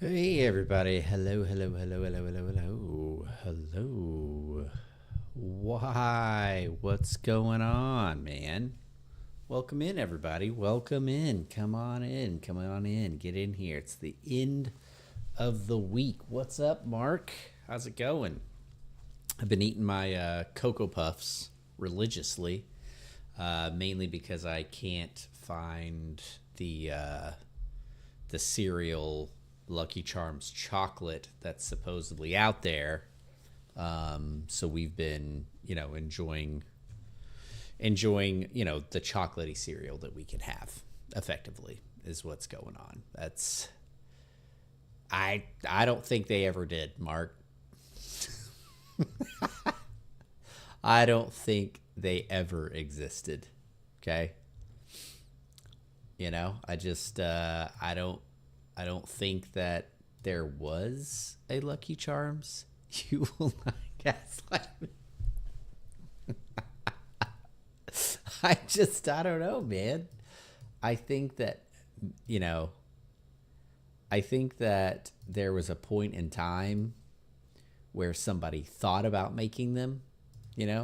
Hey everybody, hello. Why? What's going on, man? Welcome in, everybody. Welcome in. Come on in. Get in here. It's the end of the week. What's up, Mark? How's it going? I've been eating my Cocoa Puffs religiously, mainly because I can't find the cereal Lucky Charms chocolate that's supposedly out there. So we've been, enjoying, the chocolatey cereal that we can have effectively is what's going on. I don't think they ever did, Mark. I don't think they ever existed. Okay? I just I don't think that there was a Lucky Charms. You will not gaslight me. I don't know, man. I think that, you know, I think that there was a point in time where somebody thought about making them.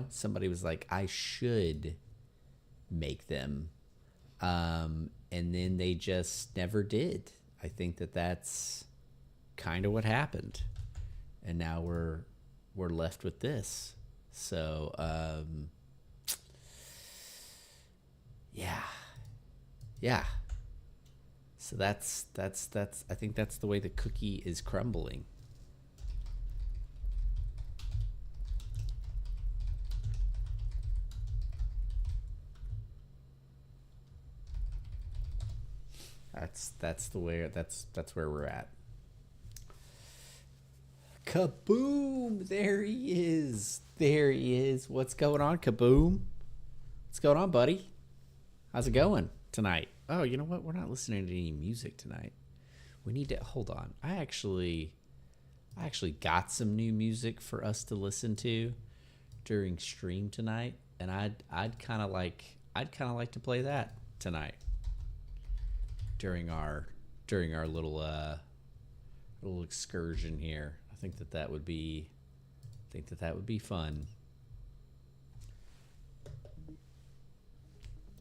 Somebody was like, I should make them. And then they just never did. I think that that's kind of what happened. And now we're left with this. So, yeah. Yeah. So that's I think that's the way the cookie is crumbling. That's the way that's where we're at. Kaboom! There he is. There he is. What's going on, Kaboom? What's going on, buddy? How's it going tonight? Oh, you know what? We're not listening to any music tonight. We need to hold on. I actually got some new music for us to listen to during stream tonight, and I'd kind of like to play that tonight during our little excursion here. I think that would be fun.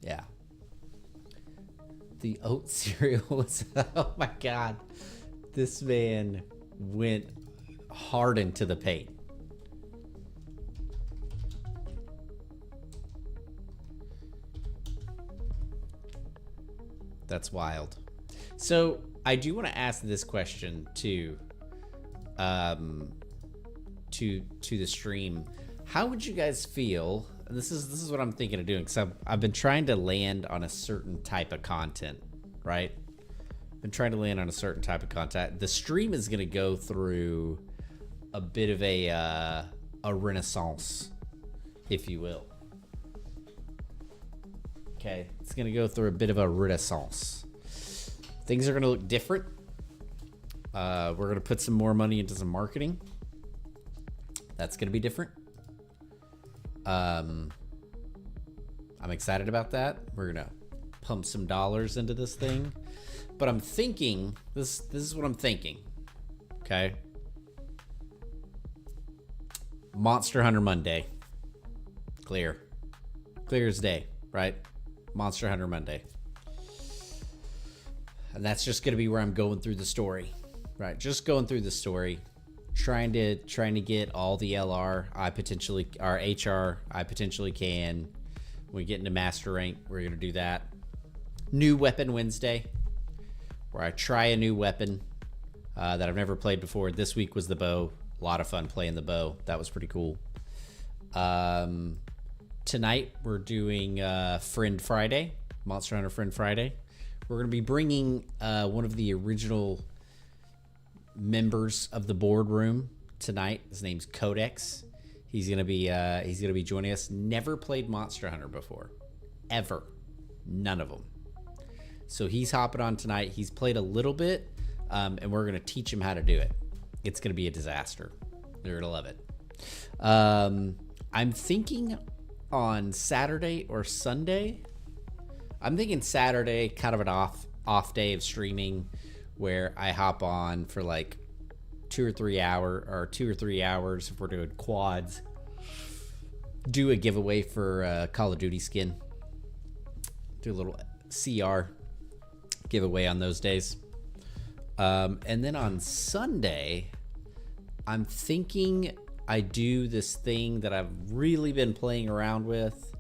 Yeah. The oat cereal was oh my god. This man went hard into the paint. That's wild. So I do want to ask this question to the stream. How would you guys feel? This is what I'm thinking of doing, because I've been trying to land on a certain type of content, right? Been trying to land on a certain type of content. The stream is going to go through a bit of a renaissance, if you will. Okay, it's going to go through a bit of a renaissance. Things are going to look different. We're going to put some more money into some marketing. That's going to be different. I'm excited about that. We're going to pump some dollars into this thing. But I'm thinking, this is what I'm thinking. Okay? Monster Hunter Monday. Clear as day, right? Monster Hunter Monday. And that's just going to be where I'm going through the story. Right, just going through the story, trying to get all the LR HR I potentially can. When we get into Master Rank, we're gonna do that. New Weapon Wednesday, where I try a new weapon that I've never played before. This week was the bow. A lot of fun playing the bow. That was pretty cool. Tonight we're doing Friend Friday, Monster Hunter Friend Friday. We're gonna be bringing one of the original members of the boardroom tonight. His name's Codex. He's gonna be joining us. Never played Monster Hunter before, ever, none of them. So he's hopping on tonight. He's played a little bit, and we're gonna teach him how to do it. It's gonna be a disaster. They're gonna love it. I'm thinking on Saturday or Sunday. I'm thinking Saturday, kind of an off day of streaming. where I hop on for like 2 or 3 hours if we're doing quads. Do a giveaway for Call of Duty skin. Do a little CR giveaway on those days. And then on Sunday, I'm thinking I do this thing that I've really been playing around with.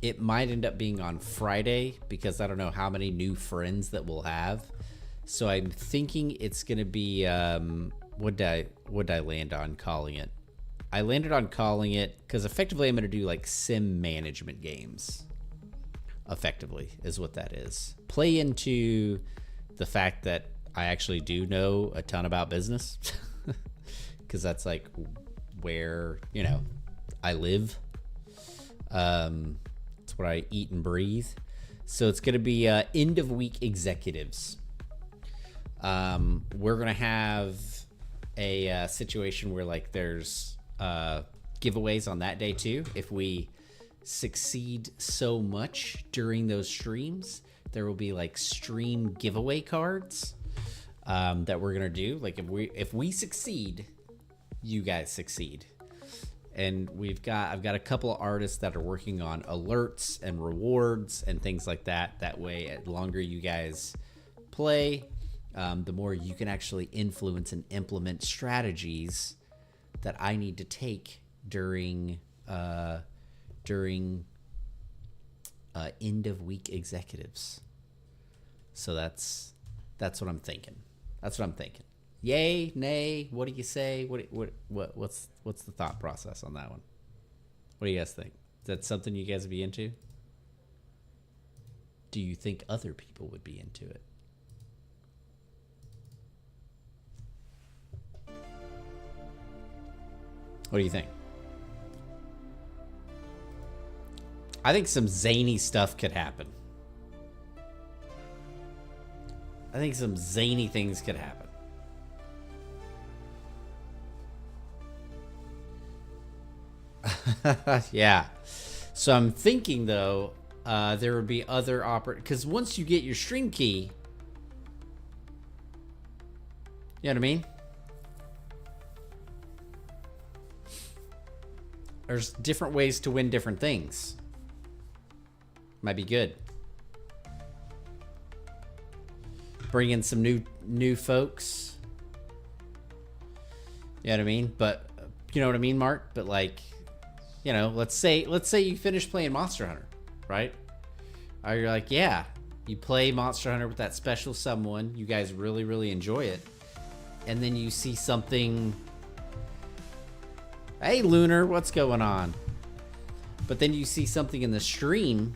It might end up being on Friday because I don't know how many new friends that we'll have. So I'm thinking it's going to be, what did I land on calling it? I landed on calling it because effectively I'm going to do like sim management games. Effectively is what that is. Play into the fact that I actually do know a ton about business because that's like where, you know, I live. It's what I eat and breathe. So it's going to be end of week executives. We're going to have a situation where like there's giveaways on that day too. If we succeed so much during those streams, there will be like stream giveaway cards that we're gonna do. Like if we succeed, you guys succeed. And I've got a couple of artists that are working on alerts and rewards and things like that. That way, the longer you guys play, the more you can actually influence and implement strategies that I need to take during end of week executives. So that's what I'm thinking. Yay, nay, what do you say? What's the thought process on that one? What do you guys think? Is that something you guys would be into? Do you think other people would be into it? What do you think? I think some zany stuff could happen. I think some zany things could happen. Yeah. So I'm thinking though, there would be other because once you get your stream key, you know what I mean? There's different ways to win different things. Might be good. Bring in some new folks. You know what I mean? But you know what I mean, Mark? But like, you know, let's say you finish playing Monster Hunter, right? Or you're like, yeah, you play Monster Hunter with that special someone, you guys really, really enjoy it, and then you see something. Hey, Lunar, what's going on? But then you see something in the stream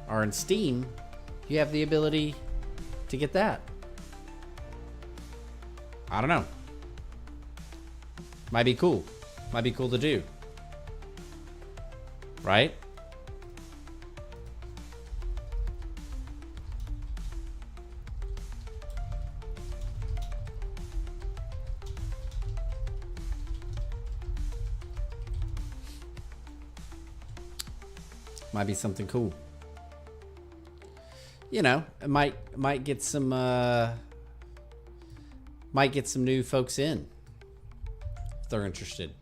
or in Steam, you have the ability to get that. I don't know. Might be cool. Might be cool to do. Right? Might be something cool. You know, it might get some new folks in if they're interested.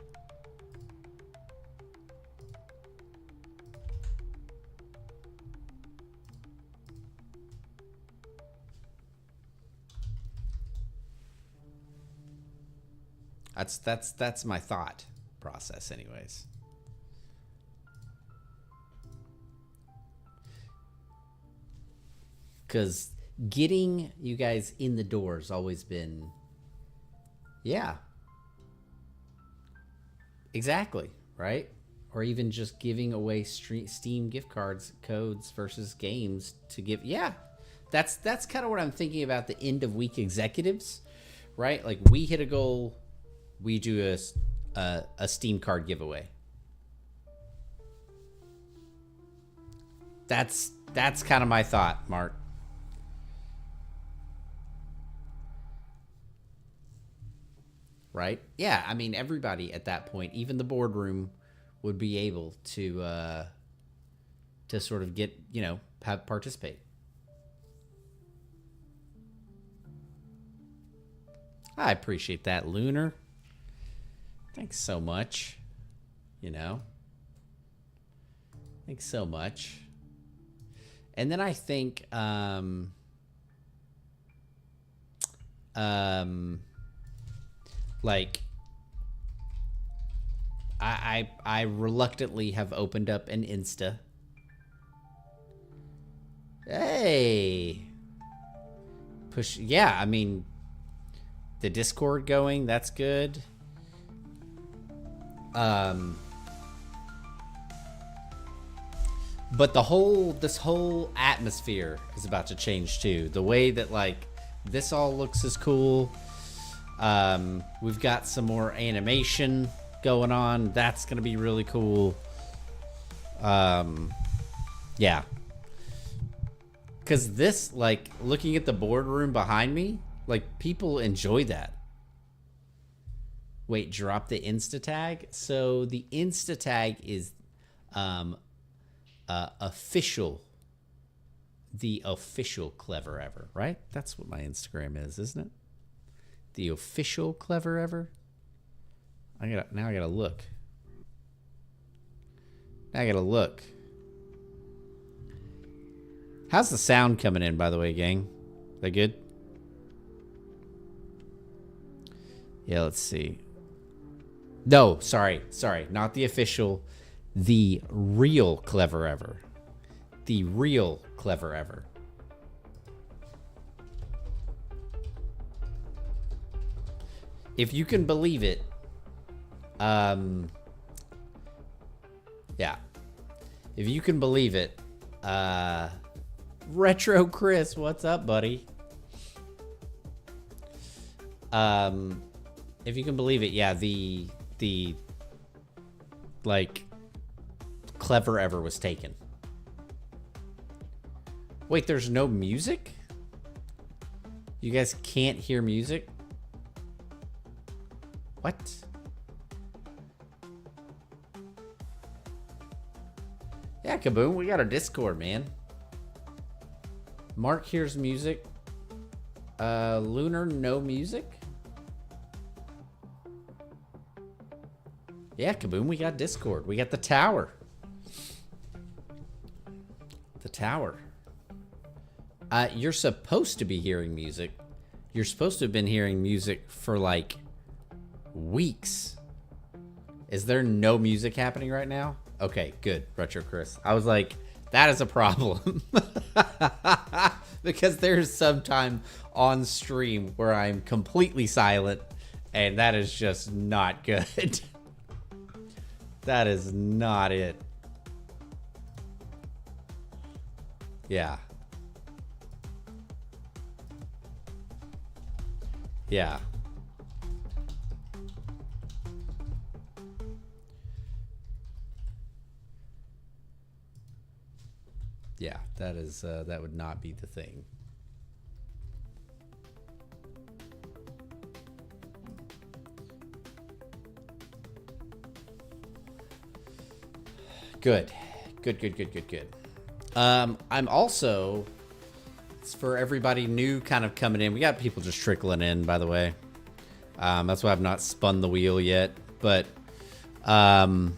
That's my thought process anyways. Because getting you guys in the door has always been, yeah, exactly, right? Or even just giving away Steam gift codes versus games to give. Yeah, that's kind of what I'm thinking about the end of week executives, right? Like we hit a goal, we do a Steam card giveaway. That's kind of my thought, Mark. Right? Yeah, I mean, everybody at that point, even the boardroom, would be able to sort of get, participate. I appreciate that, Lunar. Thanks so much. You know. Thanks so much. And then I think like I reluctantly have opened up an Insta. Hey. Push, yeah, I mean, the Discord going, that's good. But this whole atmosphere is about to change too. The way that like this all looks is cool. We've got some more animation going on. That's gonna be really cool. Yeah. Cause this, like, looking at the boardroom behind me, like, people enjoy that. Wait, drop the Insta tag. So the Insta tag is official. The official Clever Ever, right? That's what my Instagram is, isn't it? The official Clever Ever. Now I gotta look. Now I gotta look. How's the sound coming in, by the way, gang? Is that good? Yeah, let's see. No, sorry. Not the official. The real Clever Ever. The real Clever Ever. If you can believe it, yeah. If you can believe it, Retro Chris, what's up, buddy? If you can believe it, yeah, the like Clever Ever was taken. Wait, there's no music? You guys can't hear music? What? Yeah, Kaboom, we got our Discord, man. Mark hears music. Lunar, no music. Yeah, Kaboom, we got Discord. We got the tower. The tower. You're supposed to be hearing music. You're supposed to have been hearing music for like weeks. Is there no music happening right now? Okay, good, Retro Chris. I was like, that is a problem. Because there's some time on stream where I'm completely silent, and that is just not good. That is not it. Yeah. Yeah. Yeah, that is that would not be the thing. Good. I'm also, it's for everybody new kind of coming in. We got people just trickling in, by the way. That's why I've not spun the wheel yet. But 8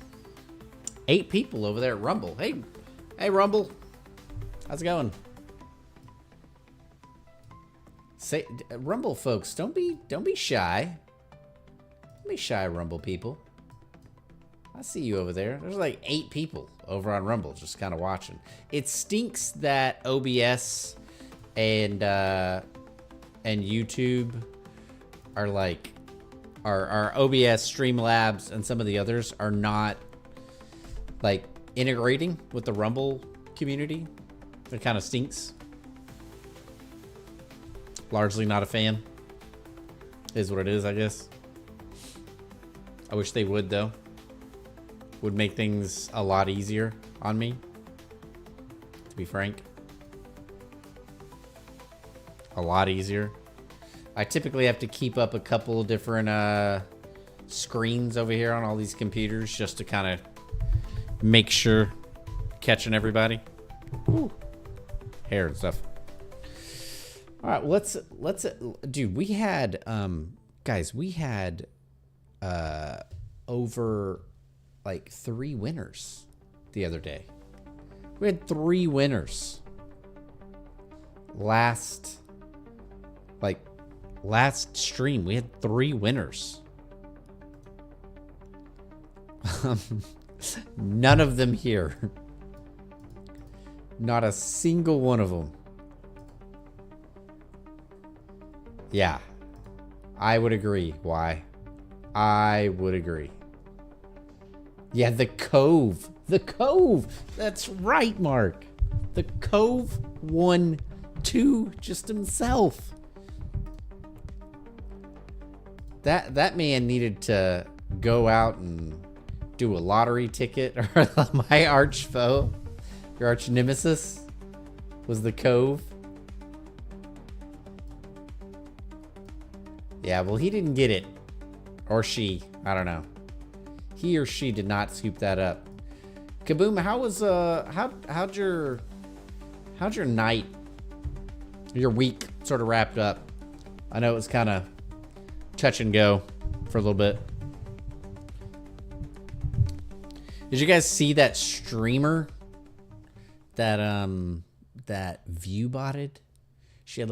people over there at Rumble. Hey, Rumble. How's it going? Say, Rumble folks, don't be shy. Don't be shy, Rumble people. I see you over there. There's like 8 people over on Rumble just kind of watching. It stinks that OBS and YouTube are like our OBS, Streamlabs, and some of the others are not like integrating with the Rumble community. It kind of stinks. Largely not a fan. Is what it is, I guess. I wish they would, though. Would make things a lot easier on me, to be frank. A lot easier. I typically have to keep up a couple of different screens over here on all these computers just to kind of make sure catching everybody. Ooh. Hair and stuff. All right, let's dude, we had Guys, we had over like 3 winners the other day. We had 3 winners. Last stream, we had 3 winners. None of them here. Not a single one of them. Yeah, I would agree. Why? I would agree. Yeah, the Cove. The Cove. That's right, Mark. The Cove won 2 just himself. That man needed to go out and do a lottery ticket. Or my arch foe, your arch nemesis, was the Cove. Yeah, well, he didn't get it. Or she. I don't know. He or she did not scoop that up. Kaboom, how was how'd your night, your week sort of wrapped up? I know it was kind of touch and go for a little bit. Did you guys see that streamer that Viewbotted? She had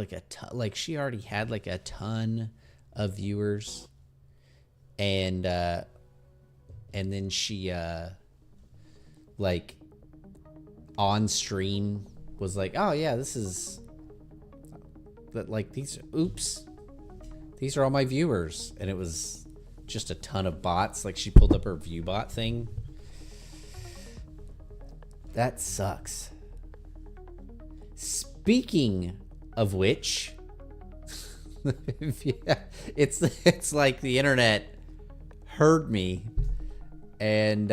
like she already had like a ton of viewers, and then she like on stream was like, oh yeah, this is that, like, these are all my viewers, and it was just a ton of bots. Like, she pulled up her Viewbot thing. That sucks. Speaking of which, yeah, it's like the internet heard me, and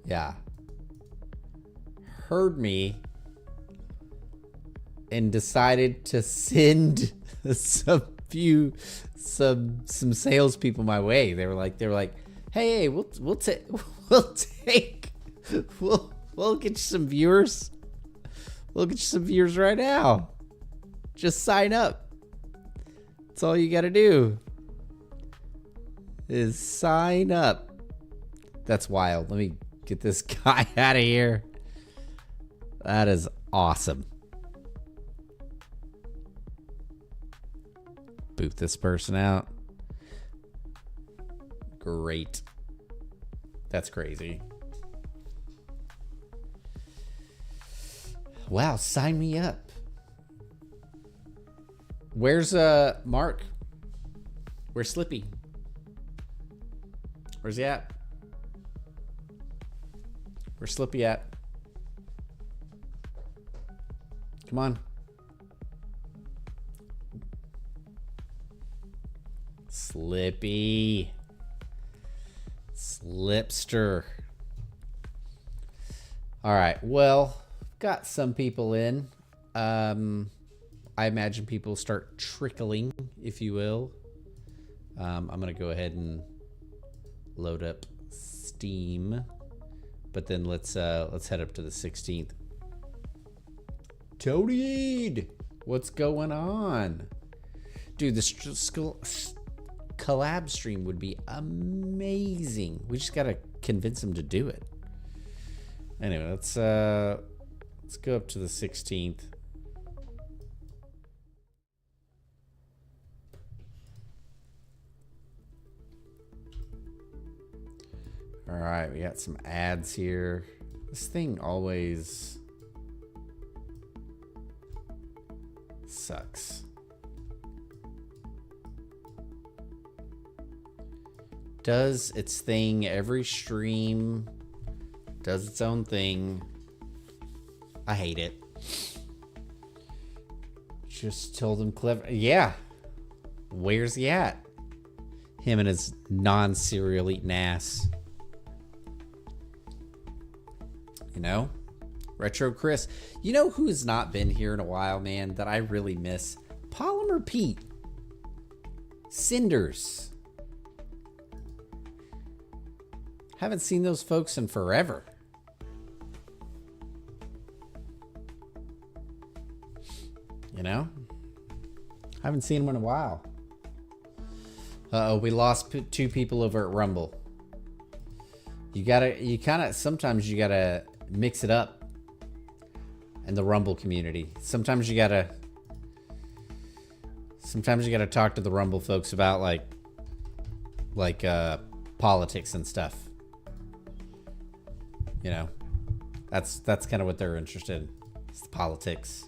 yeah, heard me and decided to send some salespeople my way. They were like, hey, we'll get you some viewers. We'll get you some viewers right now. Just sign up. That's all you got to do. Is sign up. That's wild. Let me get this guy out of here. That is awesome. Boot this person out. Great. That's crazy. Wow, sign me up. Where's Mark? Where's Slippy? Where's he at? Where's Slippy at? Come on. Slippy. Slipster. All right. Well, got some people in. I imagine people start trickling, if you will. I'm going to go ahead and load up Steam. But then let's head up to the 16th. Toadied! What's going on? Dude, this collab stream would be amazing. We just gotta convince him to do it. Anyway, let's go up to the 16th. All right, we got some ads here. This thing always sucks. Does its thing every stream. Does its own thing. I hate it. Just told him clever. Yeah. Where's he at? Him and his non-cereal eating ass. You know? Retro Chris. You know who's not been here in a while, man, that I really miss? Polymer Pete. Cinders. Haven't seen those folks in forever. You know? I haven't seen him in a while. Uh-oh, we lost 2 people over at Rumble. Sometimes you gotta mix it up in the Rumble community. Sometimes you gotta talk to the Rumble folks about like politics and stuff. You know, that's kind of what they're interested in. It's the politics.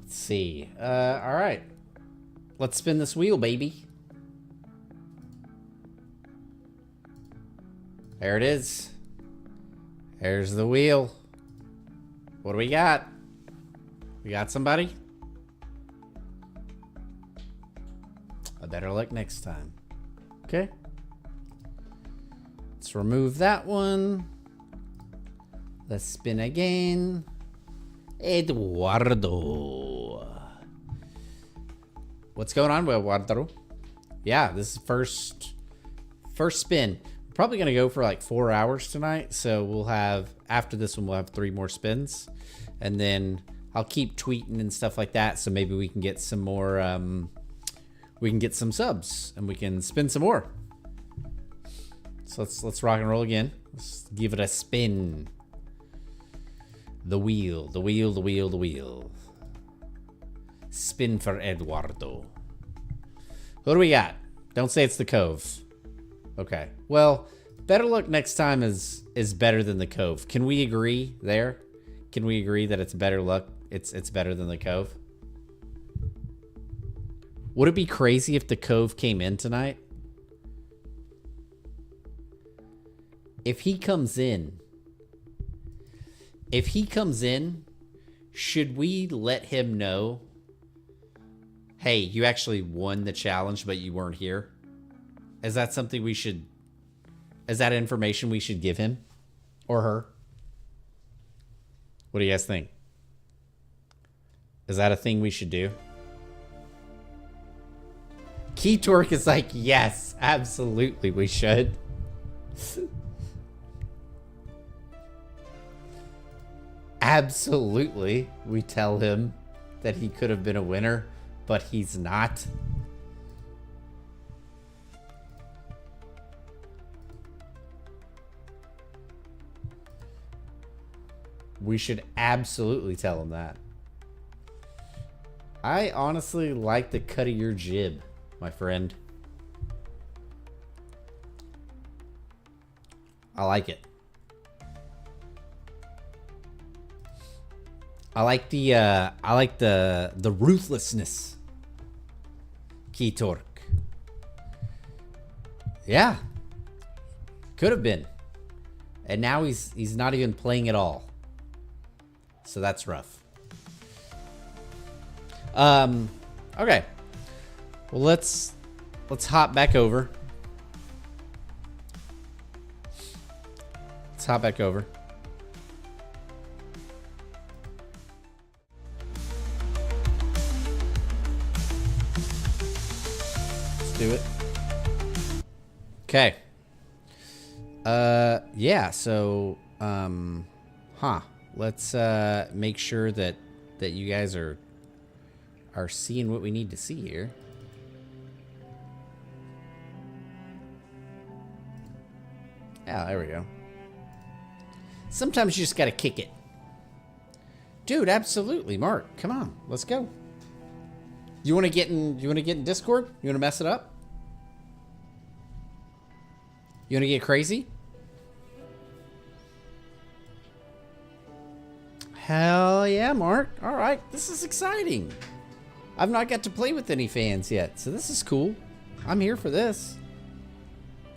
See. All right. Let's spin this wheel, baby. There it is. There's the wheel. What do we got? We got somebody? I better luck next time. Okay. Let's remove that one. Let's spin again. Eduardo. What's going on, Eduardo? Yeah, this is first spin. We're probably gonna go for like 4 hours tonight, so we'll have, after this one, we'll have 3 more spins, and then I'll keep tweeting and stuff like that. So maybe we can get some more. We can get some subs, and we can spin some more. So let's rock and roll again. Let's give it a spin. The wheel, the wheel, the wheel, the wheel. Spin for Eduardo. What do we got? Don't say it's the Cove. Okay. Well, better luck next time is better than the Cove. Can we agree there? Can we agree that it's better luck? It's better than the Cove? Would it be crazy if the Cove came in tonight? If he comes in, should we let him know, hey, you actually won the challenge, but you weren't here? Is that something we should, is that information we should give him or her? What do you guys think? Is that a thing we should do? Key Torque is like, yes, absolutely, we should. Absolutely, we tell him that he could have been a winner, but he's not. We should absolutely tell him that. I honestly like the cut of your jib, my friend. I like it. I like the ruthlessness. Key Torque. Yeah. Could have been. And now he's not even playing at all. So that's rough. Okay. Well, let's hop back over. Let's hop back over. Do it. Okay. Yeah, so let's make sure that you guys are seeing what we need to see here. Yeah, there we go. Sometimes you just gotta kick it. Dude, absolutely, Mark. Come on, let's go. You want to get in Discord? You want to mess it up? You want to get crazy? Hell yeah, Mark. All right, this is exciting. I've not got to play with any fans yet, so this is cool. I'm here for this.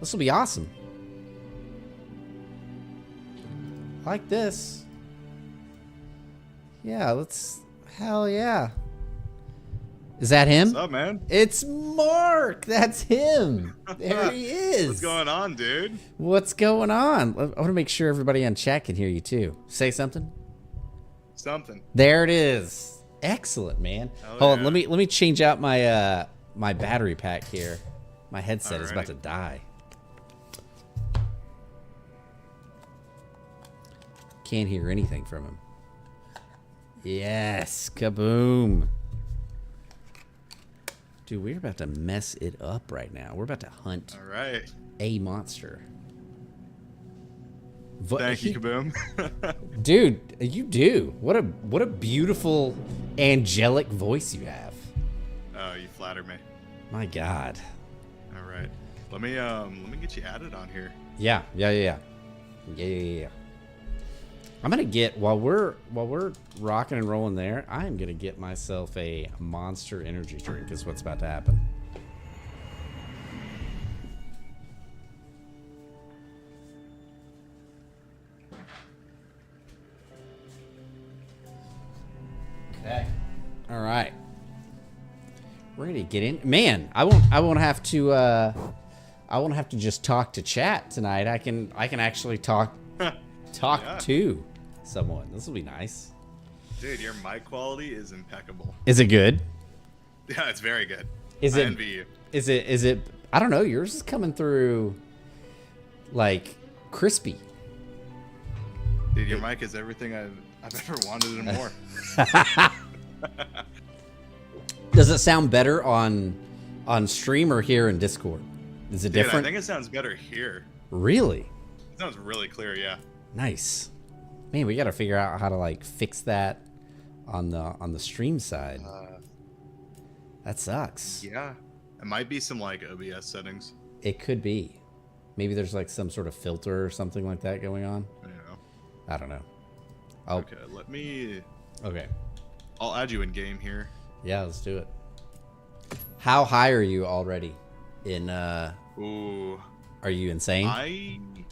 This will be awesome. I like this. Yeah, let's... Hell yeah. Is that him? What's up, man? It's Mark. That's him. There he is. What's going on, dude? What's going on? I want to make sure everybody on chat can hear you too. Say something. Something. There it is. Excellent, man. Hell Hold yeah. on. Let me change out my my battery pack here. My headset is Alright. about to die. Can't hear anything from him. Yes, kaboom. Dude, we're about to mess it up right now. We're about to hunt All right. a monster. Thank you, Kaboom. Dude, you do. What a beautiful angelic voice you have. Oh, you flatter me. My God. All right. Let me get you added on here. Yeah. I'm gonna get while we're rocking and rolling there. I'm gonna get myself a Monster energy drink. Is what's about to happen. Okay. All right. Ready to get in, man. I won't have to. I won't have to just talk to chat tonight. I can actually talk Yeah. to someone. This will be nice. Dude, your mic quality is impeccable. Is it good? Yeah, it's very good. Is I it? envy you. Is it? I don't know. Yours is coming through like crispy. Dude, your mic is everything I've ever wanted and more. Does it sound better on stream or here in Discord? Is it Dude, different? I think it sounds better here. Really? It sounds really clear, yeah. Nice. Man, we got to figure out how to like fix that on the stream side. That sucks. Yeah. It might be some like OBS settings. It could be. Maybe there's like some sort of filter or something like that going on. You know. I don't know. Okay, let me. Okay. I'll add you in game here. Yeah, let's do it. How high are you already? In Ooh. Are you insane?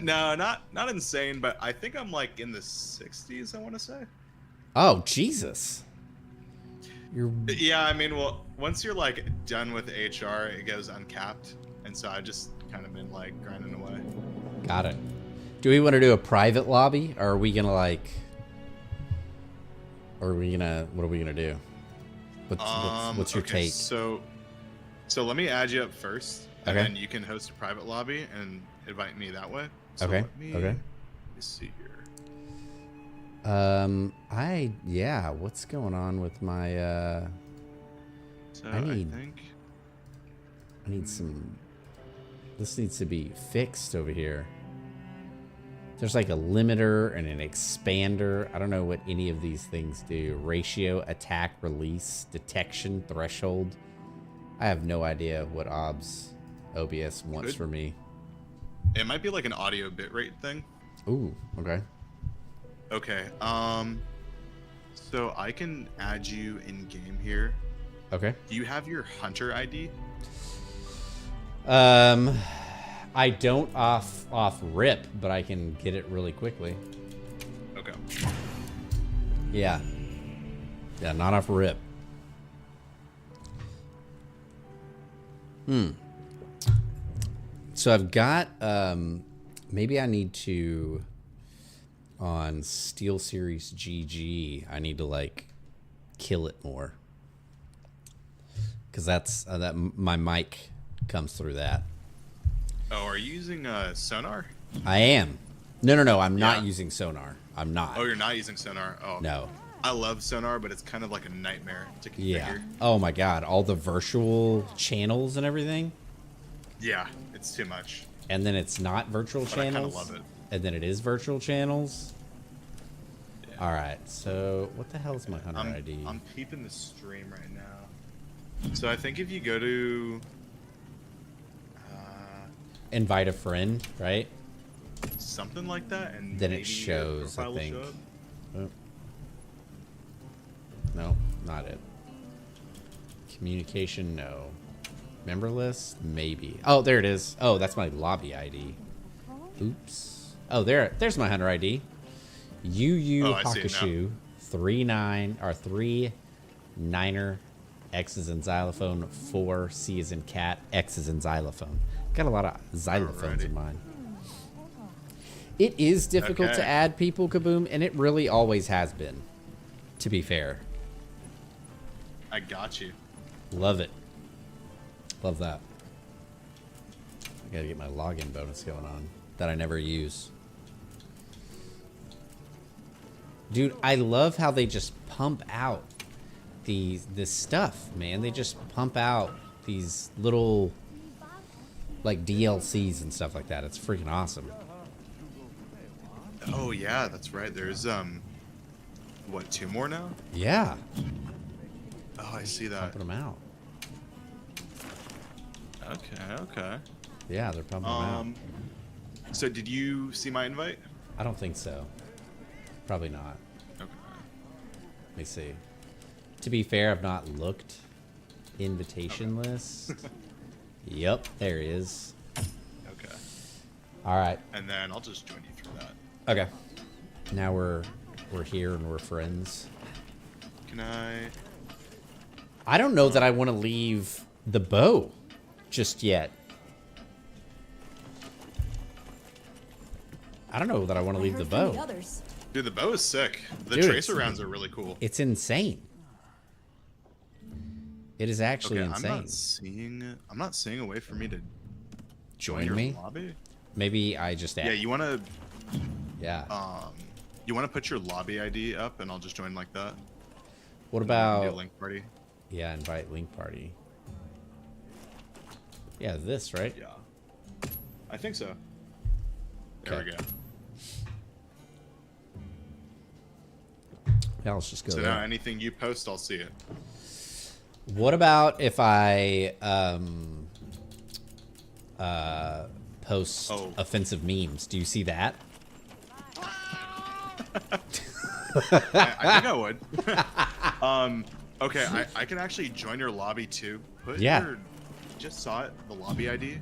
No, not insane, but I think I'm like in the 60s, I want to say. Oh, Jesus. You're Yeah, I mean, well, once you're like done with HR, it goes uncapped, and so I just kind of been like grinding away. got it. Do we want to do a private lobby, or are we gonna like? Or are we gonna? What are we gonna do? What's your okay, take? So let me add you up first, and Okay. then you can host a private lobby and invite me that way. So Okay. Let Okay. me see here. Yeah. What's going on with my? So I need- think. I need some. This needs to be fixed over here. There's like a limiter and an expander. I don't know what any of these things do. Ratio, attack, release, detection, threshold. I have no idea what OBS wants Could- for me. It might be like an audio bitrate thing. Ooh, okay. Okay. So I can add you in game here. Okay. Do you have your hunter ID? I don't off rip, but I can get it really quickly. Okay. Yeah. Yeah, not off rip. So I've got maybe I need to on Steel Series GG, I need to like kill it more. Cuz that's that my mic comes through that. Oh, are you using sonar? I am. No, I'm not Yeah. using sonar. I'm not. Oh, you're not using sonar. Oh. No. I love sonar, but it's kind of like a nightmare to configure. Yeah. Oh my god, all the virtual channels and everything. Yeah, it's too much. And then it's not virtual But I channels. kinda love it. And then it is virtual channels. Yeah. All right. So what the hell is my hunter ID? I'm peeping the stream right now. So I think if you go to invite a friend, right? Something like that, and Then maybe it your shows, I profile will think. show up. Oh. No, not it. Communication, no. Member list, maybe. Oh, there it is. Oh, that's my lobby ID. Oops. Oh, there's my hunter ID. UU Oh, I see it now. Hakushu 3-9er, X is in xylophone, 4 C is in cat, X is in xylophone. Got a lot of xylophones in mine. It is difficult to add people, Kaboom, and it really always has been, to be fair. I got you. Love it. Love that. I gotta get my login bonus going on that I never use. Dude, I love how they just pump out this stuff, man. They just pump out these little like DLCs and stuff like that. It's freaking awesome. Oh yeah, that's right. There's what, 2 more now? Yeah. Oh, I see that. Pumping them out. Okay. Yeah, they're pumping them out. So did you see my invite? I don't think so. Probably not. Okay. Let me see. To be fair, I've not looked. Invitation list. Yep, there it is. Okay. All right. And then I'll just join you through that. Okay. Now we're here and we're friends. Can I? I don't know that I want to leave the bow just yet. I don't know that I want to leave the bow. Dude, the bow is sick. The Dude, tracer rounds are really cool. It's insane. It is actually insane. I'm not seeing a way for me to Join your me? lobby. Maybe I just Yeah, you wanna Yeah. you wanna put your lobby ID up and I'll just join like that. What Do a about link party? Yeah, invite link party. Yeah, this, right? Yeah. I think so. There we go. Yeah, let's just go So there. now anything you post, I'll see it. What about if I post offensive memes? Do you see that? I think I would. Okay, I can actually join your lobby too. Put your, just saw it, the lobby ID.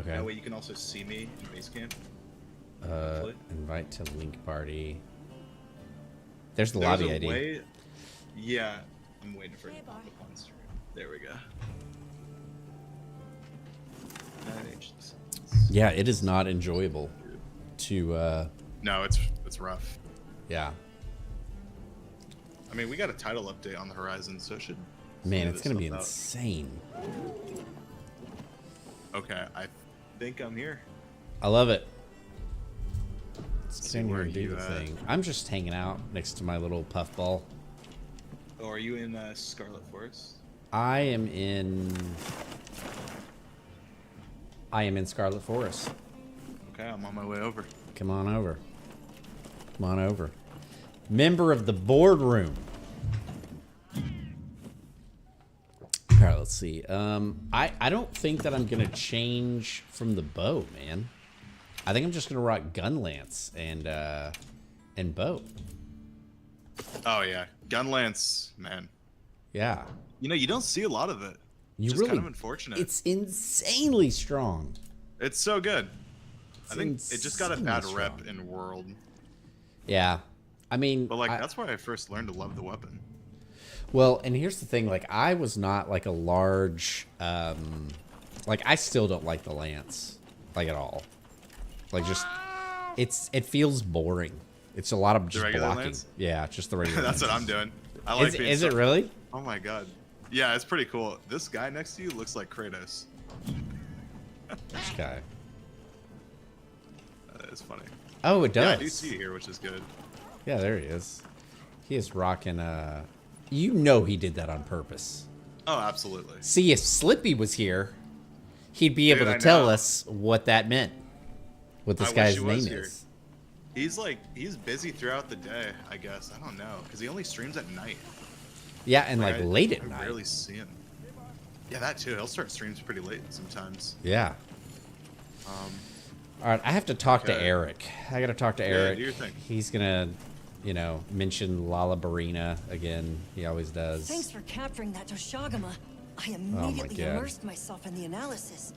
Okay. That way you can also see me in Basecamp. Invite to link party. There's the lobby ID. Yeah, I'm waiting for it to pop up on stream. There we go. Yeah, it is not enjoyable to No, it's rough. Yeah. I mean, we got a title update on the horizon, so it should. Man, it's gonna be insane. Okay, I think I'm here. I love it. Let's Let's get in see, here where and do you the at? thing. I'm just hanging out next to my little puffball. Oh, are you in Scarlet Forest? I am in Scarlet Forest. Okay, I'm on my way over. Come on over. Come on over. Member of the boardroom. All right, let's see. I don't think that I'm gonna change from the bow, man. I think I'm just gonna rock gun lance and bow. Oh yeah, gun lance, man. Yeah. You know, you don't see a lot of it. You Just really, kind of unfortunate. It's insanely strong. It's so good. I think It's it just got a bad insanely rep strong. in World. Yeah. I mean, But like that's where I first learned to love the weapon. Well, and here's the thing, like I was not like a large like I still don't like the lance like at all. Like just it feels boring. It's a lot of just blocking. Lance? Yeah, just the regular. That's lance. what I'm doing. I like Is it really? Oh my god. Yeah, it's pretty cool. This guy next to you looks like Kratos. Which guy? That is funny. Oh, it does. Yeah, I do see you here, which is good. Yeah, there he is. He is rocking you know he did that on purpose. Oh, absolutely. See, if Slippy was here, he'd be able to tell us what that meant. What this guy's name is. He's busy throughout the day, I guess. I don't know, because he only streams at night. Yeah, and like late at night. I rarely see him. Yeah, that too. He'll start streams pretty late sometimes. Yeah. All right, I have to talk to Eric. I got to talk to Eric. Do your thing. He's gonna, you know, mention Lala Barina again. He always does. Thanks for capturing that Toshagama. I immediately immersed myself in the analysis.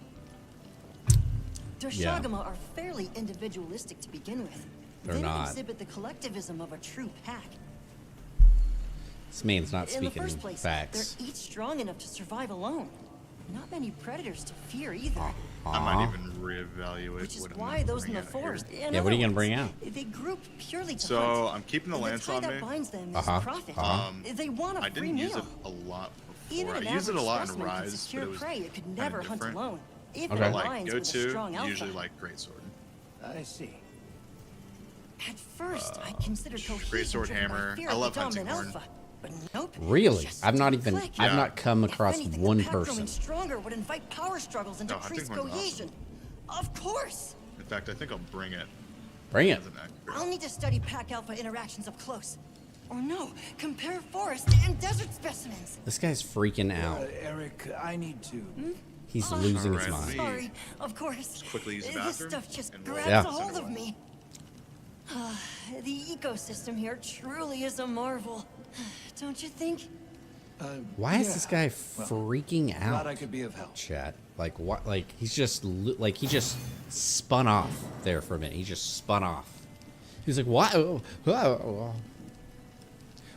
Toshagama are fairly individualistic to begin with. They're they don't not. exhibit the collectivism of a true pack. This man's not In the speaking first place, facts. they're each strong enough to survive alone. Not many predators to fear either. I might even reevaluate Which is what why I'm those in bring the out here. forest. Yeah, what are you gonna bring out? They group purely to So hunt. I'm keeping the And lance tie on that me. binds them is profit. They want a I free didn't use meal. it a lot Even before. an I used it a average lot in specimen can Rise, but secure it was prey it could kinda never hunt different. alone. If Okay. it Like aligns go with a to strong alpha. usually like greatsword. I see. At first, I considered cohesion greatsword driven by hammer. fear I of the love hunting dominant horn. alpha. But nope. Really? just I've not didn't even. click. I've not come If across anything, one the pack person. growing stronger would invite power struggles and No, decrease hunting horn's cohesion. Of course. In fact, I think I'll bring it Bring it. as an extra. I'll need to study pack alpha interactions up close. Or no, compare forest and desert specimens. This guy's freaking out. Eric, I need to. He's losing his Alright, mind. me- Sorry, of course. quickly use the This bathroom stuff just and we'll grabs Yeah. a hold of me. The ecosystem here truly is a marvel. Don't you think? Why is Yeah. this guy freaking out? Glad I could be of help. Chat. Like what? Like he's just like he just spun off there for a minute. He just spun off. He's like, why?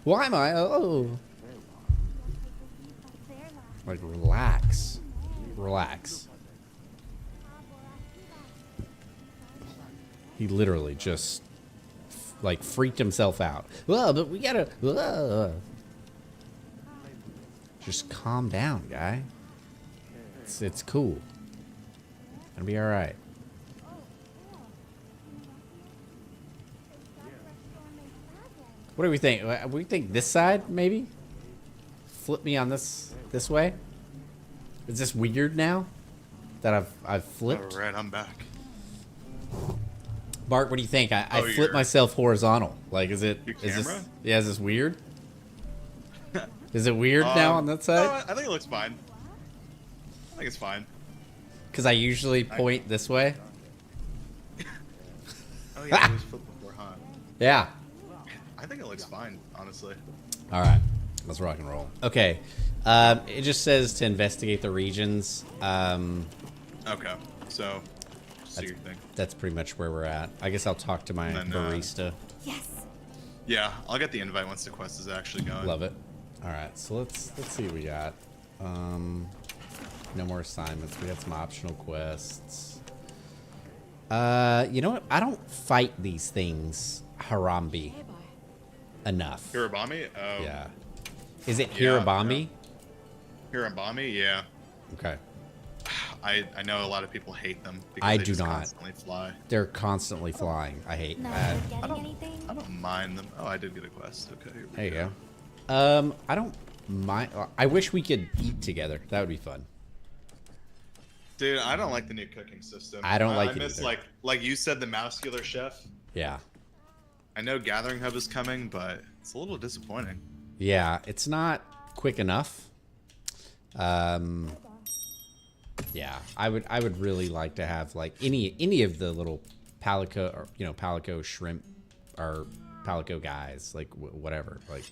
Why am I? Oh. Like relax, relax. He literally just like freaked himself out. Well, but we gotta. Just calm down, guy. It's cool. Gonna be all right. What do we think? We think this side, maybe? Flip me on this way? Is this weird now? That I've flipped? Alright, I'm back. Mark, what do you think? I Oh, flipped you're- myself horizontal. Like, is it... Your Is this, camera? yeah, is this weird? Is it weird now on that No, side? I think it looks fine. I think it's fine. Because I usually point this way. Oh yeah, it was flip before, huh? Yeah. I think it looks fine, honestly. All right, let's rock and roll. Okay, it just says to investigate the regions. Okay, so see your thing. That's pretty much where we're at. I guess I'll talk to my And then, barista. Yes. Yeah, I'll get the invite once the quest is actually going. Love it. All right, so let's see what we got. No more assignments. We got some optional quests. You know what? I don't fight these things Harambe enough. Hirabami? Oh. Yeah. Is it Yeah, Hirabami? Hirabami? Yeah. Okay. I know a lot of people hate them because I they do just not. constantly fly. They're constantly flying. I hate that. I don't mind them. Oh, I did get a quest. Okay. Here we There you go. I don't mind. I wish we could eat together. That would be fun. Dude, I don't like the new cooking system. I don't like I it miss either. like you said, the muscular chef. Yeah. I know Gathering Hub is coming, but it's a little disappointing. Yeah, it's not quick enough. Yeah, I would really like to have like any of the little palico or palico shrimp or palico guys, like whatever. Like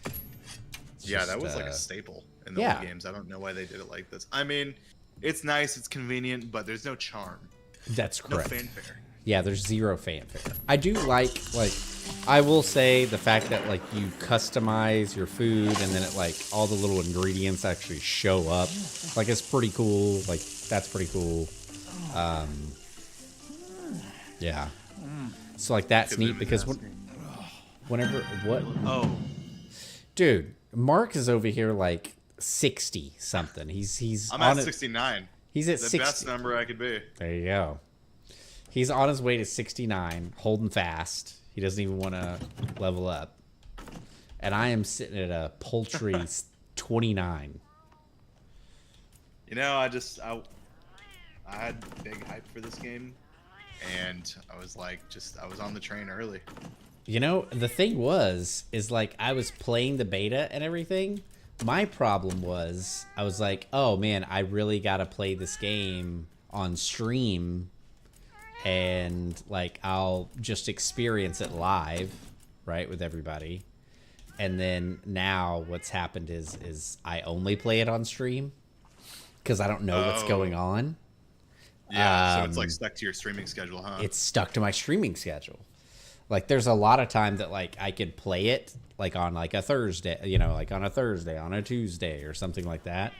it's Yeah, just, that was like a staple in the yeah. old games. I don't know why they did it like this. I mean, it's nice, it's convenient, but there's no charm. That's No correct. fanfare. Yeah, there's zero fanfare. I do like I will say the fact that like you customize your food and then it like all the little ingredients actually show up. Like it's pretty cool. Like that's pretty cool. Yeah. So like that's neat because whenever what? Oh, Dude, Mark is over here like 60 something. He's I'm on at it. 69. He's at The 60. best number I could be. There you go. He's on his way to 69, holding fast. He doesn't even want to level up. And I am sitting at a paltry 29. You know, I had big hype for this game, and I was like, I was on the train early. You know, the thing is like I was playing the beta and everything. My problem was I was like, oh man, I really got to play this game on stream and like I'll just experience it live, right, with everybody. And then now what's happened is I only play it on stream because I don't know what's going on. Yeah, so it's like stuck to your streaming schedule, huh? It's stuck to my streaming schedule. Like there's a lot of time that like I could play it like on like a Thursday, you know, like on a Thursday, on a Tuesday or something like that.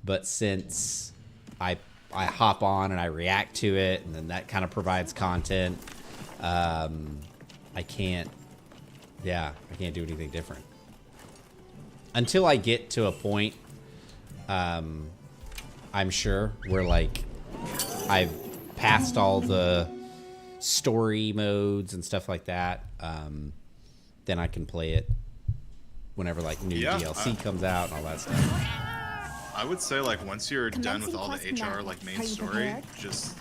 But since I hop on and I react to it, and then that kind of provides content, I can't do anything different until I get to a point, I'm sure, where like I've passed all the story modes and stuff like that. Then I can play it whenever like new DLC comes out and all that stuff. I would say like once you're done with all the HR like main story, just,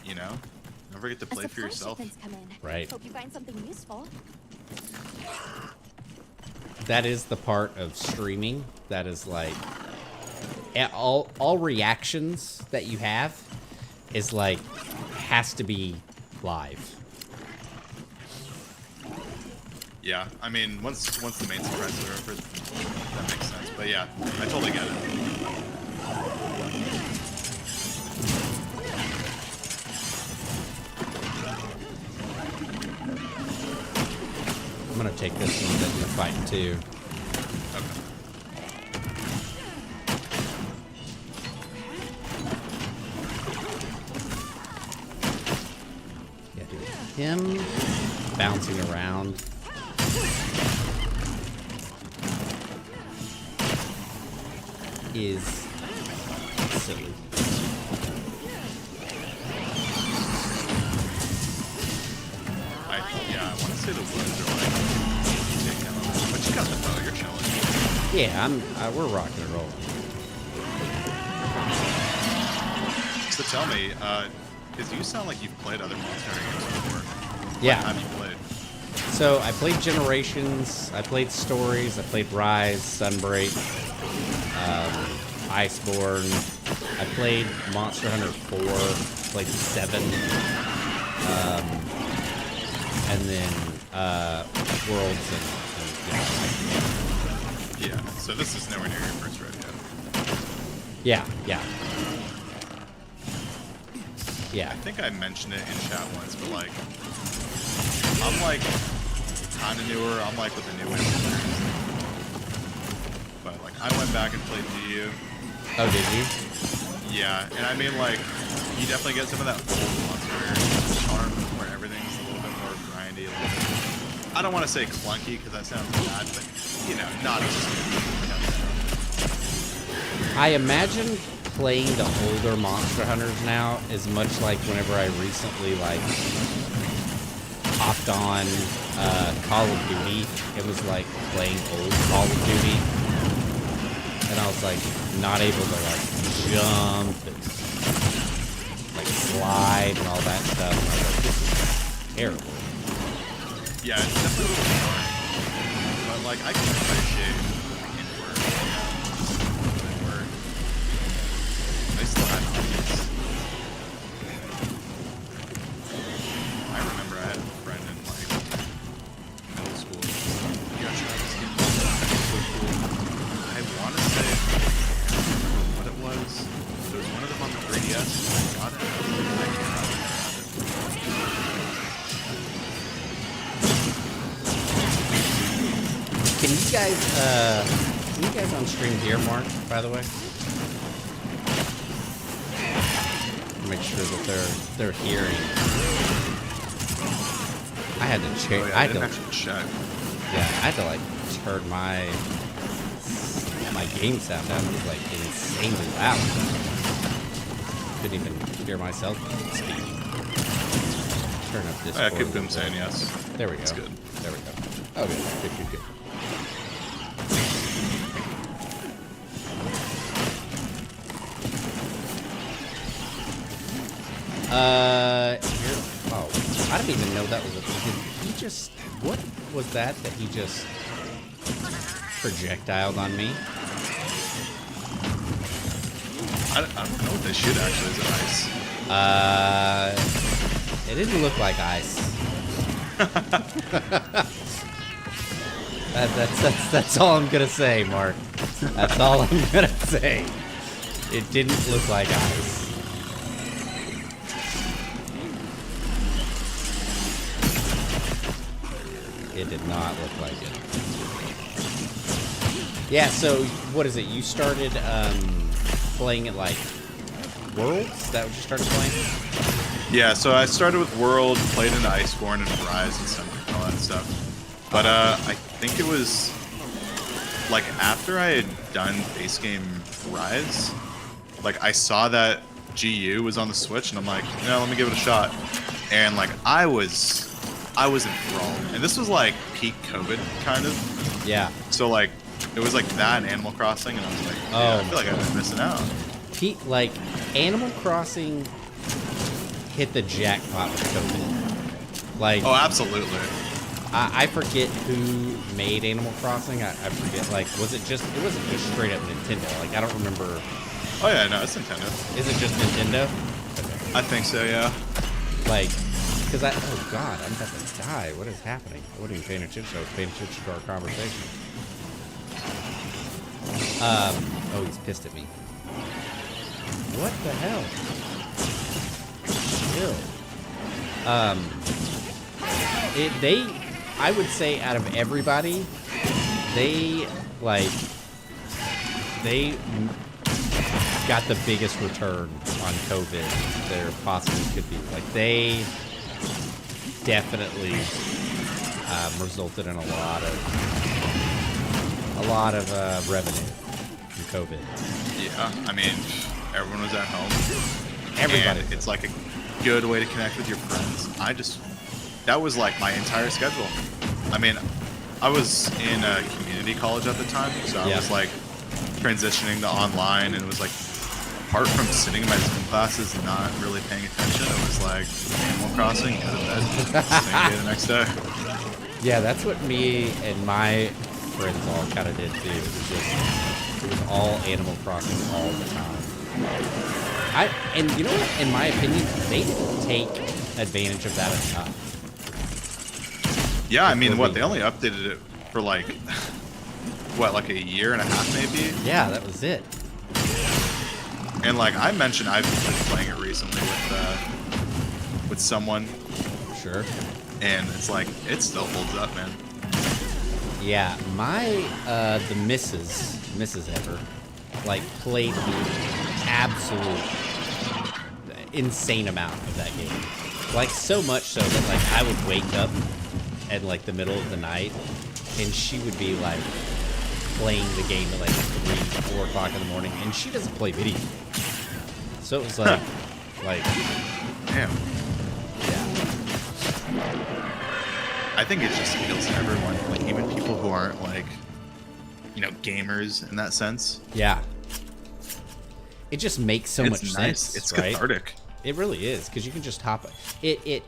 you know, don't forget to play for yourself. Right. Hope you find something useful. That is the part of streaming that is like all reactions that you have is like has to be live. Yeah, I mean once the main surprises are over, that makes sense. But yeah, I totally get it. I'm gonna take this one in the fight too. Okay. Yeah, dude. Him bouncing around. Is silly. I want to say the woods are like taking on this, but you got the bow, you're chilling. Yeah, we're rocking and rolling. So tell me, because you sound like you've played other Monster Hunter games before. Yeah. What have you played? So I played Generations, I played Stories, I played Rise, Sunbreak, Iceborne. I played Monster Hunter 4, played 7, and then Worlds and Yeah, so this is nowhere near your first rodeo. yeah. I think I mentioned it in chat once, but like, I'm like kind of newer. I'm like with the new influencers. But like, I went back and played DU. Oh, did you? Yeah, and I mean like, you definitely get some of that old Monster Hunter charm where everything's a little bit more grindy, a little bit. I don't want to say clunky because that sounds bad, but you know, not as. I imagine playing the older Monster Hunters now is much like whenever I recently like hopped on Call of Duty. It was like playing old Call of Duty, and I was like not able to like jump and like slide and all that stuff. And I was like, this is terrible. Yeah, it's definitely a little boring. But like, I can appreciate I still had audience. I remember I had a friend in like middle school. He got Travis skin. So cool. I want to say what it was. There was one of them on the 3DS. I got it. I cannot Can you guys on stream hear Mark, by the way? Make sure that they're hearing. I had to check. I had to actually check. Yeah, I had to like turn my game sound down. It was like insanely loud. Couldn't even hear myself speaking. Turn up this. I could boom saying yes. There we go. That's good. There we go. Oh, good. Good. I didn't even know that was a thing. He just, what was that he just projectiled on me? I don't know what they shoot actually. Is it ice? It didn't look like ice. That's all I'm gonna say, Mark. That's all I'm gonna say. It didn't look like ice. It did not look like it. Yeah, so what is it? You started playing it like Worlds? Is that what you started playing? Yeah, so I started with World, played into Iceborne and Rise and stuff, all that stuff. But I think it was like after I had done base game Rise, like I saw that GU was on the Switch, and I'm like, yeah, let me give it a shot. And like I was enthralled, and this was like peak COVID kind of. Yeah. So like it was like that and Animal Crossing, and I was like, yeah, I feel like I've been missing out. Like Animal Crossing hit the jackpot with COVID. Like, oh, absolutely. I forget who made Animal Crossing. I forget. Like, it wasn't just straight up Nintendo. Like, I don't remember. Oh yeah, no, it's Nintendo. Is it just Nintendo? I think so, yeah. Like, because oh god, I'm about to die. What is happening? I wasn't even paying attention. I was paying attention to our conversation. Oh, he's pissed at me. What the hell? Chill. I would say out of everybody, they got the biggest return on COVID there possibly could be. Like, they definitely resulted in a lot of revenue from COVID. Yeah, I mean, everyone was at home. Everybody. And it's like a good way to connect with your friends. That was like my entire schedule. I mean, I was in a community college at the time, so I was like transitioning to online, and it was like, apart from sitting in my Zoom classes and not really paying attention, it was like Animal Crossing, go to bed, same day the next day. Yeah, that's what me and my friends all kind of did too. It was all Animal Crossing all the time. And you know what? In my opinion, they didn't take advantage of that enough. Yeah, I mean, what, they only updated it for like, what, like a year and a half maybe? Yeah, that was it. And like I mentioned, I've been playing it recently with someone. Sure. And it's like, it still holds up, man. Yeah, the Mrs. Ever, like, played the absolute insane amount of that game. Like, so much so that, like, I would wake up at, like, the middle of the night, and she would be, like, playing the game at, like, 3, 4 o'clock in the morning, and she doesn't play video games. So it was, like, damn. Yeah. I think it just appeals to everyone, like, even people who aren't, like, you know, gamers in that sense. Yeah. It just makes so much sense. It's right? cathartic. It really is, because you can just hop. It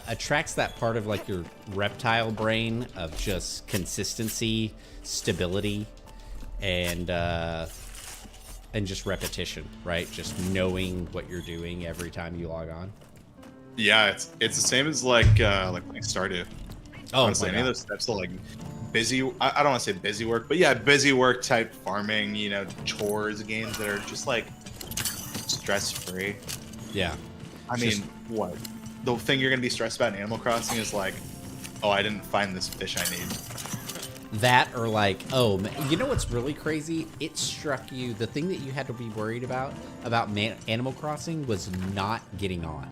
attracts that part of like your reptile brain of just consistency, stability, and just repetition, right? Just knowing what you're doing every time you log on. Yeah, it's the same as like playing Stardew. Oh, honestly, any of those types of like busy. I don't want to say busy work, but yeah, busy work type farming, you know, chores games that are just like stress free. Yeah. I mean, what? The thing you're gonna be stressed about in Animal Crossing is like, oh, I didn't find this fish I need. That, or like, oh, you know what's really crazy? It struck you. The thing that you had to be worried about Animal Crossing was not getting on.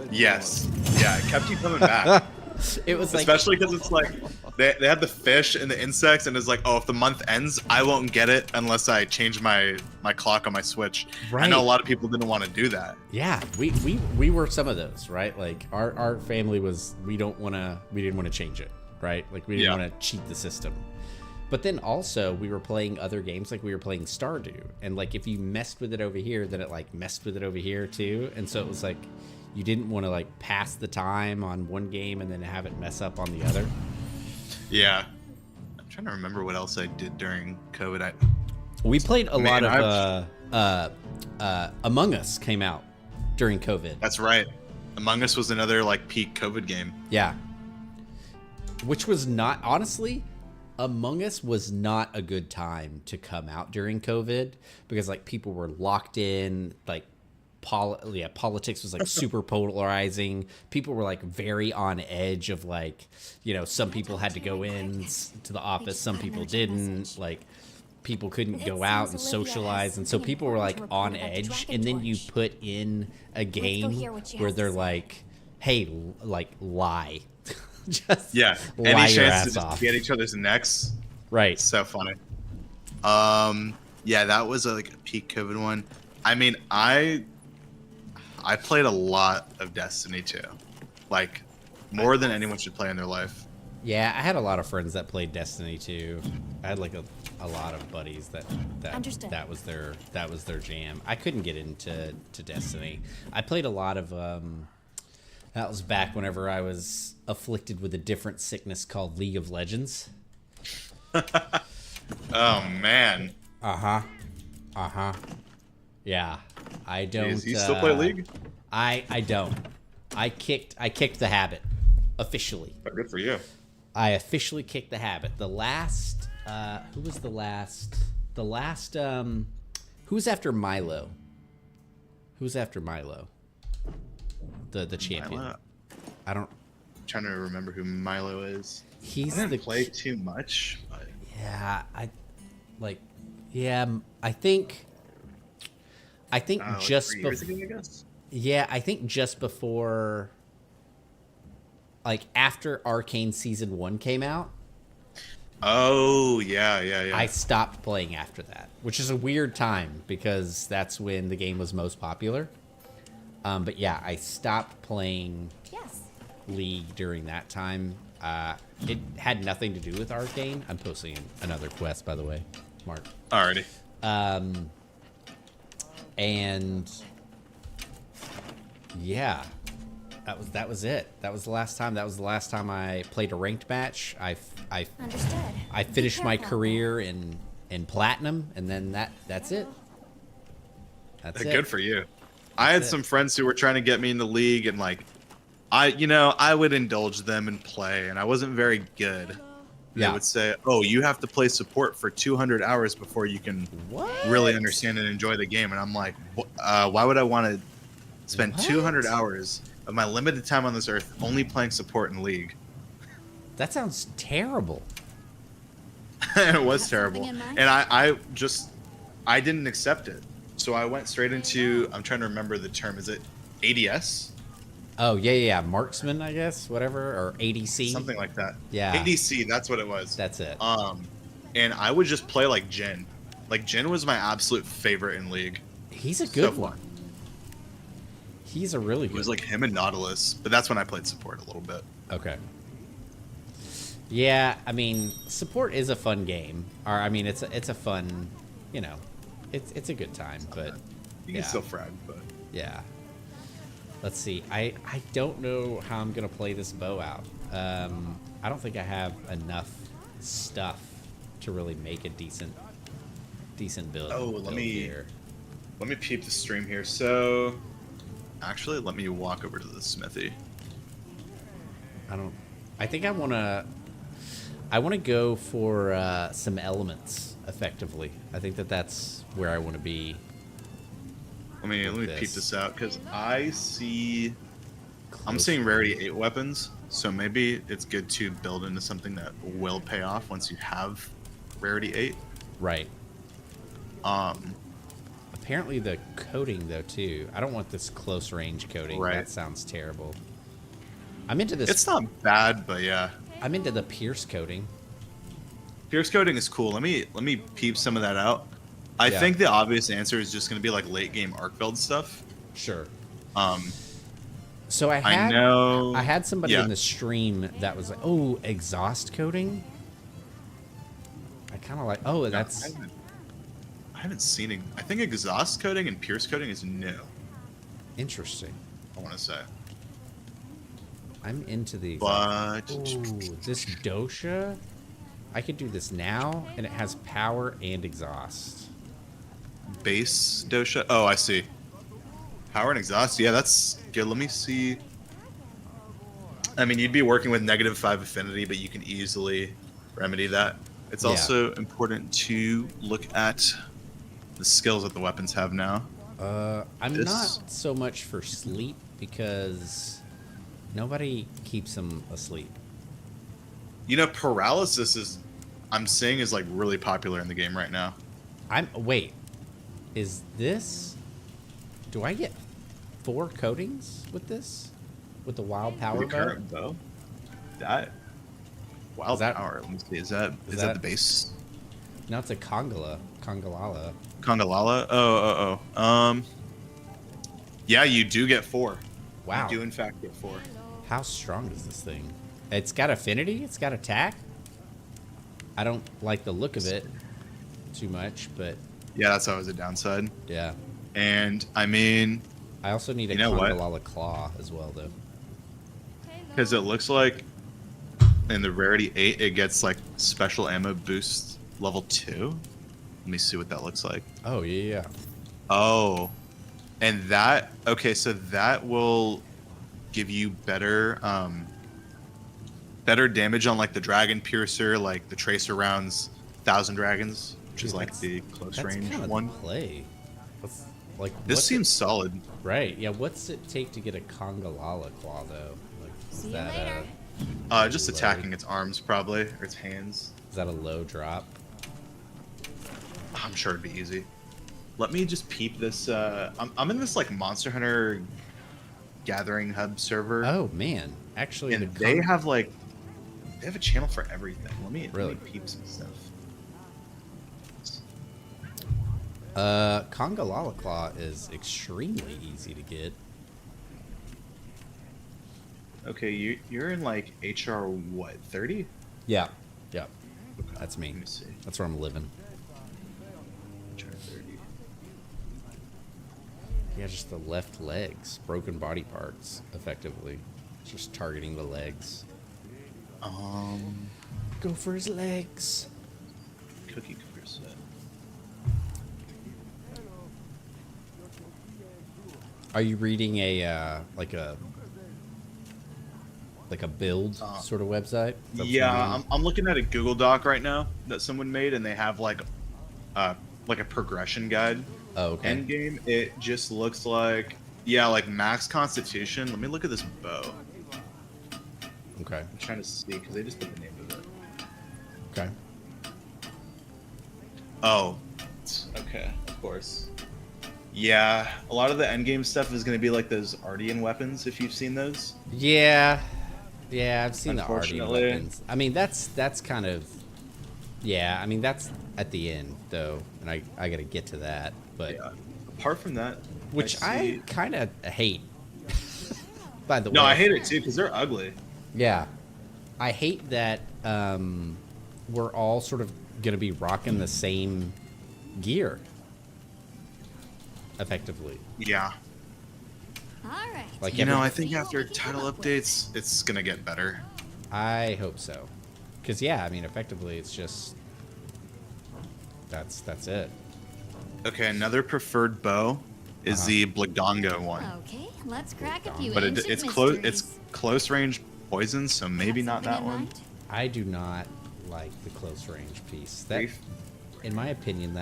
Yes. Yeah, it kept you coming back. It was like, especially because it's like they had the fish and the insects, and it's like, oh, if the month ends, I won't get it unless I change my clock on my Switch. Right. I know a lot of people didn't want to do that. Yeah, we were some of those, right? Like our family was, we didn't want to change it, right? Like we didn't want to cheat the system. But then also we were playing other games, like we were playing Stardew, and like if you messed with it over here, then it like messed with it over here too, and so it was like, you didn't want to like pass the time on one game and then have it mess up on the other. Yeah. I'm trying to remember what else I did during COVID. We played a lot of Among Us came out during COVID. That's right. Among Us was another like peak COVID game. Yeah. Which was not, honestly, Among Us was not a good time to come out during COVID because like people were locked in, like politics was like super polarizing. People were like very on edge of like, you know, some people had to go in to the office, some people didn't. Like people couldn't go out and socialize, and so people were like on edge. And then you put in a game where they're like, "Hey, like lie." Just Yeah, lie any your chance ass to just off. get each other's necks. Right. So funny. Yeah, that was like a peak COVID one. I mean, I played a lot of Destiny 2. Like more than anyone should play in their life. Yeah, I had a lot of friends that played Destiny 2. I had like a lot of buddies that that was their jam. I couldn't get into Destiny. I played a lot of that was back whenever I was afflicted with a different sickness called League of Legends. Oh man. Yeah. I don't Jeez, you still play League? I don't. I kicked the habit officially. Oh, good for you. I officially kicked the habit. The last who was the last? The last who's after Milo? Who's after Milo? The champion. Milo? I don't. I'm trying to remember who Milo is. He's I the didn't play too much, but yeah. I think just 3 years ago, I guess. yeah. I think just before, like after Arcane Season 1 came out. Oh yeah. I stopped playing after that, which is a weird time because that's when the game was most popular. But yeah, I stopped playing League during that time. It had nothing to do with Arcane. I'm posting another quest, by the way, Mark. Alrighty. And yeah, that was it. That was the last time. That was the last time I played a ranked match. Understood. I finished my career in platinum, and then that's it. That's it. Good for you. I had some friends who were trying to get me into League, and like, I would indulge them and play, and I wasn't very good. They would say, "Oh, you have to play support for 200 hours before you can really understand and enjoy the game." And I'm like, why would I want to spend 200 hours of my limited time on this earth only playing support in League? That sounds terrible. It was terrible, and I didn't accept it. So I went straight into, I'm trying to remember the term. Is it ADS? Oh, yeah. Marksman, I guess, whatever, or ADC. Something like that. Yeah. ADC, that's what it was. That's it. And I would just play like Jhin. Like Jhin was my absolute favorite in League. He's a good one. He's a really good one. It was like him and Nautilus, but that's when I played support a little bit. Okay. Yeah, I mean, support is a fun game. Or I mean, it's a fun, you know, it's a good time, but You can still frag, but yeah. Let's see. I don't know how I'm gonna play this bow out. I don't think I have enough stuff to really make a decent build. Oh, let me peep the stream here. So, actually, let me walk over to the smithy. I think I wanna go for some elements effectively. I think that's where I want to be. Let me peep this out because I'm seeing rarity 8 weapons, so maybe it's good to build into something that will pay off once you have rarity 8. Right. Apparently the coding though too. I don't want this close range coding. Right. That sounds terrible. I'm into this. It's not bad, but yeah. I'm into the pierce coding. Pierce coding is cool. Let me peep some of that out. I think the obvious answer is just going to be like late game arc build stuff. Sure. So I had somebody in the stream that was like, "Oh, exhaust coding." I kind of like. Oh, that's. I haven't seen it. I think exhaust coding and pierce coding is new. Interesting. I want to say. I'm into the. But ooh, this dosha, I could do this now, and it has power and exhaust. Base dosha. Oh, I see. Power and exhaust. Yeah, that's Good, let me see. I mean, you'd be working with -5 affinity, but you can easily remedy that. It's Yeah. also important to look at the skills that the weapons have now. I'm This- not so much for sleep because nobody keeps them asleep. You know, paralysis is, I'm saying, is like really popular in the game right now. Wait, is this? Do I get 4 coatings with this? With the wild power The bow? current bow, that wild Is that- power. Let me see. Is that that- the base? No, it's a Congalala. Kongalala? Yeah, you do get 4. Wow. You do in fact get 4. How strong is this thing? It's got affinity. It's got attack. I don't like the look of it too much, but Yeah, that's always a downside. yeah. And I mean, I also need a You know what? Congalala claw as well, though. because it looks like in the rarity 8, it gets like special ammo boost level 2. Let me see what that looks like. Oh yeah. Oh, and that, okay, so that will give you better better damage on like the dragon piercer, like the tracer rounds, 1,000 dragons, which is Dude, like that's- the close That's range kind of one. the play. What's, like This what's seems solid. it, right. Yeah. What's it take to get a Congalala claw though? Like, is See you that later. Just low? attacking its arms probably, or its hands. Is that a low drop? I'm sure it'd be easy. Let me just peep this. I'm in this like Monster Hunter Gathering Hub server, Oh man, actually, and the they have like they have a channel for everything. Let Really? me peep some stuff. Congalala claw is extremely easy to get. Okay, you're in like HR what 30? Yeah. Yeah. Okay, That's me. Let me see. That's where I'm living. HR 30. Yeah, just the left legs, broken body parts, effectively. Just targeting the legs. Go for his legs. Cookie cutter set. Are you reading like a build sort of website? Is that what you're Yeah, reading? I'm looking at a Google Doc right now that someone made, and they have like a progression guide. Oh, okay. End game, it just looks like, yeah, like max constitution. Let me look at this bow. Okay. I'm trying to see because they just put the name of it. Okay. Oh, okay, of course. Yeah, a lot of the end game stuff is going to be like those Ardean weapons, if you've seen those. Yeah. Yeah, I've seen the Ardean Unfortunately. weapons. I mean, that's kind of. Yeah, I mean that's at the end though, and I got to get to that, but Yeah. Apart from that, which I see- kind of hate. By the way. No, I hate it too because they're ugly. Yeah. I hate that we're all sort of going to be rocking the same gear. Effectively. Yeah. All right. Like You know, every- I think after title updates, it's going to get better. I hope so. Because, yeah, I mean, effectively, it's just. That's it. Okay, another preferred bow is Uh-huh. the Blagdongo one. Okay, let's crack a few But ancient it's close. It's mysteries. close range poison, so maybe Have not something that in one. mind? I do not like the close range piece. That, Brief. in my opinion,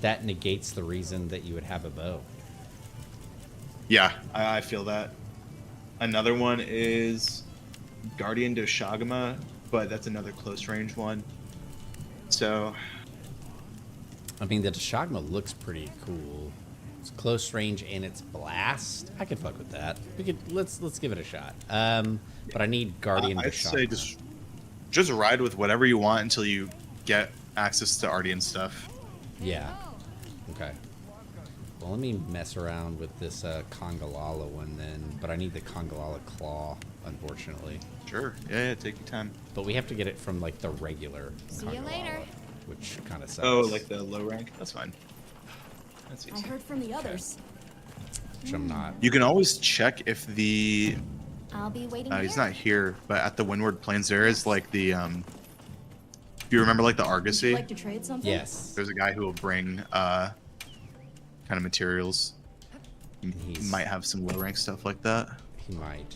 that negates the reason that you would have a bow. Yeah, I feel that. Another one is Guardian Doshagama, but that's another close range one. So I mean, the Deshagma looks pretty cool. It's close range and it's blast. I could fuck with that. Let's give it a shot. But I need Guardian I'd say Deshagma. just ride with whatever you want until you get access to Ardean stuff. Yeah. Okay. Well, let me mess around with this Congalala one then. But I need the Congalala claw, unfortunately. Sure. Yeah, take your time. But we have to get it from like the regular See you Congalala, later. which kind of sucks. Oh, like the low rank? That's fine. That's I easy. heard from the others. Which I'm not. You can always check if the I'll be waiting he's here. not here, but at the Windward Plains there is like the do you remember like the Would you Argosy? like to trade something? Yes. There's a guy who will bring kind of materials. Might have some low rank stuff like that. He might.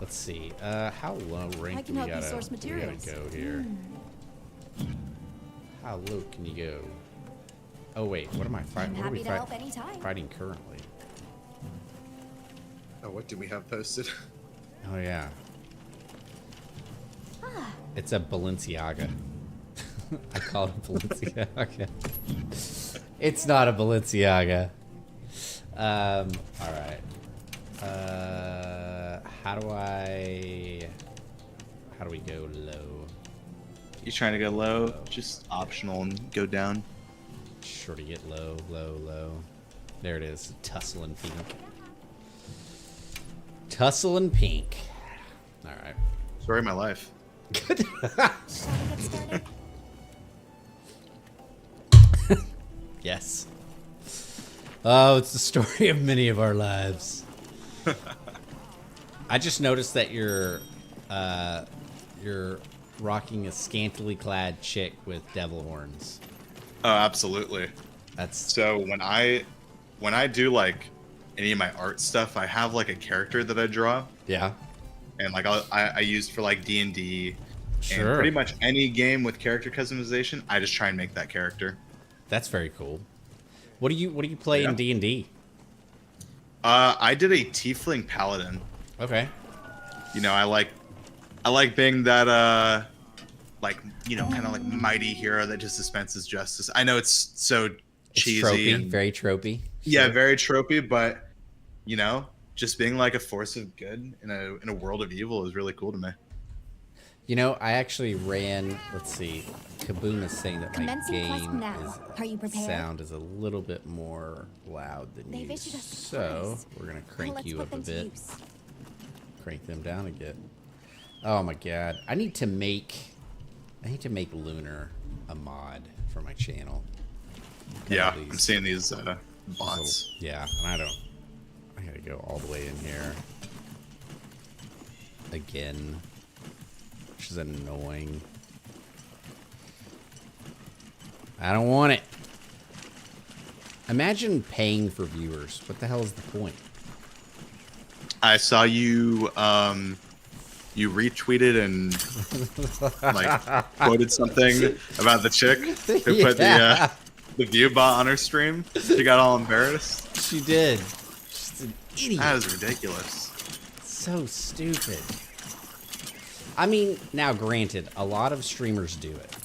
Let's see. How low I rank do can we help you gotta, source materials. go here? How low can you go? Oh wait, what am I I'm fighting? What are happy we to help anytime. fighting currently? Oh, what do we have posted? Oh yeah. Ah, It's a Balenciaga. I call it a Balenciaga. It's not a Balenciaga. All right. How do we go low? You trying to go low? Just optional and go down. Sure to get low, low, low. There it is. Tussle and pink. Tussle and pink. All right. Story of my life. shall we get started? Yes. Oh, it's the story of many of our lives. I just noticed that you're rocking a scantily clad chick with devil horns. Oh, absolutely. That's So when I do like any of my art stuff, I have like a character that I draw, yeah. and like I use for like D&D, Sure. and pretty much any game with character customization, I just try and make that character. That's very cool. What do you play in Yeah. D&D? I did a tiefling paladin. Okay. You know, I like being that like, you know, kind of like mighty hero that just dispenses justice. I know it's so It's cheesy tropey, and very tropey. yeah, Sure. very tropey, but you know, just being like a force of good in a world of evil is really cool to me. You know, I actually ran. Let's see. Kaboom is saying that my Commencing quest game now. Are you prepared? sound is a little bit more loud than They've you. issued us So supplies. we're gonna crank Let's you put up a them to bit. use. Crank them down again. Oh my god! I need to make Lunar a mod for my channel. Yeah, These- I'm seeing these these bots. little- yeah, and I gotta go all the way in here again, which is annoying. I don't want it. Imagine paying for viewers. What the hell is the point? I saw you you retweeted and like quoted something about the chick who put Yeah. the view bot on her stream. She got all embarrassed. She did. She's an idiot. That is ridiculous. So stupid. I mean, now granted, a lot of streamers do it.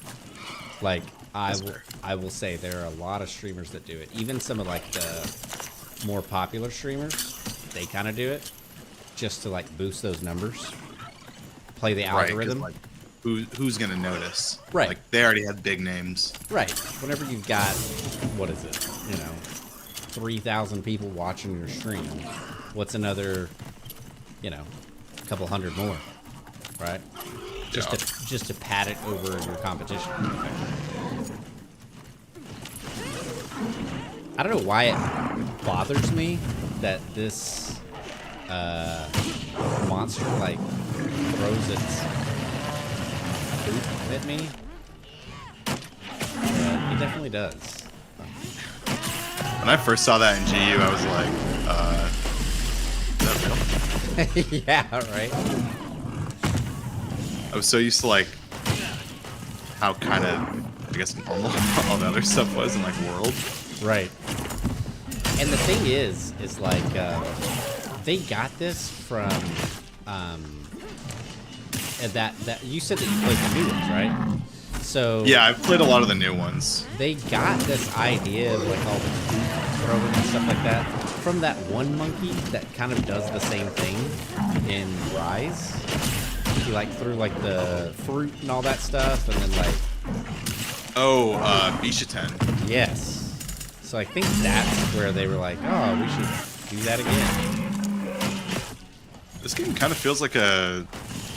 Like, That's fair. I will say there are a lot of streamers that do it. Even some of like the more popular streamers, they kind of do it just to like boost those numbers, play the Right, 'cause, algorithm. like, who's gonna notice? Right. Like they already have big names. Right. Whenever you've got, what is it? 3,000 people watching your stream. What's another, couple hundred more, right? Just Yeah. to pat it over your competition. I don't know why it bothers me that this monster like throws its poop at me. But it definitely does. When I first saw that in GU, I was like, is that real? Yeah, right. I was so used to like how kind of, I guess, normal all the other stuff was in like world. Right. And the thing is like, they got this from, that you said that you played the new ones, right? So Yeah, I've played a lot of the new ones. they got this idea of like all the food throwing and stuff like that from that one monkey that kind of does the same thing in Rise. He like threw like the fruit and all that stuff, and then like Oh, Bishaten. yes. So I think that's where they were like, oh, we should do that again. This game kind of feels like a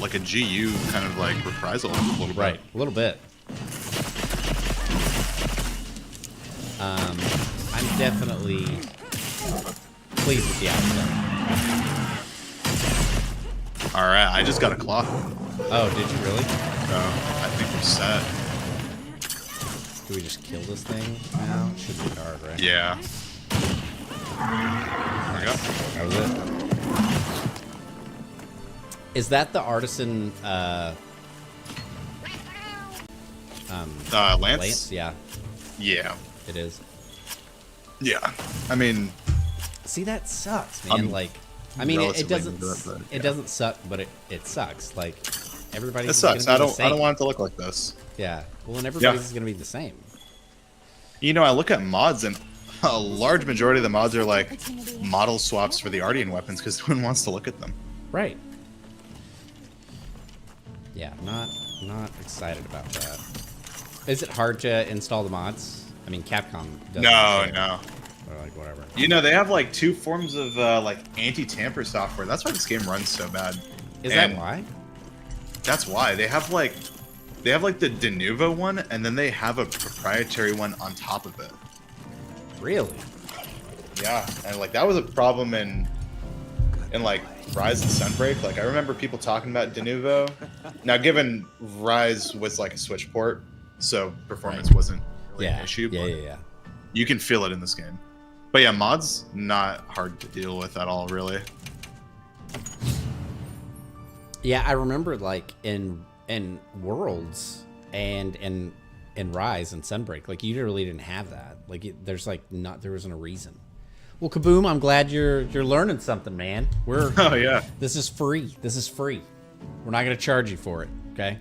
GU kind of like reprisal a little bit. Right, a little bit. I'm definitely pleased with the outcome. All right, I just got a clock. Oh, did you really? So I think we're set. Do we just kill this thing now? It should be hard, right? Yeah. There we go. That was it. Is that the artisan Lance? Yeah, Yeah. it is. Yeah. I mean, See, that sucks, man. Like, I mean, it relatively doesn't. new to it, but, It yeah. doesn't suck, but it sucks. Like, everybody's it sucks. Gonna be I the same. don't want it to look like this. Yeah. Well, and everybody's gonna be the same. You know, I look at mods, and a large majority of the mods are like model swaps for the Ardian weapons because no one wants to look at them. Right. Yeah, not excited about that. Is it hard to install the mods? I mean, Capcom doesn't. No, care. no. Or like whatever. You know, they have like 2 forms of like anti-tamper software. That's why this game runs so bad. Is And that why? That's why they have like the Denuvo one, and then they have a proprietary one on top of it. Really? Yeah, and like that was a problem in like Rise and Sunbreak. Like I remember people talking about Denuvo. Now, given Rise was like a Switch port, so performance wasn't really Yeah. an issue. Yeah, but yeah, yeah. you can feel it in this game. But yeah, mods not hard to deal with at all, really. Yeah, I remember like in Worlds and in Rise and Sunbreak, like you really didn't have that. Like there's like there wasn't a reason. Well, Kaboom, I'm glad you're learning something, man. Oh yeah. This is free. This is free. We're not gonna charge you for it, okay?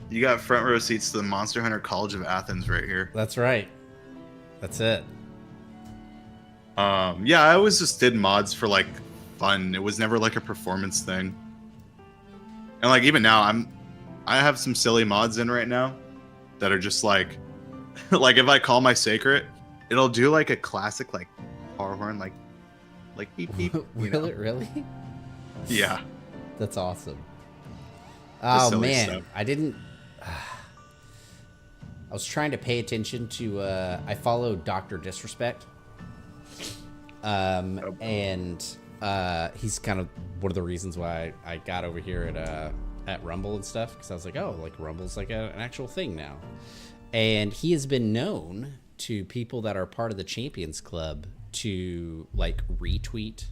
You got front row seats to the Monster Hunter College of Athens right here. That's right. That's it. Yeah, I always just did mods for like fun. It was never like a performance thing. And like even now, I have some silly mods in right now that are just like, like if I call my Sacred, it'll do like a classic like power horn, like beep beep. You know? Will it really? Yeah. That's awesome. Just Oh silly man, stuff. I didn't. I was trying to pay attention to. I follow Dr. Disrespect, and he's kind of one of the reasons why I got over here at Rumble and stuff, because I was like, oh, like Rumble's like an actual thing now, and he has been known to people that are part of the Champions Club to like retweet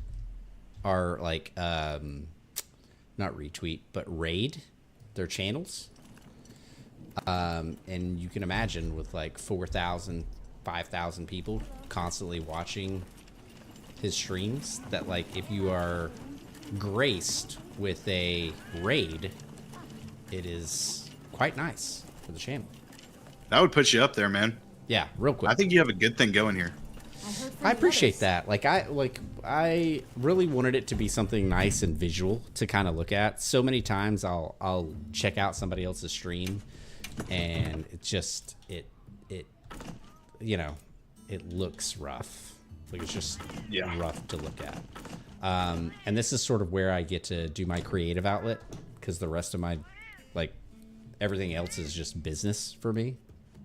or like not retweet but raid their channels. And you can imagine with like 4,000, 5,000 people constantly watching his streams, that like if you are graced with a raid, it is quite nice for the channel. That would put you up there, man. Yeah, real quick. I think you have a good thing going here. I appreciate that. Like I really wanted it to be something nice and visual to kind of look at. So many times I'll check out somebody else's stream, and it's just it you know, it looks rough. Like it's just rough to look at. And this is sort of where I get to do my creative outlet, because the rest of my like everything else is just business for me,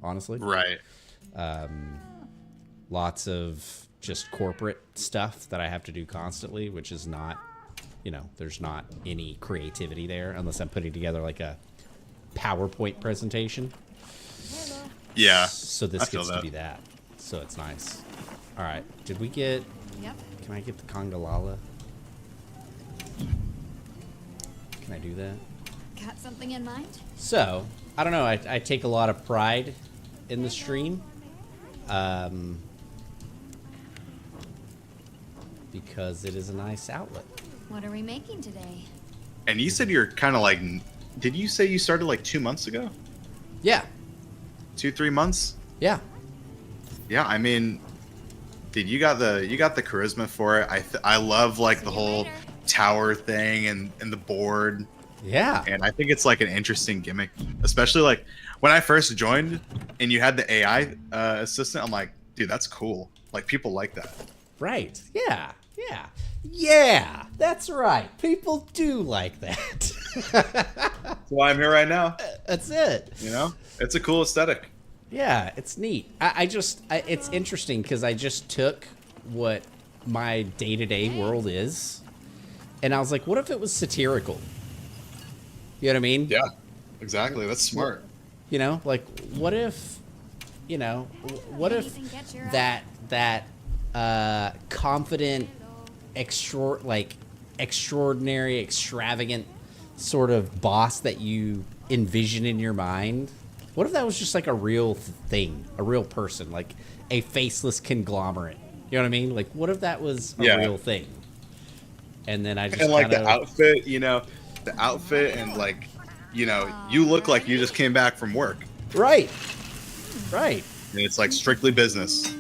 honestly. Right. Lots of just corporate stuff that I have to do constantly, which is not, you know, there's not any creativity there unless I'm putting together like a PowerPoint presentation. Yeah. So this gets to be that. So it's nice. All right. Did we get... Yep. Can I get the Congalala? Can I do that? Got something in mind? So, I don't know. I take a lot of pride in the stream. Because it is a nice outlet. What are we making today? And you said you're kind of like, did you say you started like 2 months ago? Yeah. 2-3 months? Yeah. Yeah, I mean, dude, you got the charisma for it. I love like the whole tower thing and the board. Yeah. And I think it's like an interesting gimmick, especially like when I first joined and you had the AI assistant. I'm like, dude, that's cool. Like people like that. Right. Yeah. Yeah. Yeah. That's right. People do like that. That's why I'm here right now. That's it. You know, it's a cool aesthetic. Yeah, it's neat. It's interesting because I just took what my day-to-day world is, and I was like, what if it was satirical? You know what I mean? Yeah, exactly. That's smart. You know, like, what if, you know, what if that confident, extraordinary, extravagant sort of boss that you envision in your mind? What if that was just like a real thing, a real person, like a faceless conglomerate? You know what I mean? Like, what if that was a real thing? And then I just And like kinda... the outfit, the outfit, and like, you look like you just came back from work. Right. Right. And it's like strictly business,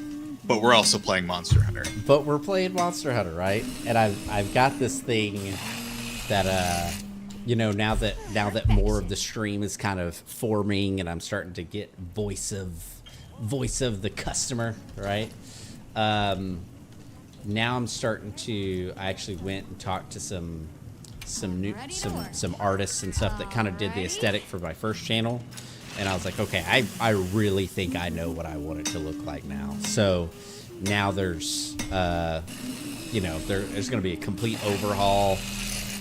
but we're also playing Monster Hunter. But we're playing Monster Hunter, right? And I've got this thing that now that more of the stream is kind of forming, and I'm starting to get voice of the customer, right? Now I'm starting to... I actually went and talked to some artists and stuff that kind of did the aesthetic for my first channel, and I was like, okay, I really think I know what I want it to look like now. So now there's there's going to be a complete overhaul.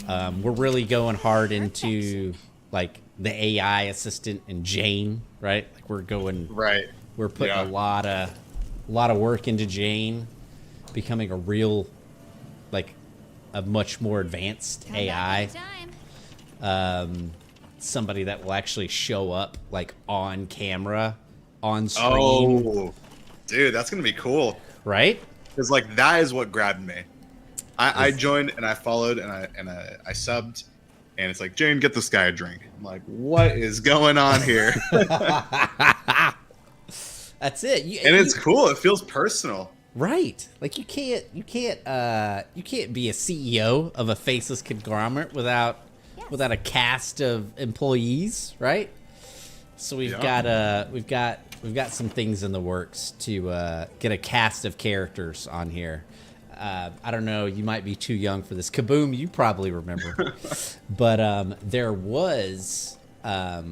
We're really going hard into like the AI assistant and Jane, right? Like we're putting a lot of work into Jane becoming a real, like, a much more advanced AI. Somebody that will actually show up like on camera, on screen. Oh, dude, that's gonna be cool, right? Because like that is what grabbed me. I joined and I followed and I subbed, and it's like, Jane, get this guy a drink. I'm like, what is going on here? That's it. It's cool. It feels personal. Right. Like you can't be a CEO of a faceless conglomerate without a cast of employees, right? So we've got some things in the works to get a cast of characters on here. I don't know, you might be too young for this. Kaboom, you probably remember. But there was a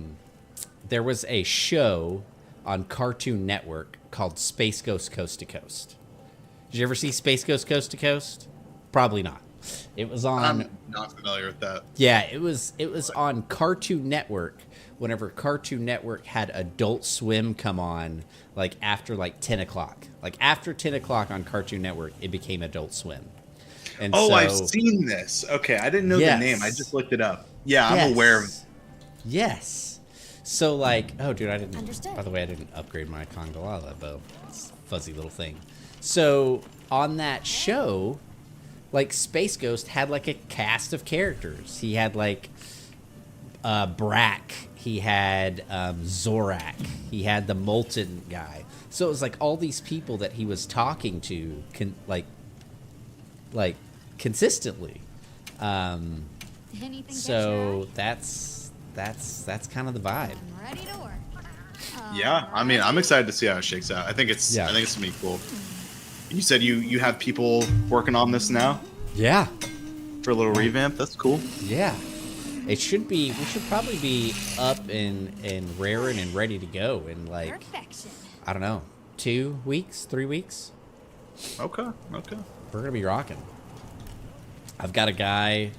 show on Cartoon Network called Space Ghost Coast to Coast. Did you ever see Space Ghost Coast to Coast? Probably not. It was on... I'm not familiar with that. Yeah, it was on Cartoon Network whenever Cartoon Network had Adult Swim come on, like after like 10 o'clock. Like after 10 o'clock on Cartoon Network, it became Adult Swim. And I've seen this. Okay, I didn't know the name. I just looked it up. Yeah, I'm aware of... Yes. So like... Oh, dude, I didn't... Understood. By the way, I didn't upgrade my Kongolala bow. It's a fuzzy little thing. So on that show... like Space Ghost had like a cast of characters. He had like Brack, he had Zorak, he had the Molten guy. So it was like all these people that he was talking to consistently. So that's kind of the vibe. I'm ready to work. Yeah, I mean, I'm excited to see how it shakes out. I think it's gonna be cool. You said you have people working on this now? Yeah. For a little revamp? That's cool. Yeah. We should probably be up and raring and ready to go in like, Perfection. I don't know, 2 weeks, 3 weeks? Okay. We're gonna be rocking. I've got a guy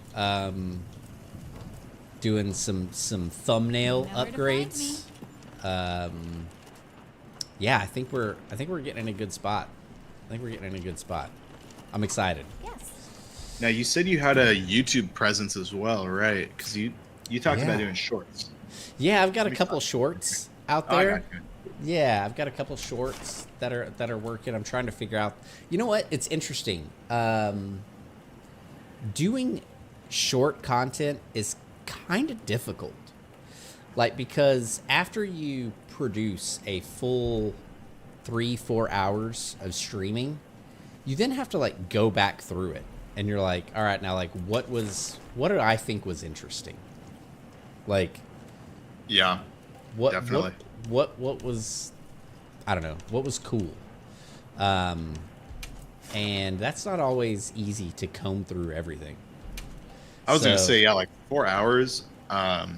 doing some thumbnail upgrades. Yeah, I think we're getting in a good spot. I'm excited. Yes. Now, you said you had a YouTube presence as well, right? Because you talked about doing shorts. Yeah, I've got a couple shorts out Oh, I there. got you. Yeah, I've got a couple shorts that are working. I'm trying to figure out. You know what? It's interesting. Doing short content is kind of difficult. Like, because after you produce a full 3-4 hours of streaming, you then have to like go back through it, and you're like, all right, now like what did I think was interesting? Like, yeah, definitely. What was, I don't know, what was cool? And that's not always easy to comb through everything. I was gonna say, yeah, like 4 hours. Like,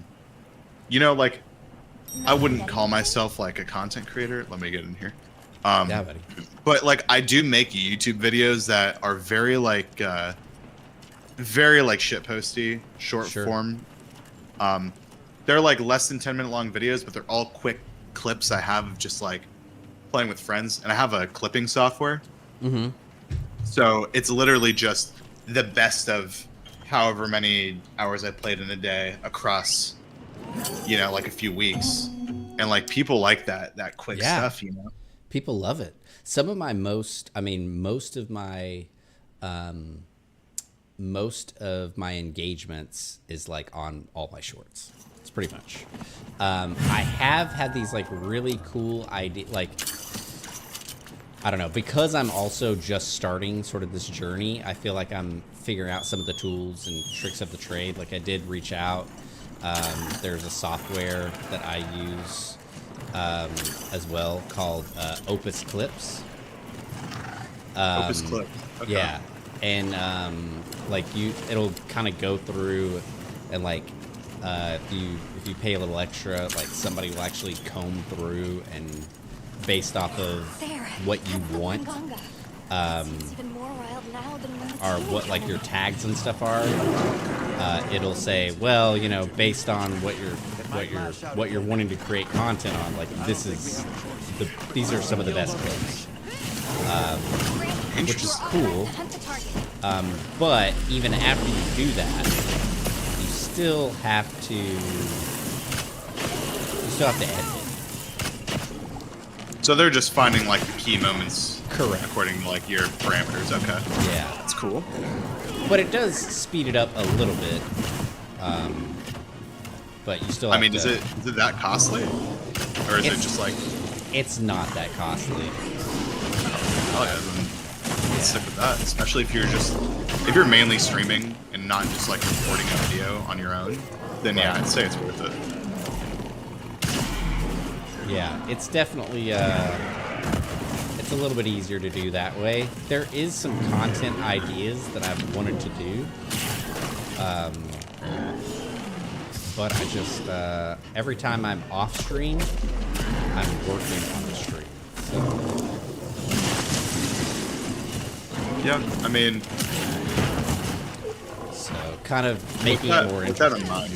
I wouldn't call myself like a content creator. Let me get in here. Yeah, buddy. But like, I do make YouTube videos that are very like shitposty, short form. They're like less than 10-minute long videos, but they're all quick clips I have of just like playing with friends, and I have a clipping software. Mm-hmm. So it's literally just the best of however many hours I played in a day across, you know, like a few weeks. And like people like that quick Yeah. stuff, you know. People love it. Some of my most of my engagements is like on all my shorts. It's pretty much. I have had these like really cool idea, like, I don't know, because I'm also just starting sort of this journey. I feel like I'm figuring out some of the tools and tricks of the trade. Like I did reach out. There's a software that I use as well called Opus Clips. Opus Clip. Okay. Yeah, and like it'll kind of go through, and like if you pay a little extra, like somebody will actually comb through and based off of There. what you That's the want, Wanganga. Seems even more wild now than when the or teenage what like one your was. tags and stuff are. It'll say, well, you know, based on what you're wanting to create content on, like these are some of the best clips, which is cool. Hunt the target. But even after you do that, you still have to edit it. So they're just finding like the key moments, Correct. according to like your parameters. Okay, Yeah, that's cool. but it does speed it up a little bit. But you still have I mean, to, is it that costly, or is it It's- just like, it's not that costly. oh yeah, then let's stick with that. Especially if you're mainly streaming and not just like recording a video on your own, then yeah, I'd say it's worth it. Yeah, it's definitely it's a little bit easier to do that way. There is some content ideas that I've wanted to do, but I just every time I'm off stream, I'm working on the stream. So Yeah, I mean, kind of making it more with that interesting. in mind,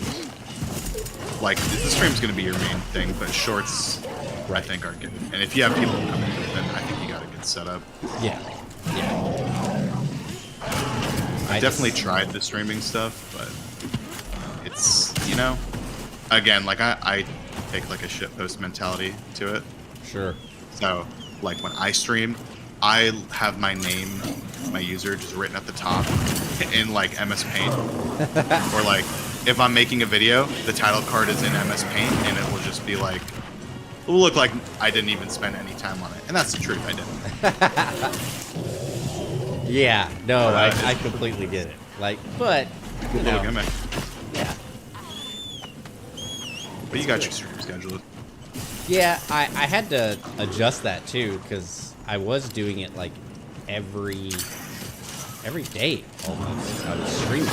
like the stream's gonna be your main thing, but shorts, I think, are good. And if you have people coming in, then I think you got a good setup. Yeah, yeah. I definitely tried the streaming stuff, but it's, you know, again, like I take like a shitpost mentality to it. Sure. So like when I stream, I have my name, my user just written at the top in like MS Paint. Or like if I'm making a video, the title card is in MS Paint and it will just be like, it will look like I didn't even spend any time on it. And that's the truth, I didn't. Yeah. No, Right. I completely get it. Like, but Cool you little know, gimmick. yeah. But you got your stream scheduled. Yeah, I had to adjust that too because I was doing it like every day almost. I was streaming,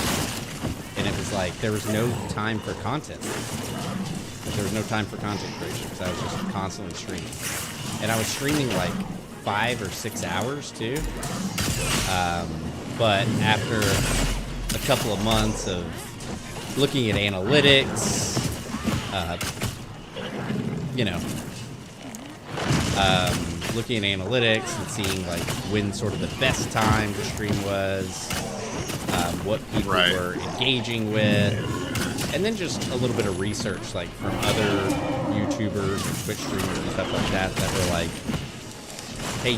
and it was like there was no time for content. There was no time for content creation because I was just constantly streaming, and I was streaming like 5 or 6 hours too. But after a couple of months of looking at analytics, you know, looking at analytics and seeing like when sort of the best time to stream was, what people Right. were engaging with, and then just a little bit of research like from other YouTubers and Twitch streamers and stuff like that that were like, hey,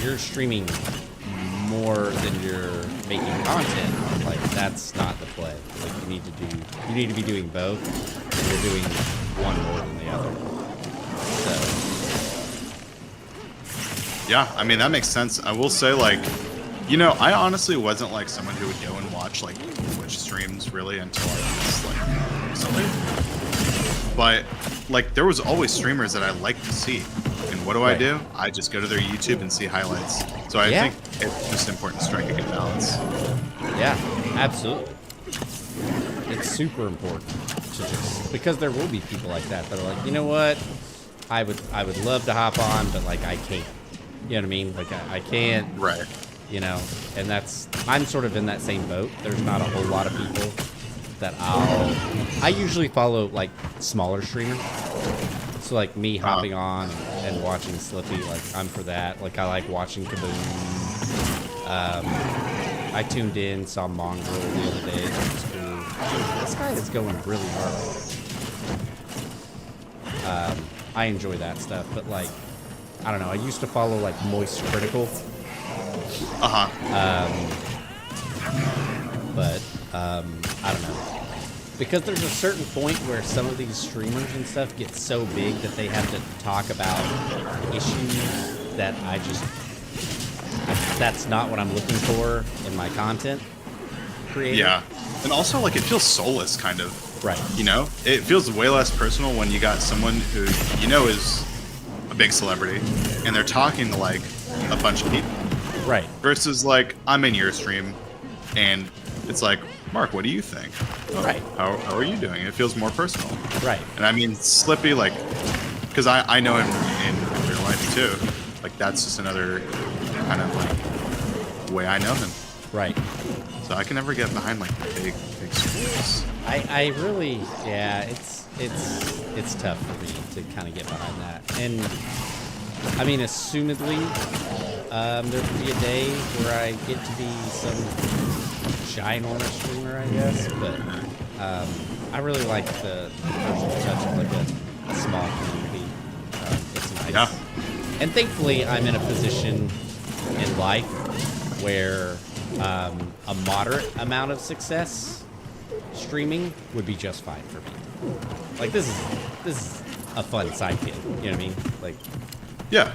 you're streaming more than you're making content. Like that's not the play. Like you need to be doing both, and you're doing one more than the other. So Yeah, I mean, that makes sense. I will say, like, you know, I honestly wasn't like someone who would go and watch like Twitch streams really until I was like recently. But like, there was always streamers that I liked to see. And what do I Right. do? I just go to their YouTube and see highlights. So I Yeah. think it's just important to strike a good balance. yeah, absolutely. It's super important to just because there will be people like that that are like, you know what, I would love to hop on, but like I can't. You know what I mean? Like I can't. Right. You know, and I'm sort of in that same boat. There's not a whole lot of people that I usually follow like smaller streamers. So like me hopping on and watching Slippy, like I'm for that. Like I like watching Kaboom. I tuned in, saw Mongrel the other day. That was cool. This guy is going really hard. I enjoy that stuff, but like, I don't know. I used to follow like Moist Critical. But I don't know. Because there's a certain point where some of these streamers and stuff get so big that they have to talk about issues that that's not what I'm looking for in my content creator. Yeah. And also, like, it feels soulless, kind of. Right. You know? It feels way less personal when you got someone who, you know, is a big celebrity, and they're talking to, like, a bunch of people. Right. Versus, like, I'm in your stream, and it's like, Mark, what do you think? Right. How are you doing? It feels more personal. Right. And I mean, Slippy, like, because I know him in real life, too. Like, that's just another kind of, like, way I know him. Right. So I can never get behind, like, big streamers. I really, yeah, it's tough for me to kind of get behind that. And, I mean, assumedly, there could be a day where I get to be some ginormous streamer, I guess. But I really like the personal touch of, like, a small community. It's nice. Yeah. And thankfully, I'm in a position in life where a moderate amount of success streaming would be just fine for me. Like, this is a fun side gig, you know what I mean? Like, Yeah.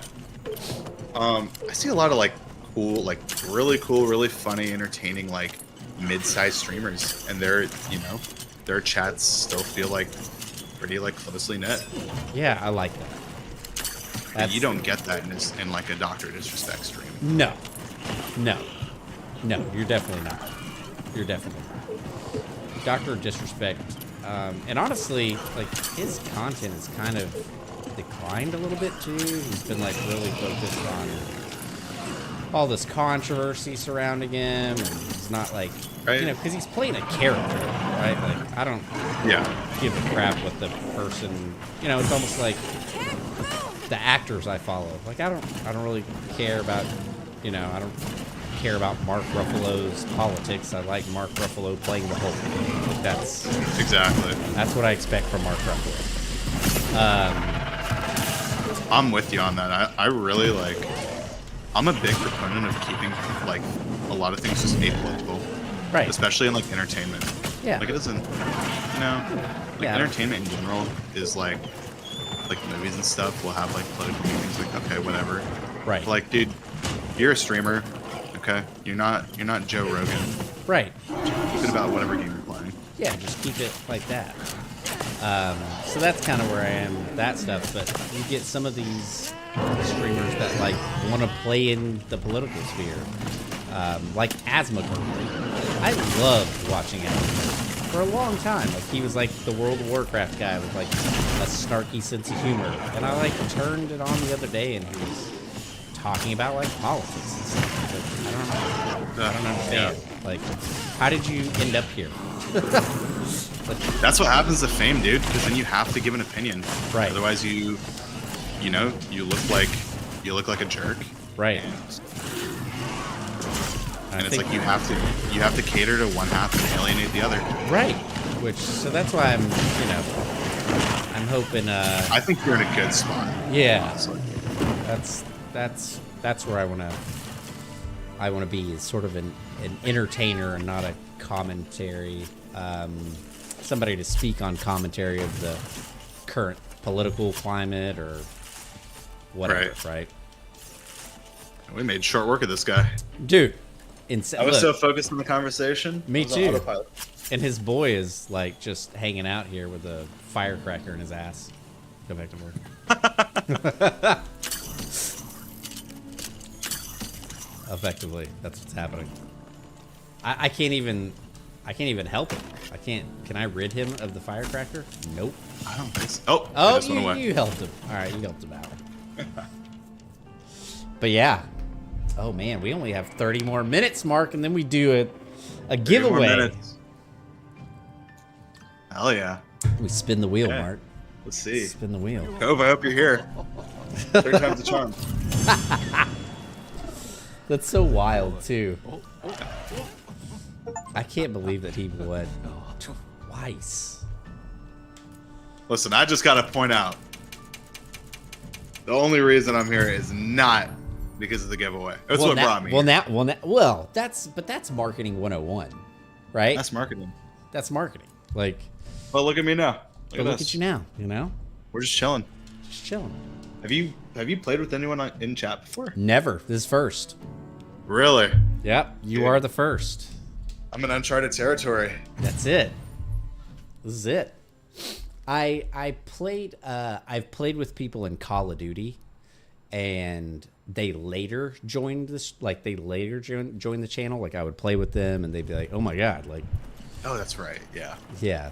I see a lot of, like, cool, like, really cool, really funny, entertaining, like, mid-sized streamers, and their their chats still feel like pretty, like, closely knit. yeah, I like that. And you don't get that in like a Dr. Disrespect stream. No, you're definitely not. You're definitely not. Dr. Disrespect, and honestly, like, his content has kind of declined a little bit too. He's been, like, really focused on all this controversy surrounding him, and he's not, like, Right. you know, because he's playing a character, right? Like, I don't give a crap what the person, you know, it's almost like the actors I follow. Like, I don't really care about, you know, I don't care about Mark Ruffalo's politics. I like Mark Ruffalo playing the Hulk. Like, that's what I expect from Mark Ruffalo. I'm with you on that. I really, like, I'm a big proponent of keeping, like, a lot of things just apolitical. Right. Especially in, like, entertainment. Yeah. Like, it doesn't, you know, like, Yeah. entertainment in general is, like movies and stuff will have, like, political meanings, like, okay, whatever. Right. But, like, dude, you're a streamer, okay? You're not Joe Rogan. Right. Keep it about whatever game you're playing. Yeah, just keep it like that. So that's kind of where I am with that stuff. But you get some of these streamers that, like, want to play in the political sphere, like Asthma Girl. I loved watching Asthma for a long time. Like, he was like the World of Warcraft guy with, like, a snarky sense of humor. And I, like, turned it on the other day, and he was talking about, like, politics and stuff. Like, I don't understand. Yeah. Like, how did you end up here? That's what happens to fame, dude. Because then you have to give an opinion. Right. Otherwise, you look like a jerk. Right. And it's like you have to cater to one half and alienate the other. Right. So that's why I'm hoping. I think you're in a good spot. Yeah. Honestly. That's where I want to be, is sort of an entertainer and not a commentary. Somebody to speak on commentary of the current political climate or whatever. Right. We made short work of this guy. Dude. I was so focused on the conversation. Me too. And his boy is, like, just hanging out here with a firecracker in his ass. Go back to work. Effectively, that's what's happening. I can't even help him. Can I rid him of the firecracker? Nope. I don't think so. Oh, you helped him. All right, you helped him out. But yeah. Oh man, we only have 30 more minutes, Mark, and then we do a giveaway. Hell yeah. We spin the wheel, Okay. Mark. Let's see. Spin the wheel. Cove, I hope you're here. Third time's the charm. That's so wild too. Oh, oh. I can't believe that he won twice. Listen, I just gotta point out, the only reason I'm here is not because of the giveaway. That's what brought me. Well, that's marketing 101, right? That's marketing. That's marketing. Like, But look at me now. look at you now. You know, We're just chilling. just chilling. Have you played with anyone in chat before? Never. This is first. Really? Yep, you Dude. are the first. I'm in uncharted territory. That's it. This is it. I've played with people in Call of Duty, and they later joined this. Like they later joined the channel. Like I would play with them, and they'd be like, "Oh my god!" Like, Oh, that's right. Yeah. yeah.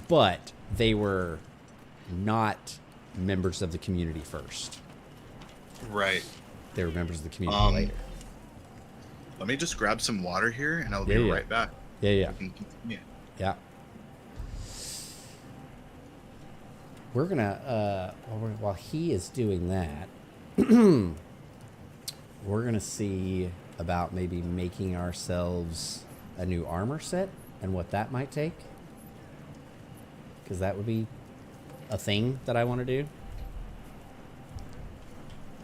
But they were not members of the community first. Right. They were members of the community later. Let me just grab some water here, and I'll be Yeah. right back. Yeah. Yeah. Yeah. We're gonna while he is doing that, we're gonna see about maybe making ourselves a new armor set and what that might take, because that would be a thing that I want to do.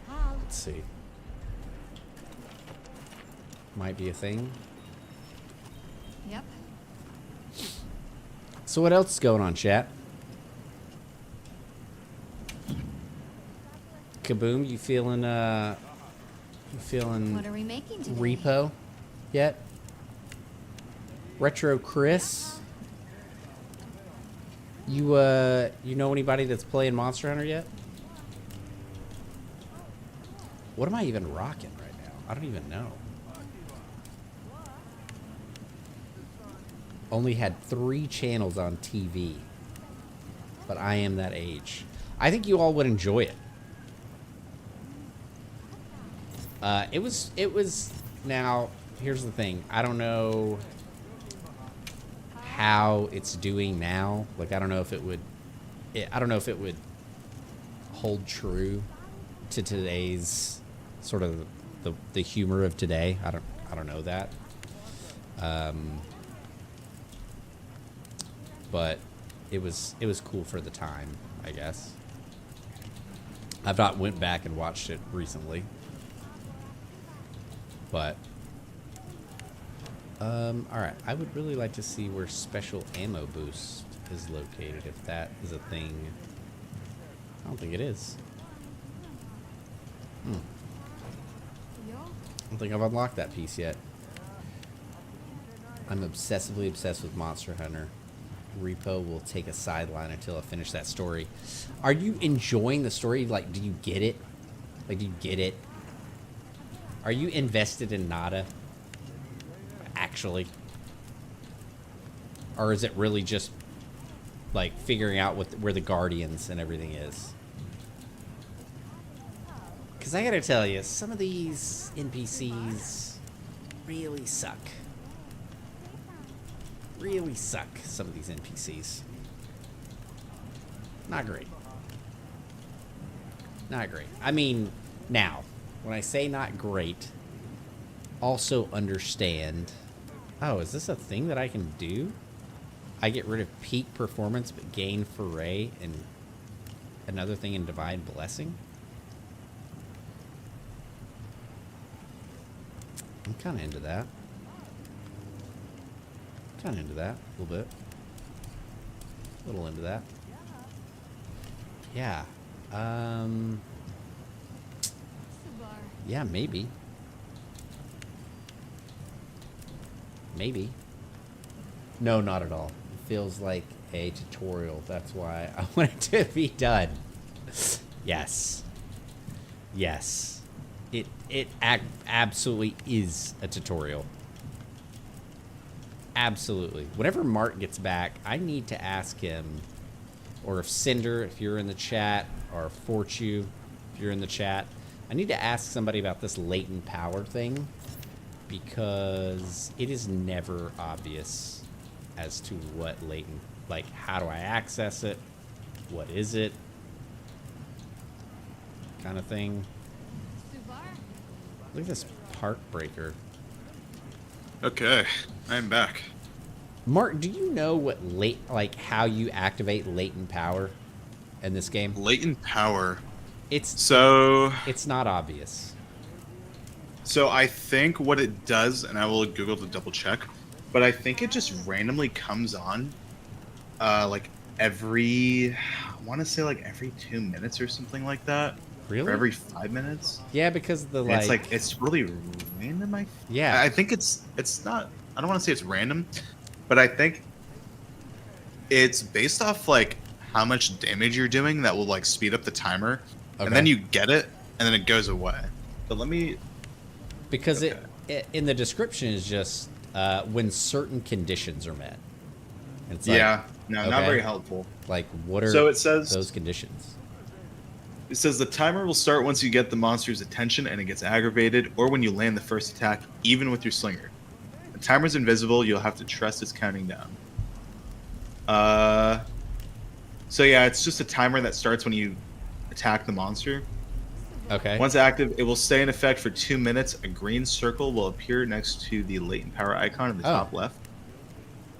Let's see. Might be a thing. Yep. So what else is going on, chat? Kaboom, you feeling What are we making today? repo yet? Retro Chris, you know anybody that's playing Monster Hunter yet? What am I even rocking right now? I don't even know. Only had 3 channels on TV, but I am that age. I think you all would enjoy it. It was. Now, here's the thing. I don't know how it's doing now. Like, I don't know if it would. I don't know if it would hold true to today's sort of the humor of today. I don't know that. But it was cool for the time, I guess. I've not went back and watched it recently. But alright, I would really like to see where special ammo boost is located, if that is a thing. I don't think it is. I don't think I've unlocked that piece yet. I'm obsessively obsessed with Monster Hunter. Repo will take a sideline until I finish that story. Are you enjoying the story? Like, do you get it? Like, do you get it? Are you invested in Nada? Actually? Or is it really just, like, figuring out where the Guardians and everything is? Because I gotta tell you, some of these NPCs really suck. Really suck, some of these NPCs. Not great. Not great. I mean, now, when I say not great, also understand... Oh, is this a thing that I can do? I get rid of peak performance, but gain foray, and another thing in divine blessing? I'm kind of into that. Kind of into that, a little bit. A little into that. Yeah. Yeah, maybe. Maybe. No, not at all. It feels like a tutorial. That's why I want it to be done. Yes. Yes. It absolutely is a tutorial. Absolutely. Whenever Mark gets back, I need to ask him, or if Cinder, if you're in the chat, or Fortu, if you're in the chat, I need to ask somebody about this latent power thing, because it is never obvious as to what latent, like, how do I access it? What is it? Kind of thing. Look at this park breaker. Okay, I'm back. Mark, do you know what how you activate latent power in this game? Latent power. It's So not obvious. So I think what it does, and I will Google to double check, but I think it just randomly comes on, like I want to say like every 2 minutes or something like that. Really? Or every 5 minutes. Yeah, because the And it's really random. Yeah. I think it's not. I don't want to say it's random, but I think it's based off like how much damage you're doing that will like speed up the timer, and then you get it, and then it goes away. But let me. Because it in the description is just when certain conditions are met. It's yeah, not very helpful. Like, what are so it says, those conditions? It says the timer will start once you get the monster's attention and it gets aggravated, or when you land the first attack, even with your slinger. The timer's invisible, you'll have to trust it's counting down. So yeah, it's just a timer that starts when you attack the monster. Okay. Once active, it will stay in effect for 2 minutes. A green circle will appear next to the latent power icon in the top left.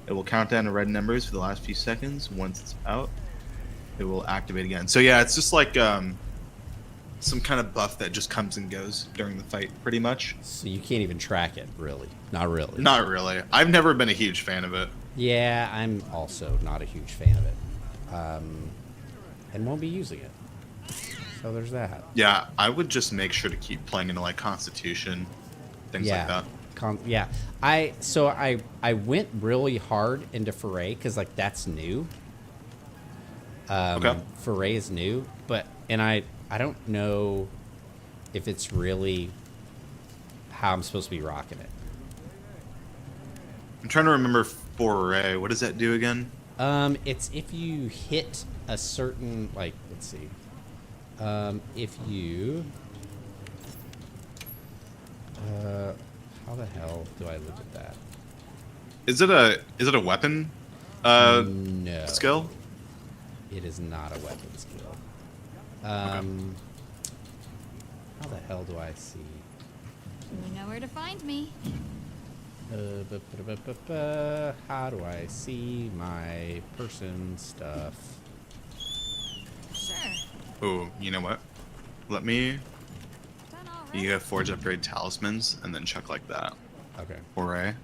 It will count down to red numbers for the last few seconds. Once it's out, it will activate again. So yeah, it's just like some kind of buff that just comes and goes during the fight, pretty much. So you can't even track it, really? Not really. Not really. I've never been a huge fan of it. Yeah, I'm also not a huge fan of it, and won't be using it. So there's that. Yeah, I would just make sure to keep playing into like Constitution, things like that. Yeah, I went really hard into Foray because like that's new. Okay. Foray is new, but I don't know if it's really how I'm supposed to be rocking it. I'm trying to remember Foray. What does that do again? It's if you hit a certain like, let's see. If you how the hell do I look at that? Is it a weapon No. skill? It is not a weapon skill. Okay. How the hell do I see? You know where to find me. How do I see my person stuff? Sure. Oh, you know what? Let me. Done already. You have forge upgrade talismans and then check like that. Okay. Foray.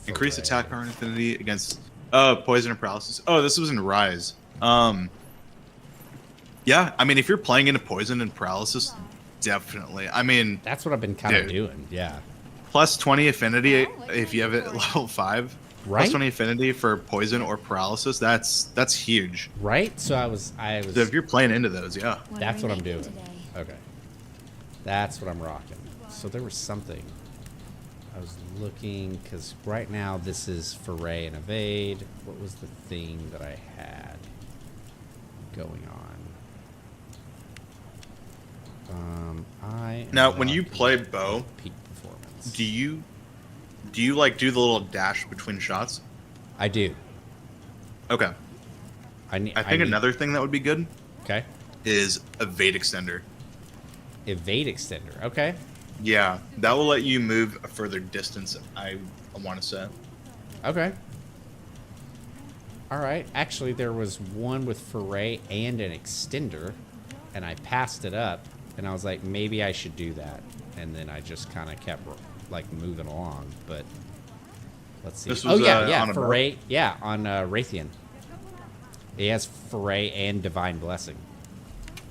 Increase Foray. attack power and affinity against poison and paralysis. Oh, this was in Rise. Yeah, I mean if you're playing into poison and paralysis, definitely. I mean That's what I've been kind of doing. Yeah. plus 20 affinity if you have it at level 5. Right. Plus 20 affinity for poison or paralysis. That's huge. Right. So I was. So if you're playing into those, yeah. What That's are what we I'm doing. making today? Okay. That's what I'm rocking. So there was something. I was looking, because right now this is Foray and Evade. What was the thing that I had going on? Now, when you play bow, peak performance. do you like do the little dash between shots? I do. Okay. I think another thing that would be good Okay. is evade extender. Evade extender. Okay. Yeah, that will let you move a further distance, I want to say. Okay. All right. Actually, there was one with Foray and an extender, and I passed it up, and I was like, maybe I should do that. And then I just kind of kept like moving along. But let's see. This was, yeah, on a Foray. Yeah, on Raytheon. He has Foray and Divine Blessing.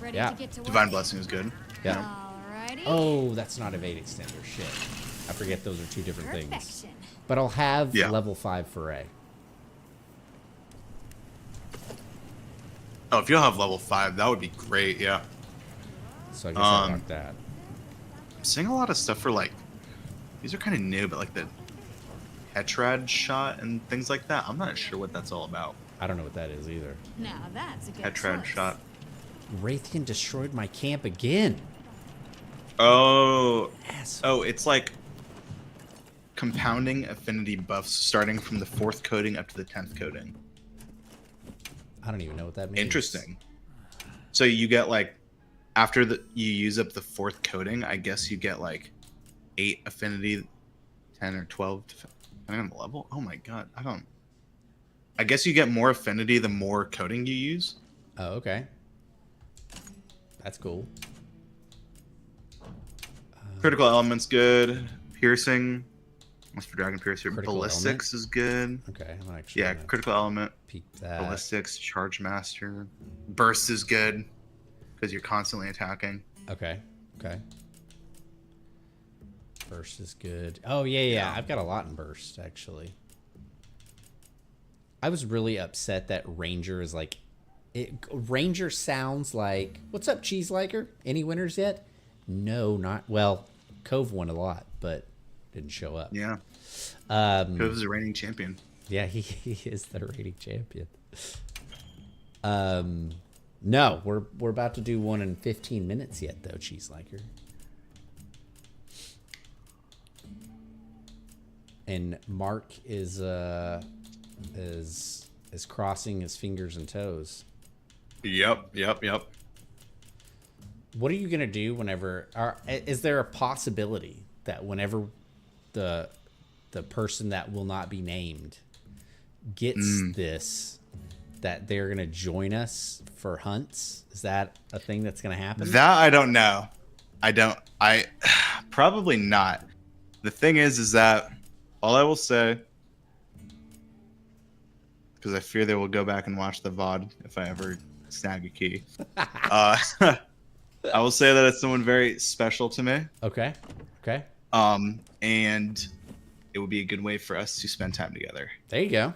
Ready Yeah. to get to work? Divine blessing is good. Yeah. Alrighty. Oh, that's not evade extender. Shit. I forget those are two different things. Perfection. But I'll have Yeah. level 5 Foray. Oh, if you'll have level 5, that would be great. Yeah. So I guess I'll rock that. I'm seeing a lot of stuff for like these are kind of new, but like the Tetrad shot and things like that. I'm not sure what that's all about. I don't know what that is either. Now that's a good Tetrad choice. shot. Raytheon destroyed my camp again. Oh, Asshole. it's like compounding affinity buffs starting from the 4th coding up to the 10th coding. I don't even know what that means. Interesting. So you get like after you use up the 4th coding, I guess you get like 8 affinity, 10 or 12 depending on the level. Oh my god, I guess you get more affinity the more coating you use. Oh, okay. That's cool. Critical element's good. Piercing. What's for dragon piercer? Critical Ballistics is good. Okay, I'm actually Yeah, gonna critical element. peek that. Ballistics, charge master. Burst is good because you're constantly attacking. Okay. Okay. Burst is good. Oh yeah. I've got a lot in burst actually. I was really upset that Ranger is like, Ranger sounds like. What's up, Cheese Liker? Any winners yet? No, not well. Cove won a lot, but didn't show up. Yeah. Cove's a reigning champion. Yeah, he is the reigning champion. No, we're about to do one in 15 minutes yet though, Cheese Liker. And Mark is crossing his fingers and toes. Yep. What are you gonna do whenever? Is there a possibility that whenever the person that will not be named gets this, that they're gonna join us for hunts? Is that a thing that's gonna happen? That I don't know. I probably not. The thing is that all I will say, because I fear they will go back and watch the VOD if I ever snag a key. I will say that it's someone very special to me. Okay. And it would be a good way for us to spend time together. There you go.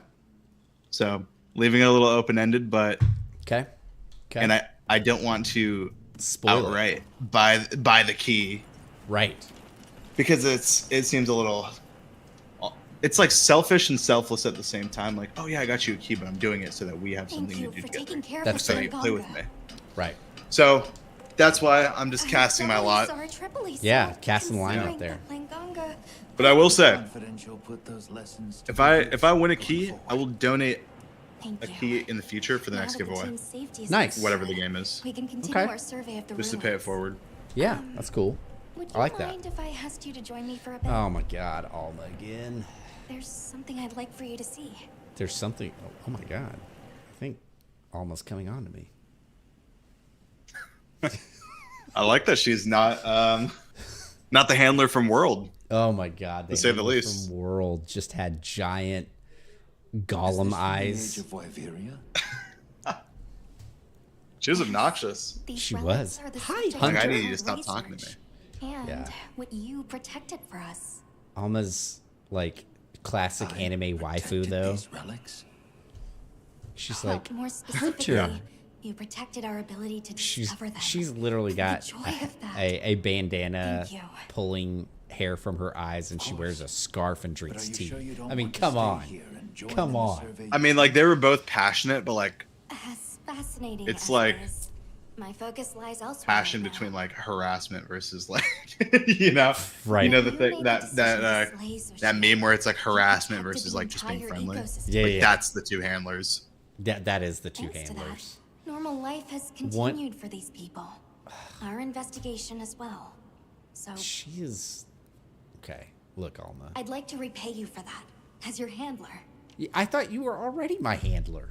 So leaving it a little open-ended, but Okay. and I don't want to Spoil outright buy the key, right? because it seems a little. It's like selfish and selfless at the same time. Like, oh yeah, I got you a key, but I'm doing it so that we have Thank something you to do for together. taking care That's of us So fair. you play with me. Right. So that's why I'm just casting my lot. Yeah, casting the line out there. But I will say, Confident you'll put those lessons to if I win a key, I will donate Thank a you. key in the future for the Now next that the giveaway, team's safety is Nice. whatever the secured, game is, We can continue Okay. our survey of the just to ruins. pay it forward. Yeah, that's cool. Would you I like that. mind if I asked you to join me for a bit? Oh my God, Alma again. There's something I'd like for you to see. There's something. Oh my God, I think Alma's coming on to me. I like that she's not the handler from World. Oh my God, To say the handler least. from World just had giant golem Is this the eyes. age of Wyveria? She was obnoxious. These She relics was. are the Hi, subject of Hunter. Like, I our need you to stop talking to research. me. And Yeah. what you protected for us. Alma's like classic I anime waifu protected though. these relics. She's Well, like, more specifically, Yeah. you protected our ability to she's discover them. literally got joy of that. a bandana Thank you. pulling hair from her eyes, and she course. wears a scarf and But drinks are you tea. sure you don't I mean, want to come stay on. here and join Come in the on. survey I mean, like, they were both passionate, but like As fascinating It's as like it is, my focus lies elsewhere. passion right between now. like harassment versus like you know Right. the You thing made that the that decision to slay that Sushi. meme where it's like You harassment protected versus the like just being entire friendly. ecosystem. Yeah, Like yeah. that's the two handlers. That is the two Thanks to that, handlers. normal life has One- continued for these people. Our investigation as well. So She is okay. Look, Alma. I'd like to repay you for that, as your handler. I thought you were already my handler.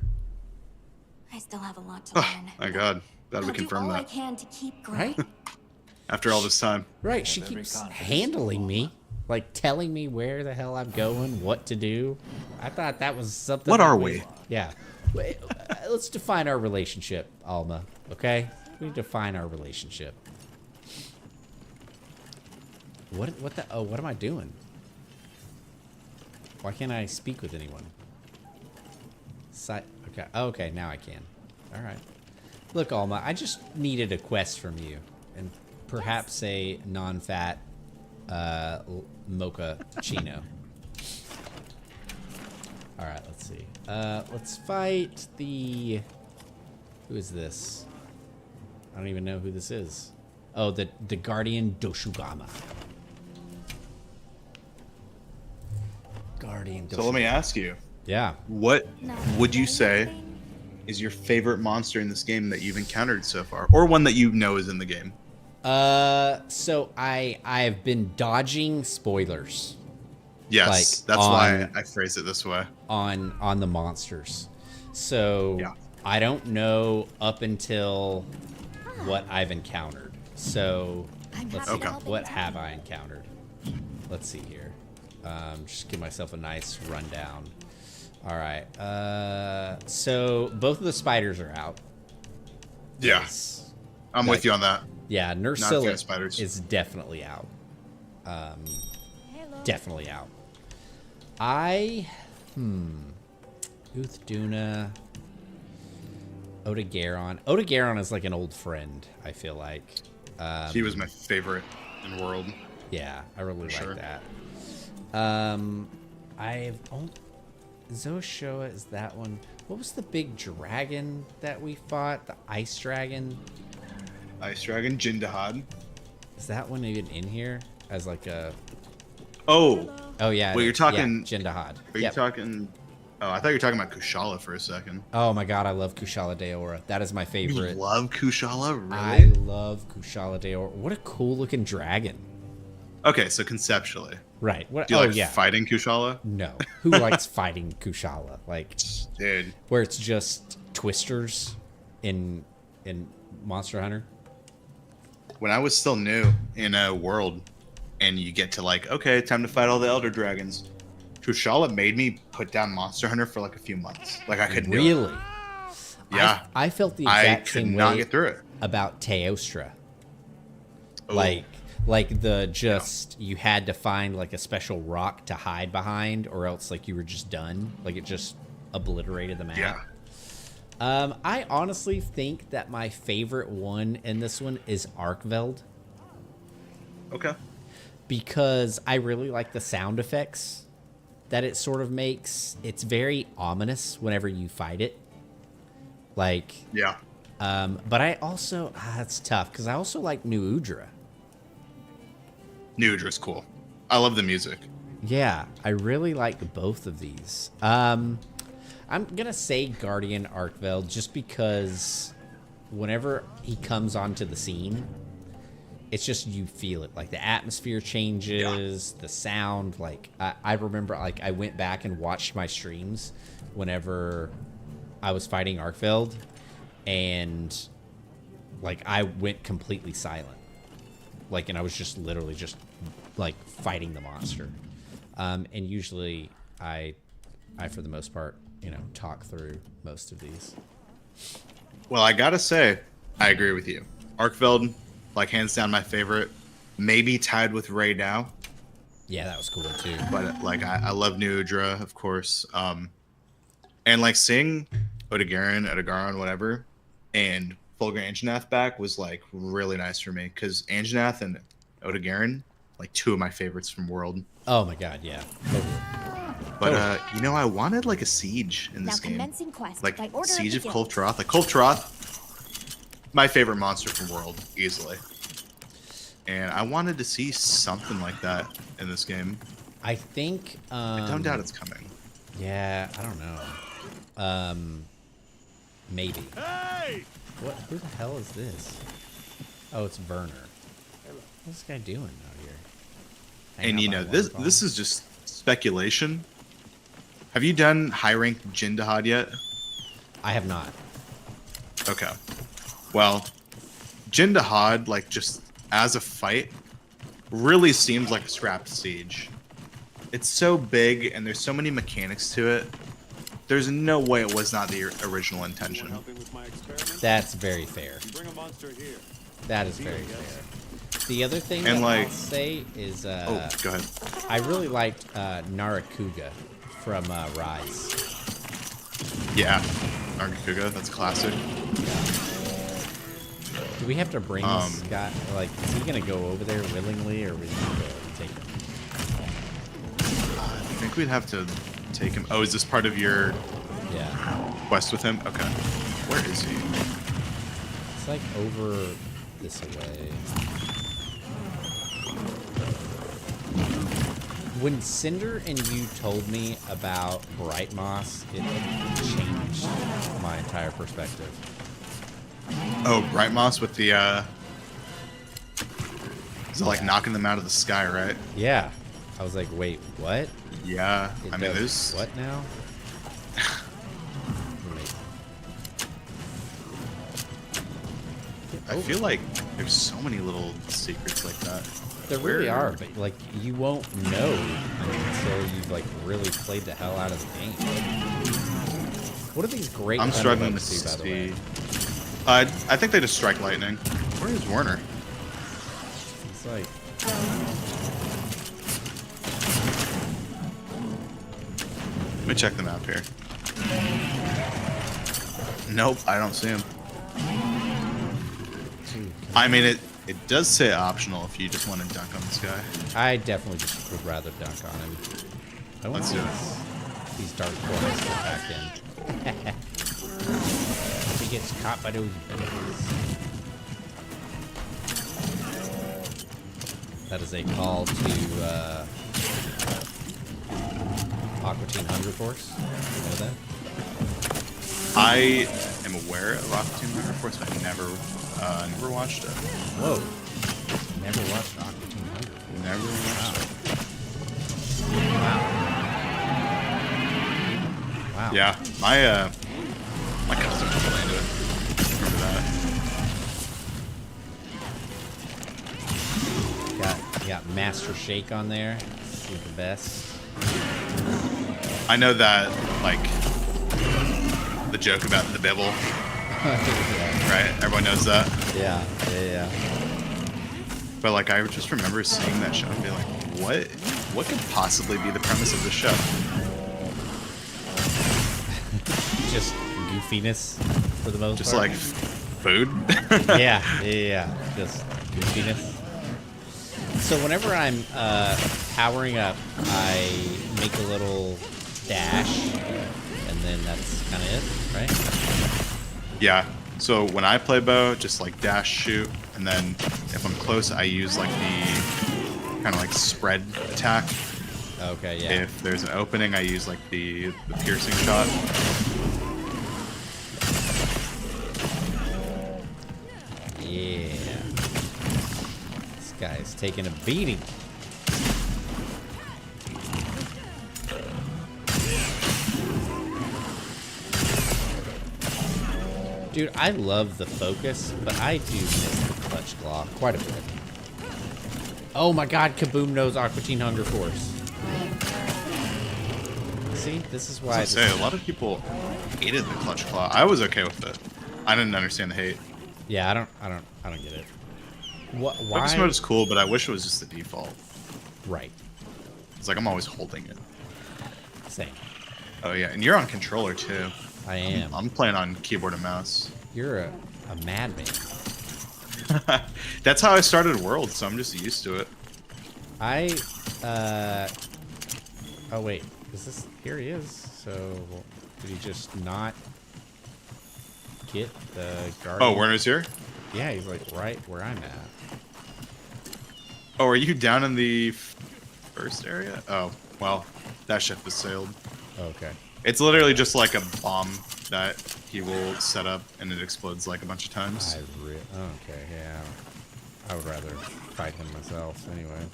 I still have a lot to learn. My God, glad we I'll do confirmed all I that can to keep growing. Right? after all this time. Right. She every keeps confidence handling in me, like telling me where the hell I'm going, what to do. I thought that was something. What that are we? Yeah. Wait, let's define our relationship, Alma. Okay? We need to define our relationship. What am I doing? Why can't I speak with anyone? Okay. Oh, okay, now I can. All right. Look, Alma, I just needed a quest from you, and perhaps a non-fat mocha chino. All right, let's see. Let's fight the. Who is this? I don't even know who this is. Oh, the Guardian Doshugama. Guardian. So let me ask you, Yeah. what Not would you getting say anything? is your favorite monster in this game that you've encountered so far, or one that you know is in the game? So I've been dodging spoilers Yes, Like, that's on- why I phrase it this way. on the monsters. So Yeah. I don't know up until what I've encountered. So I'm let's happy see. to help What anytime. have I encountered? Let's see here. Just give myself a nice rundown. All right. So both of the spiders are out. Yeah, Yes. I'm with you on that. Yeah, Not a fan of Nursilla spiders. is definitely out. Hello. Definitely out. Uthduna, Odegaron. Odegaron is like an old friend, I feel like. He was my favorite in World. Yeah, I really like sure. that. Zoshoa is that one. What was the big dragon that we fought? The ice dragon? Ice Dragon, Jindahad. Is that one even in here? As like a... Oh, Oh, yeah. Well, it you're is. talking- Yeah, Jindahad. are you Yep. talking? Oh, I thought you were talking about Kushala for a second. Oh, my God. I love Kushala Daora. That is my You favorite. love Kushala, I really? love Kushala Daora. What a cool looking dragon. Okay, so conceptually, Right. What? do you Oh, like yeah. fighting Kushala? No. Who likes fighting Kushala? Like, Dude, where it's just twisters in Monster Hunter? when I was still new in a World, and you get to like, okay, time to fight all the Elder Dragons. Kushala made me put down Monster Hunter for like a few months. Like I couldn't do it. Really? Yeah, I felt the I exact could same not way get through it. about Teostra. Oh, Like the just you had to find like a special rock to hide behind, or else like you were just done. Like it just obliterated the map. yeah. I honestly think that my favorite one in this one is Arkveld, Okay. because I really like the sound effects that it sort of makes. It's very ominous whenever you fight it. Like, Yeah. but I also it's tough because I also like New Udra. New Udra's cool. I love the music. Yeah, I really like both of these. I'm gonna say Guardian Arkveld just because whenever he comes onto the scene, it's just you feel it. Like the atmosphere changes, the sound. Like I remember, like I went back and watched my streams whenever I was fighting Arkveld, and like I went completely silent. Like, and I was just literally just like fighting the monster. And usually I for the most part, talk through most of these. Well, I gotta say, I agree with you. Arkveld, like hands down my favorite. Maybe tied with Ray now, Yeah, that was cool too. but like I love New Udra, of course. And like seeing Odegaron, whatever, and Fulgur Anjanath back was like really nice for me because Anjanath and Odegaron, like two of my favorites from World. Oh my god, yeah. Totally. But I wanted like a siege in Now this game, commencing quest like by order Siege of of the guild. Kultroth. Like Kultroth, my favorite monster from World, easily. And I wanted to see something like that in this game. I think I don't doubt it's coming. yeah, I don't know. Maybe. Hey! What who the hell is this? Oh, it's Werner. What's this guy doing out here? Hanging And out you by know, a this waterfall? this is just speculation. Have you done high ranked Jindahad yet? I have not. Okay. Well, Jindahad, like just as a fight, really seems like a scrapped siege. It's so big and there's so many mechanics to it. There's no way it was not the original intention. Helping with my experiment? That's very fair. Bring a monster here. That is very fair. The other thing And, that like- I'll say is Oh, go ahead. I really liked Narakuga from Rise. Yeah. Nargacuga, that's classic. Do we have to bring this guy? Like, is he gonna go over there willingly, or we need to take him? I think we'd have to take him. Oh, is this part of your Yeah, quest with him? Okay. Where is he? it's like over this way. When Cinder and you told me about Bright Moss, it changed my entire perspective. Oh, Bright Moss with the Is it like knocking them out of the sky, right? Yeah. I was like, wait, what? Yeah. It I mean, does there's what now? Wait. I feel like there's so many little secrets like that. There really are, but like you won't know until you've like really played the hell out of the game. What are these great? I'm struggling to thunderbolts do, by the way? see. I think they just strike lightning. Where is Werner? It's like Let me check the map here. Nope, I don't see him. I mean, it does say optional if you just want to dunk on this guy. I definitely just would rather dunk on him. I want Let's do it. these dark corners to get back in. He gets caught by those bullets. That is a call to Aqua Teen Hunger Force. You know that? I am aware of Aqua Teen Hunger Force, but I never watched it. Whoa. Never watched Aqua Teen Hunger Force. Never watched it. Wow. Yeah, my customers play into it. Remember that. You got Master Shake on there. He's the best. I know that, like, the joke about the bibble, right? Everyone knows that. Yeah. But, like, I just remember seeing that show and being like, what could possibly be the premise of this show? Just goofiness for the most Just, part. like, food? yeah. Just goofiness. So whenever I'm powering up, I make a little dash, and then that's kind of it, right? Yeah. So when I play bow, just, like, dash, shoot, and then if I'm close, I use, like, the kind of, like, spread attack. Okay, yeah. If there's an opening, I use, like, the piercing shot. Yeah. This guy's taking a beating. Dude, I love the focus, but I do miss the clutch claw quite a bit. Oh my god, Kaboom knows Aqua Teen Hunger Force. See, this is why. I say a lot of people hated the clutch claw. I was okay with it. I didn't understand the hate. Yeah, I don't get it. What? Why? Focus mode is cool, but I wish it was just the default. Right. It's like I'm always holding it. Same. Oh yeah, and you're on controller too. I am. I'm playing on keyboard and mouse. You're a madman. That's how I started World, so I'm just used to it. Oh wait, is this? Here he is. So did he just not get the guard? Oh, Werner's here? Yeah, he's like right where I'm at. Oh, are you down in the first area? Oh, well, that ship has sailed. Okay. It's literally just like a bomb that he will set up and it explodes like a bunch of times. Okay, yeah. I would rather fight him myself anyway.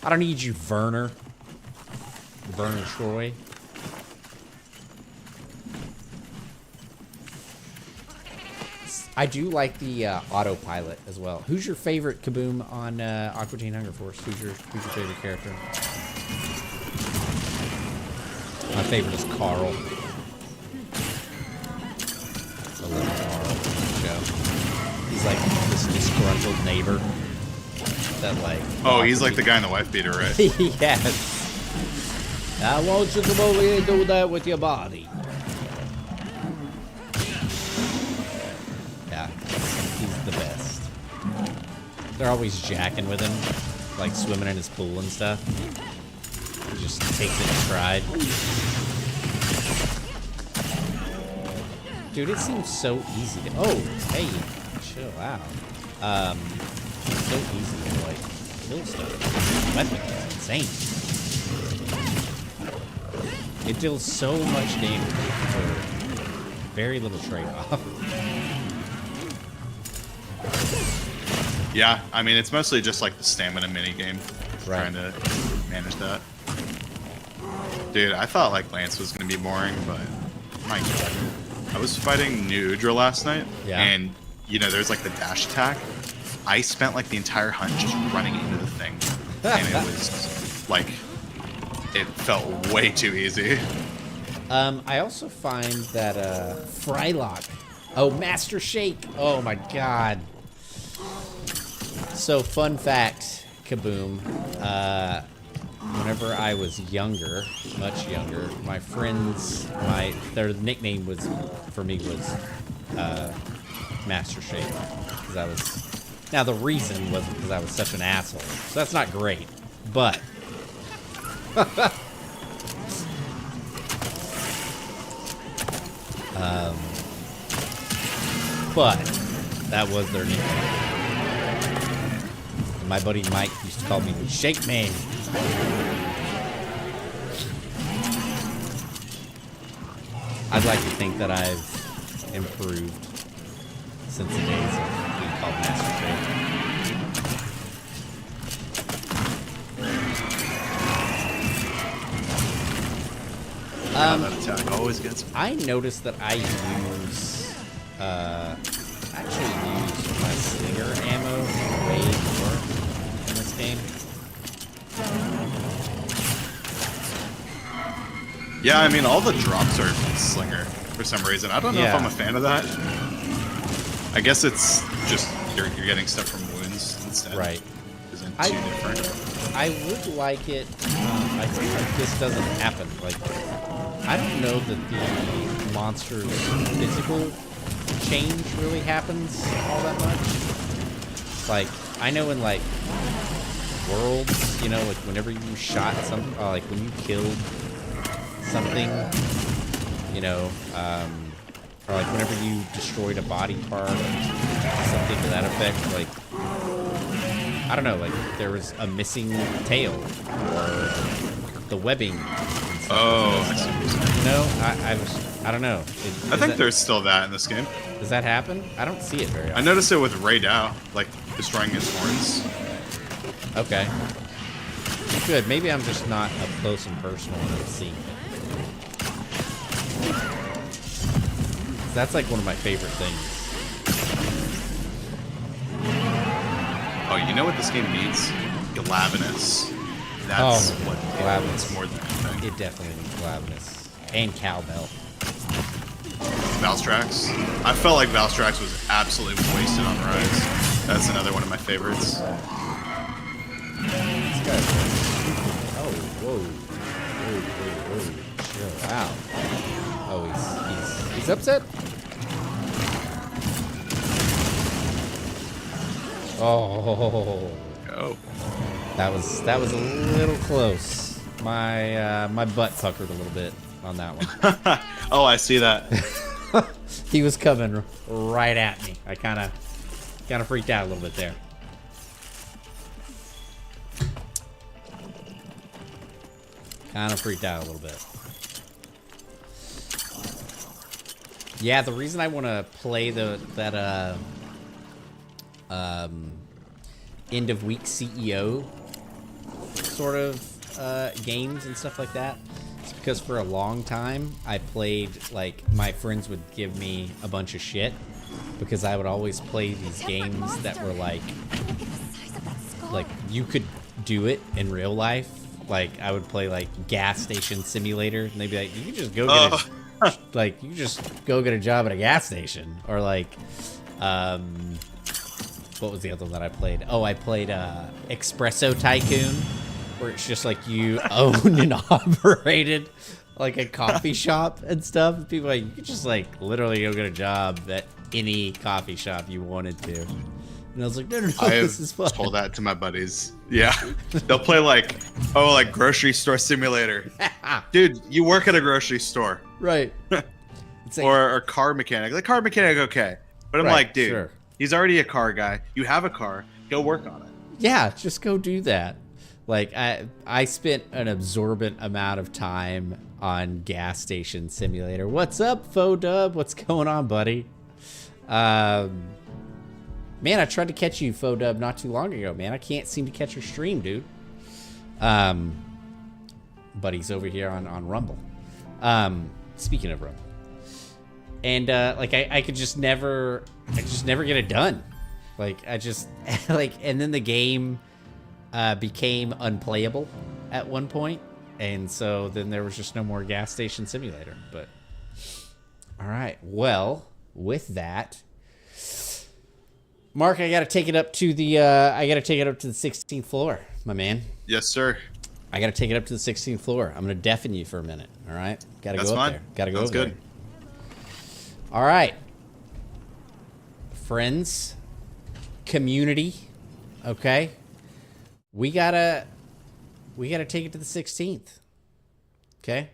I don't need you, Werner. Werner Troy. I do like the autopilot as well. Who's your favorite Kaboom on Aqua Teen Hunger Force? Who's your favorite character? My favorite is Carl. I love Carl in the show. He's like this disgruntled neighbor that like. Oh, he's like the guy in the wife beater, right? Yes. I want you to come over here and do that with your body. Yeah, he's the best. They're always jacking with him, like swimming in his pool and stuff. He just takes it in stride. Dude, it seems so easy to. Oh, hey, chill out. It's so easy to like kill stuff. Weapon is insane. It deals so much damage for very little trade-off. Yeah, I mean, it's mostly just like the stamina minigame. Right. Trying to manage that. Dude, I thought like Lance was going to be boring, but my god. I was fighting New Udra last night, Yeah. and you know, there's like the dash attack. I spent like the entire hunt just running into the thing. And it was like, it felt way too easy. I also find that Frylock. Oh, Master Shake. Oh my god. So fun fact, Kaboom. Whenever I was younger, much younger, my friends, their nickname was for me was Master Shake, because I was. Now the reason wasn't because I was such an asshole, so that's not great, but. But that was their nickname. And my buddy Mike used to call me Shake Man. I'd like to think that I've improved since the days of being called Master Shake. That attack always gets me. I noticed that I actually use my slinger ammo way more in this game. Yeah, I mean, all the drops are slinger for some reason. I don't know if Yeah. I'm a fan of that. I guess it's just you're getting stuff from wounds instead. Right. Isn't I- too different. I would like it. I think like this doesn't happen. Like, I don't know that the monster's physical change really happens all that much. Like, I know in like Worlds, you know, like whenever you shot something, like when you killed something, you know, or like whenever you destroyed a body part, or something to that effect, like. I don't know, like there was a missing tail or the webbing. And stuff. Oh, I see what you're saying. You know, I don't know. I think there's still that in this game. Does that happen? I don't see it very I often. noticed it with Ray Dow, like destroying his horns. Okay. Good. Maybe I'm just not up close and personal enough to see it. That's like one of my favorite things. Oh, you know what this game needs? Glavinus. That's what it Glavinus. needs more than anything. It definitely needs Glavinus. And Cowbell. Valstrax. I felt like Valstrax was absolutely wasted on Rise. That's another one of my favorites. This guy's oh, whoa. Whoa. Chill out. Oh, he's upset? Oh, Go. that was a little close. My butt puckered a little bit on that one. Oh, I see that. He was coming right at me. I kind of freaked out a little bit there. Kind of freaked out a little bit. Yeah, the reason I want to play that end of week CEO sort of games and stuff like that, it's because for a long time I played, like, my friends would give me a bunch of shit because I would always play these games that were like you could do it in real life. Like, I would play like gas station simulator and they'd be like, you can just go get like, you just go get a job at a gas station. Or like, what was the other one that I played? Oh, I played Espresso Tycoon, where it's just like you owned and operated like a coffee shop and stuff. People are like, you could just like literally go get a job at any coffee shop you wanted to. And I was like, no, I this have is fun. told that to my buddies. Yeah. They'll play like, oh, like grocery store simulator. Dude, you work at a grocery store. Right. It's like, Or car mechanic. Like, car mechanic, okay. But I'm Right, like, dude, sure. he's already a car guy. You have a car. Go work on it. yeah, just go do that. Like, I spent an absorbent amount of time on gas station simulator. What's up, Faux Dub? What's going on, buddy? Man, I tried to catch you, Phobia, not too long ago, man. I can't seem to catch your stream, dude. But he's over here on Rumble. Speaking of Rumble. And, like, I could just never... I just never get it done. Like, I just... like, and then the game became unplayable at one point. And so then there was just no more Gas Station Simulator. But... Alright, well, with that... Mark, I gotta take it up to the 16th floor, my man. Yes, sir. I gotta take it up to the 16th floor. I'm gonna deafen you for a minute. All right, gotta That's go up fine. there. Gotta go Sounds over good. there. All right, friends, community. Okay, we gotta take it to the 16th. Okay,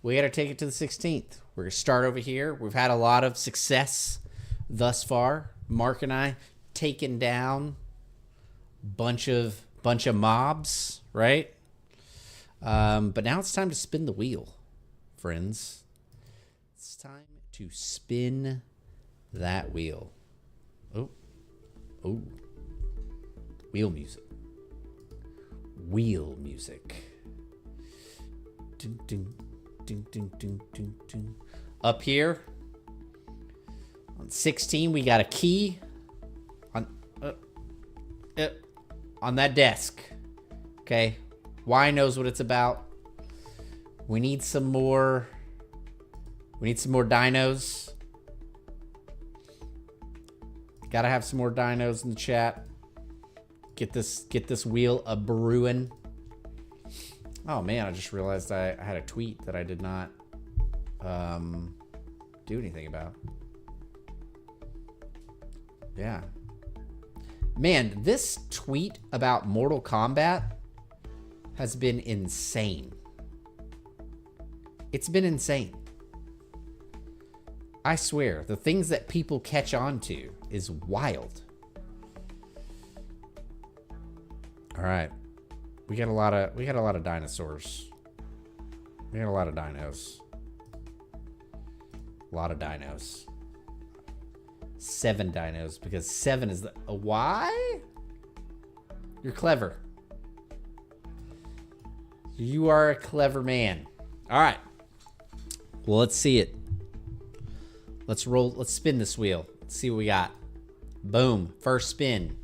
we gotta take it to the 16th. We're gonna start over here. We've had a lot of success thus far. Mark and I taking down bunch of mobs, right? But now it's time to spin the wheel, friends. It's time to spin that wheel. Oh, wheel music. Wheel music. Dun, dun, dun, dun, dun, dun, dun. Up here. On 16, we got a key on that desk. Okay, Y knows what it's about. We need some more. We need some more dinos. Gotta have some more dinos in the chat. Get this wheel a brewing. Oh man, I just realized I had a tweet that I did not do anything about. Yeah. Man, this tweet about Mortal Kombat has been insane. It's been insane. I swear, the things that people catch on to is wild. All right. We got a lot of dinosaurs. We got a lot of dinos. A lot of dinos. 7 dinos, because 7 is the... Why? You're clever. You are a clever man. All right. Well, let's see it. Let's roll. Let's spin this wheel. Let's see what we got. Boom. First spin.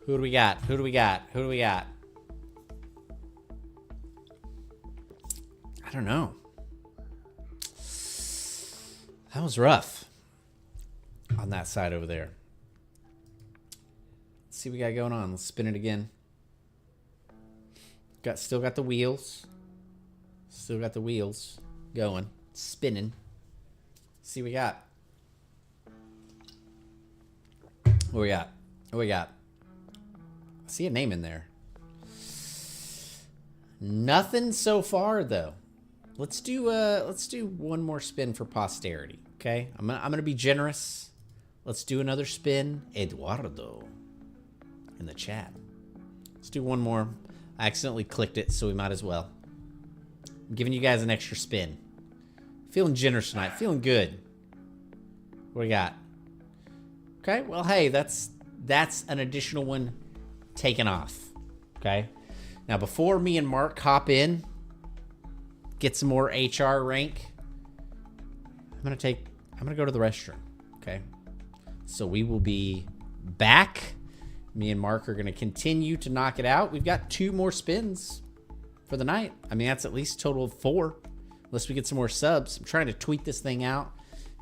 Who do we got? Who do we got? Who do we got? I don't know. That was rough. On that side over there. Let's see what we got going on. Let's spin it again. Still got the wheels. Still got the wheels going. Spinning. Let's see what we got. What we got? What we got? I see a name in there. Nothing so far though. Let's do one more spin for posterity. Okay? I'm gonna be generous. Let's do another spin. Eduardo in the chat. Let's do one more. I accidentally clicked it, so we might as well. I'm giving you guys an extra spin. Feeling generous tonight. Feeling good. What do we got? Okay, well, hey, that's an additional one taken off. Okay? Now, before me and Mark hop in, get some more HR rank, I'm gonna go to the restroom. Okay? So we will be back. Me and Mark are going to continue to knock it out. We've got 2 more spins for the night. I mean, that's at least a total of 4. Unless we get some more subs. I'm trying to tweet this thing out.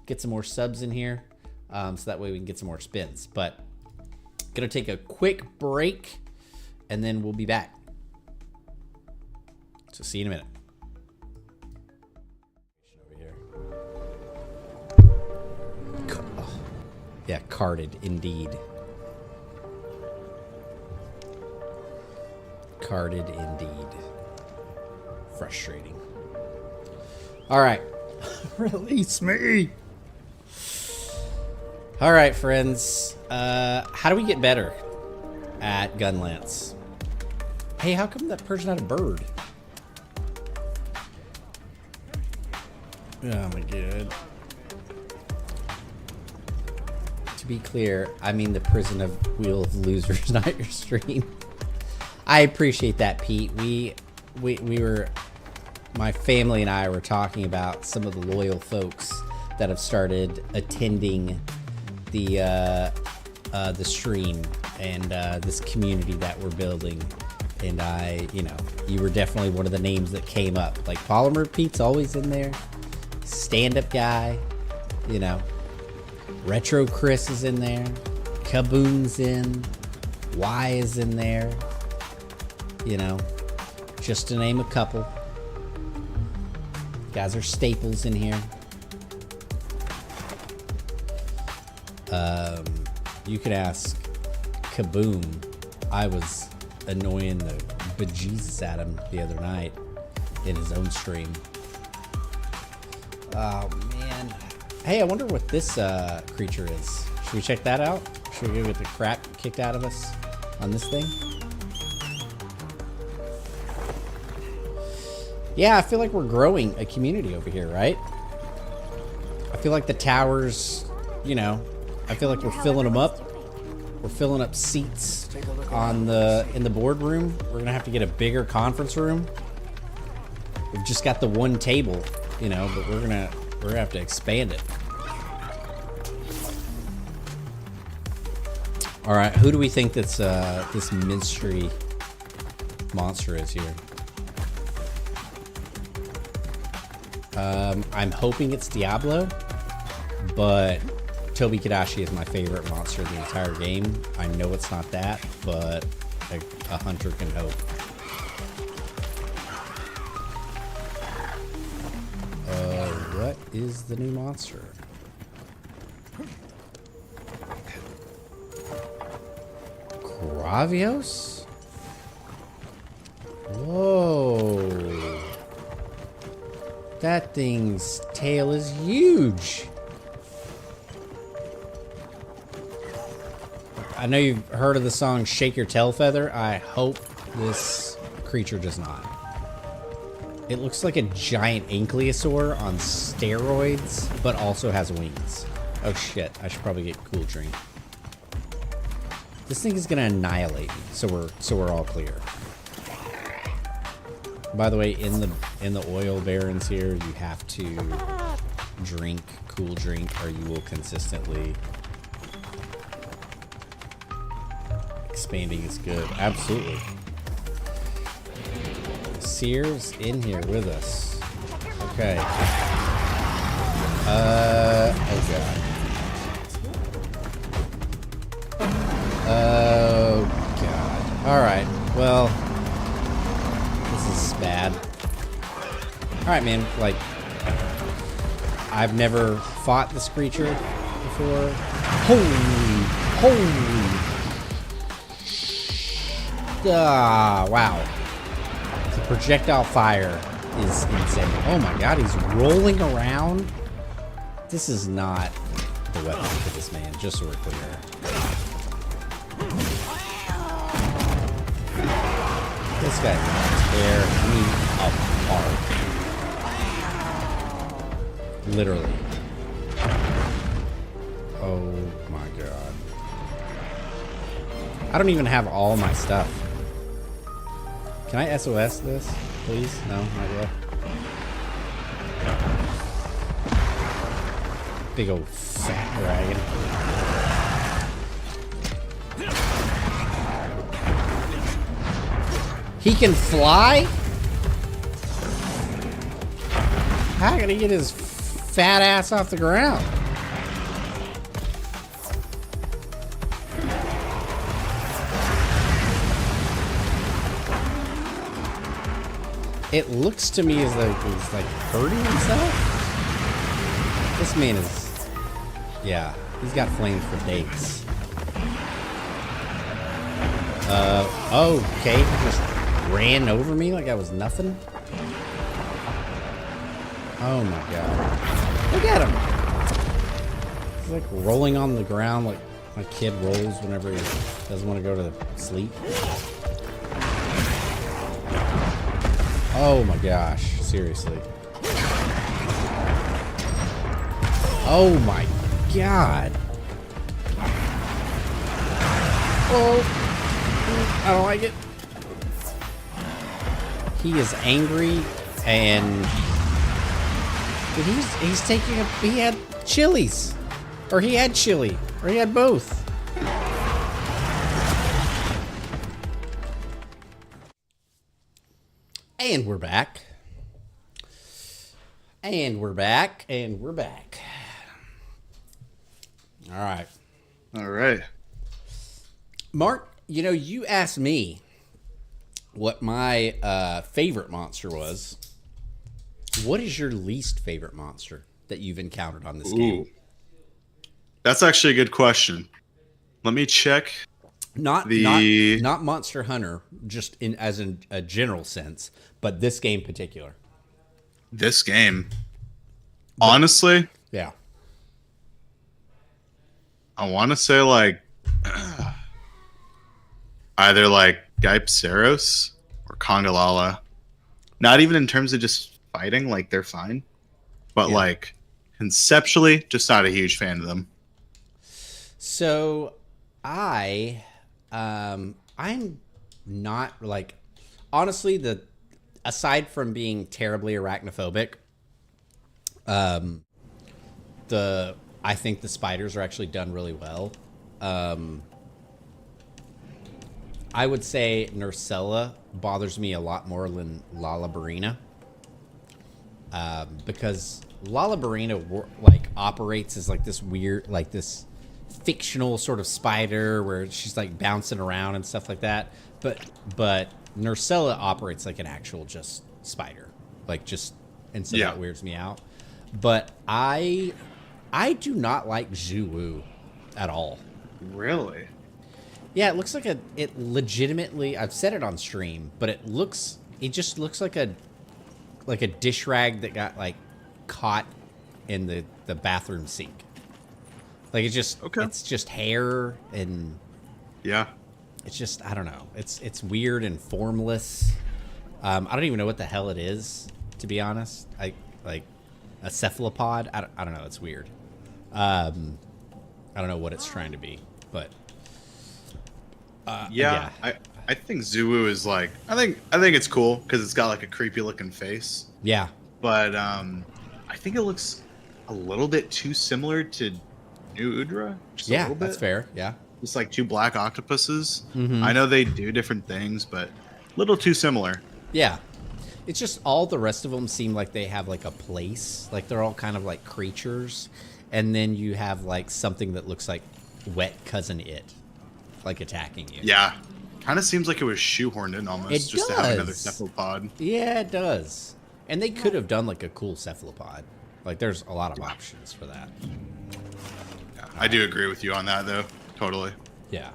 Get some more subs in here. So that way we can get some more spins. But going to take a quick break. And then we'll be back. So see you in a minute. Over here. Yeah, carded indeed. Carded indeed. Frustrating. All right. Release me. All right, friends. How do we get better at Gunlance? Hey, how come that person had a bird? Oh my god. to be clear, I mean the Prison of Wheel of Losers, not your stream. I appreciate that, Pete. We were, my family and I were talking about some of the loyal folks that have started attending the stream and this community that we're building. And you were definitely one of the names that came up. Like Polymer Pete's always in there. Stand-up guy, Retro Chris is in there. Kaboom's in. Y is in there. Just to name a couple. Guys are staples in here. You could ask Kaboom. I was annoying the bejesus at him the other night in his own stream. Oh man. Hey, I wonder what this creature is. Should we check that out? Should we go get the crap kicked out of us on this thing? Yeah, I feel like we're growing a community over here, right? I feel like the towers, I feel like we're filling them up. We're filling up seats in the boardroom. We're gonna have to get a bigger conference room. We've just got the one table, but we're gonna have to expand it. All right, who do we think that's this mystery monster is here? I'm hoping it's Diablo, but Toby Kadashi is my favorite monster in the entire game. I know it's not that, but a hunter can hope. What is the new monster? Gravios? Whoa. That thing's tail is huge. I know you've heard of the song Shake Your Tail Feather. I hope this creature does not. It looks like a giant ankylosaur on steroids, but also has wings. Oh shit, I should probably get Cool Drink. This thing is gonna annihilate me, so we're all clear. By the way, in the oil barons here, you have to drink Cool Drink or you will consistently... Expanding is good. Absolutely. Sears in here with us. Okay. Oh god. Oh god. Alright. Well, this is bad. Alright, man. Like, I've never fought this creature before. Holy. Wow. The projectile fire is insane. Oh my god, he's rolling around. This is not the weapon for this man, just so we're clear. This guy can tear me apart. Literally. Oh my god. I don't even have all my stuff. Can I SOS this, please? No, not yet. Big old fat dragon. He can fly? How can he get his fat ass off the ground? It looks to me as though he's like hurting himself. This man is, yeah, he's got flames for days. Okay, he just ran over me like I was nothing. Oh my god. Look at him. He's like rolling on the ground like my kid rolls whenever he doesn't want to go to sleep. Oh my gosh, seriously. Oh my god. Oh, I don't like it. He is angry, and dude, he's taking a. He had chilies, or he had chili, or he had both. And we're back. And we're back. And we're back. All right. All right. Mark, you know, you asked me what my favorite monster was. What is your least favorite monster that you've encountered on this game? That's actually a good question. Let me check. Not Monster Hunter, just in a general sense, but this game in particular. This game. Honestly, Yeah. I want to say like either like Gypceros or Congalala. Not even in terms of just fighting, like they're fine. But Yeah. like conceptually, just not a huge fan of them. So I'm not like, honestly, aside from being terribly arachnophobic, I think the spiders are actually done really well. I would say Nursella bothers me a lot more than Lalabarina. Because Lalabarina like operates as like this weird, like this fictional sort of spider where she's like bouncing around and stuff like that. But Nursella operates like an actual just spider, like just, and so that weirds me out. But I do not like Zhu at all. Really? Yeah, it looks like it legitimately, I've said it on stream, but it just looks like a dish rag that got like caught in the bathroom sink. Like it's just hair, and Yeah. it's just, I don't know. It's weird and formless. I don't even know what the hell it is, to be honest. Like a cephalopod. I don't know. It's weird. I don't know what it's trying to be, but Yeah. I think Zuu is like I think it's cool because it's got like a creepy looking face. yeah, But I think it looks a little bit too similar to New Udra. Just a yeah, little bit. that's fair. Yeah, It's like two black octopuses. Mhm. I know they do different things, but a little too similar. yeah. It's just all the rest of them seem like they have like a place. Like they're all kind of like creatures, and then you have like something that looks like wet cousin it, like attacking you. Yeah. Kind of seems like it was shoehorned in almost It just to have another does. cephalopod. Yeah, it does. And they could have done like a cool cephalopod. Like there's a lot of options for that. Yeah, I do agree with you on that though. Totally. Yeah.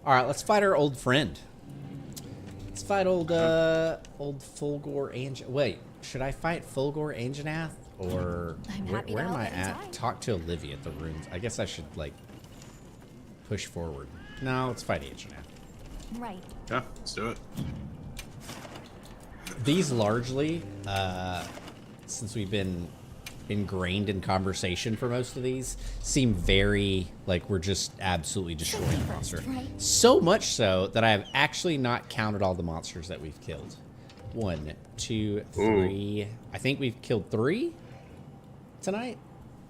All right, let's fight our old friend. Let's fight old Fulgor Anj. Wait, should I fight Fulgor Anjanath, or I'm where, happy where to am I help at? inside. Talk to Olivia at the ruins. I guess I should like push forward. No, let's fight Anjanath. Right. Yeah, let's do it. These largely, since we've been ingrained in conversation for most of these, seem very like we're just absolutely destroying the monster. Right. So much so that I have actually not counted all the monsters that we've killed. 1, 2, 3. I think we've killed 3 tonight.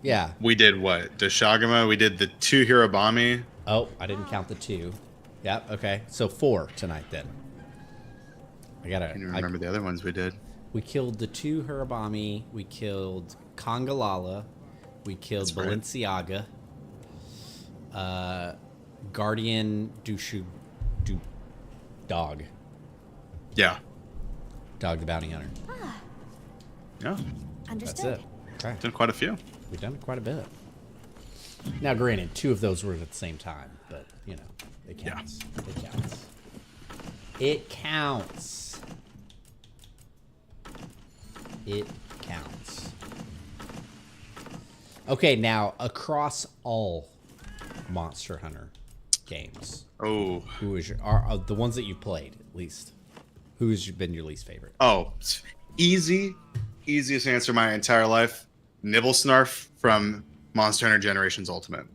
Yeah. We did what? Deshagama, we did the 2 Hirobami. Oh, I didn't count the 2. Yep. Okay. So 4 tonight then. I gotta. I can remember the other ones we did. We killed the 2 Hirobami. We killed Congalala. We killed That's right. Balenciaga. Guardian Dog. Yeah. Dog the Bounty Hunter. Yeah. That's Understood. it. Okay. Done quite a few. We've done quite a bit. Now, granted, 2 of those were at the same time, but, you know, it counts. It counts. It counts. It counts. Okay, now, across all Monster Hunter games, Oh. who is are the ones that you've played, at least, who's been your least favorite? Oh. Easiest answer my entire life. Nibblesnarf from Monster Hunter Generations Ultimate.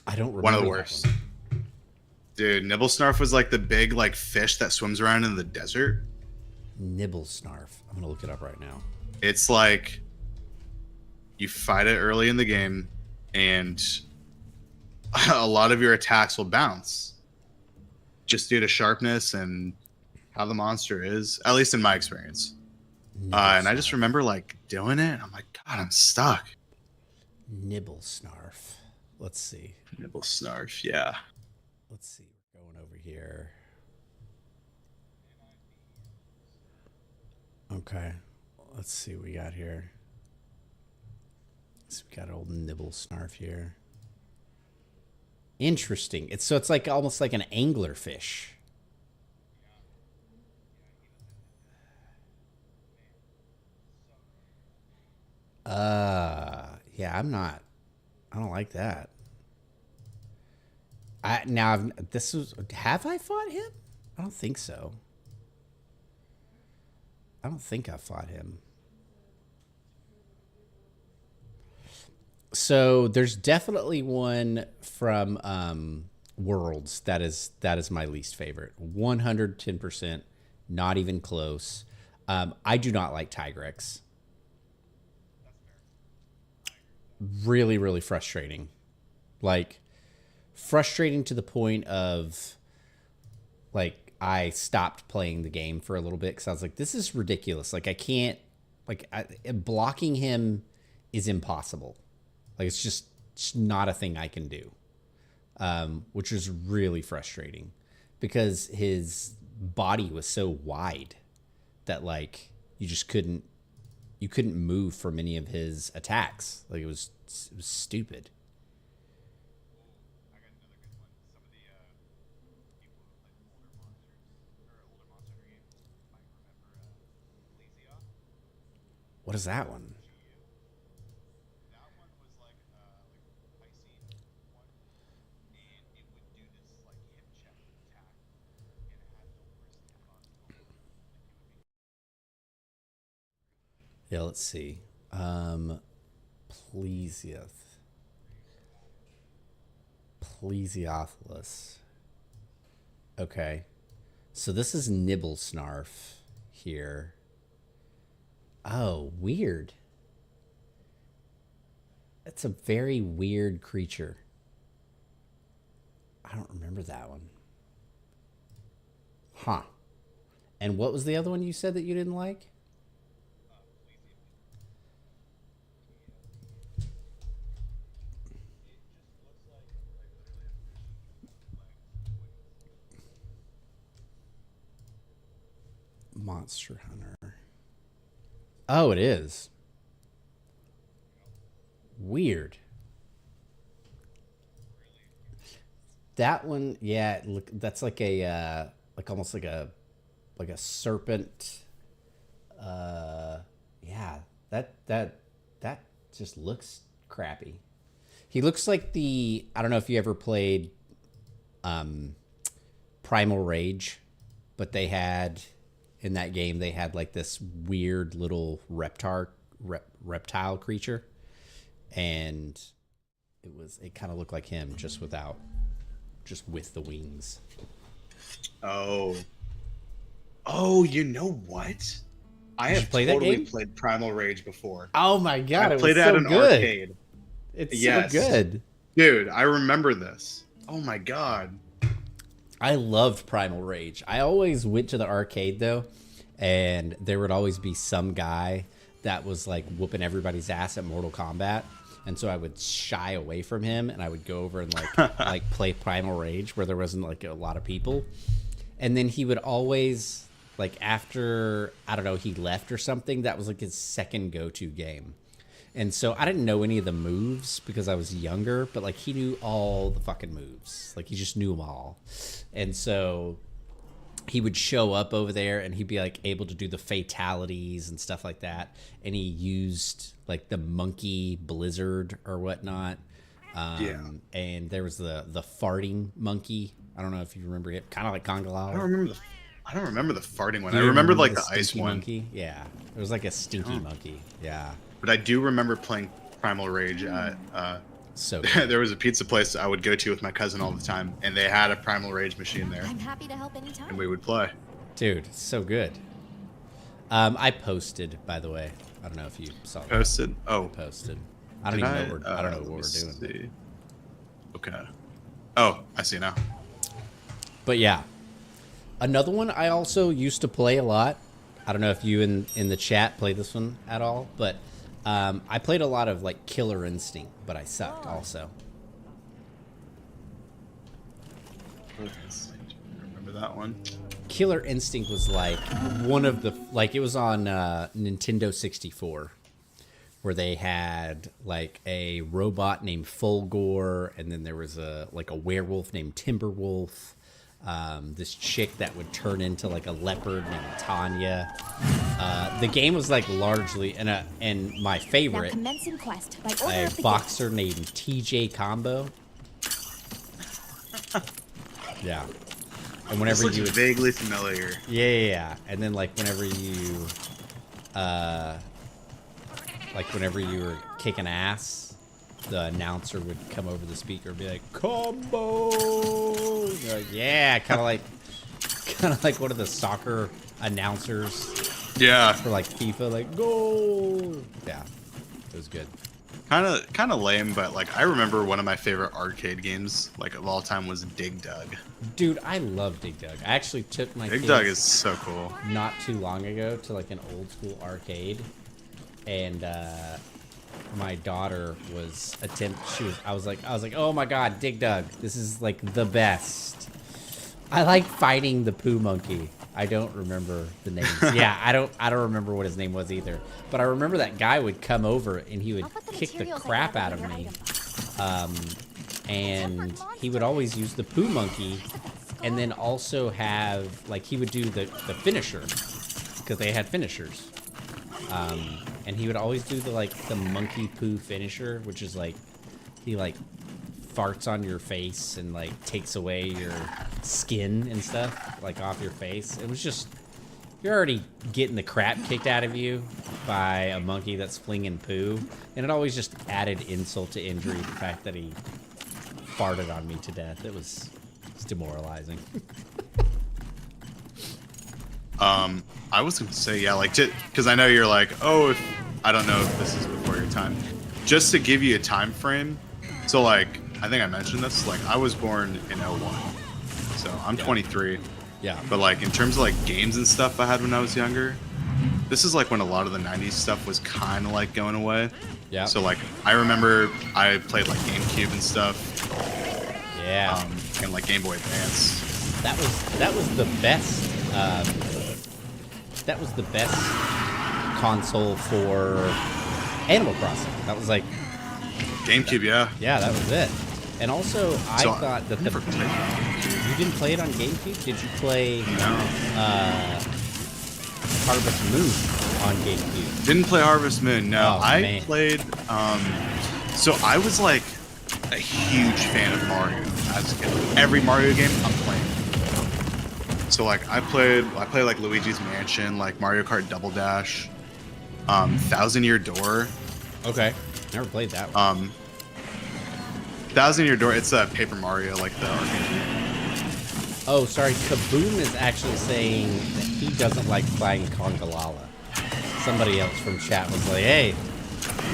I don't remember One of the that worst. one. Dude, Nibblesnarf was like the big like fish that swims around in the desert. Nibblesnarf. I'm gonna look it up right now. It's like you fight it early in the game, and a lot of your attacks will bounce just due to sharpness and how the monster is, at least in my experience. And I just remember like doing it, and I'm like, God, I'm stuck. Nibblesnarf. Let's see. Nibblesnarf, yeah. Let's see. We're going over here. Okay. Let's see what we got here. So we got old Nibblesnarf here. Interesting. It's like almost like an anglerfish. Yeah, I don't like that. Have I fought him? I don't think so. I don't think I fought him. So there's definitely one from Worlds that is my least favorite. 110%, not even close. I do not like Tigrex. Really, really frustrating. Like, frustrating to the point of, like, I stopped playing the game for a little bit because I was like, this is ridiculous. Like, I can't, like, blocking him is impossible. Like, it's just not a thing I can do, which is really frustrating because his body was so wide that, like, you couldn't move from any of his attacks. Like, it was stupid. What is that one? Yeah, let's see. Plesiophilus. Okay. So this is Nibblesnarf here. Oh, weird. That's a very weird creature. I don't remember that one. Huh. And what was the other one you said that you didn't like? Monster Hunter. Oh, it is. Weird. That one, yeah, look, that's like a like almost like a serpent. Yeah, that just looks crappy. He looks like I don't know if you ever played Primal Rage, but they had in that game they had like this weird little reptile creature, and it kind of looked like him just with the wings. Oh, you know what? I have totally played Primal Rage before. Oh my god, I played it at an arcade. It's so good. Dude, I remember this. Oh my god. I loved Primal Rage. I always went to the arcade though, and there would always be some guy that was like whooping everybody's ass at Mortal Kombat. And so I would shy away from him, and I would go over and like play Primal Rage where there wasn't like a lot of people. And then he would always, like, after, I don't know, he left or something, that was like his second go-to game. And so I didn't know any of the moves because I was younger, but like he knew all the fucking moves. Like he just knew them all. And so he would show up over there and he'd be like able to do the fatalities and stuff like that. And he used like the monkey blizzard or whatnot. Yeah. And there was the farting monkey. I don't know if you remember it. Kind of like Conga Lao. I don't remember the farting one. I remember like the ice one. Monkey? Yeah. It was like a stinky monkey. Yeah. But I do remember playing Primal Rage at So good. There was a pizza place I would go to with my cousin all the time, and they had a Primal Rage machine there, I'm happy to help anytime. and we would play. Dude, so good. I posted, by the way. I don't know if you saw that. Posted? Oh. Posted. I don't even know what I don't know what let we're me doing. see. Okay. Oh, I see now. But yeah. Another one I also used to play a lot. I don't know if you in the chat play this one at all, but I played a lot of like Killer Instinct, but I sucked also. Remember that one? Killer Instinct was like one of the like it was on Nintendo 64 where they had like a robot named Fulgore, and then there was a werewolf named Timberwolf. This chick that would turn into like a leopard named Tanya. The game was like largely and my Now favorite, commencing quest by order a of the boxer named TJ Combo. Yeah, and whenever This looks you would, vaguely familiar. yeah, and then like whenever you were kicking ass, the announcer would come over the speaker and be like, "Combo!" You're like, yeah, kind of like one of the soccer announcers Yeah. for like FIFA, like goal. Yeah, it was good. Kind of lame, but like I remember one of my favorite arcade games like of all time was Dig Dug. Dude, I love Dig Dug. I actually took my Dig kids Dug is so cool. not too long ago to like an old school arcade, and my daughter was I was like, oh my god, Dig Dug, this is like the best. I like fighting the poo monkey. I don't remember the names. Yeah, I don't remember what his name was either. But I remember that guy would come over and he would I'll put the kick the materials I crap have out in of your me. item box. And he would always use the poo monkey, and then also have like he would do the finisher because they had finishers. And he would always do the monkey poo finisher, which is like he like farts on your face and like takes away your skin and stuff like off your face. It was just, you're already getting the crap kicked out of you by a monkey that's flinging poo, and it always just added insult to injury, the fact that he farted on me to death. It was demoralizing. I was gonna say, yeah, like, because I know you're like, oh, if I don't know if this is before your time. Just to give you a time frame, so like, I think I mentioned this, like, I was born in '01, so I'm 23. Yeah. But like, in terms of like games and stuff I had when I was younger, this is like when a lot of the '90s stuff was kind of like going away. Yeah. So like, I remember I played like GameCube and stuff, Yeah. and like Game Boy Advance. That was the best. That was the best console for Animal Crossing. That was like, GameCube, yeah. yeah, that was it. And also, I So, thought that never played you didn't play it on GameCube. Did you play No. Harvest Moon on GameCube? Didn't play Harvest Moon. No, Oh, I man. played. So I was like a huge fan of Mario as a kid. Every Mario game I'm playing. So like I played like Luigi's Mansion, like Mario Kart Double Dash, Thousand Year Door. Okay, never played that one. Thousand Year Door. It's a Paper Mario, like the arcade game. Oh, sorry. Kaboom is actually saying that he doesn't like playing Congalala. Somebody else from chat was like, hey,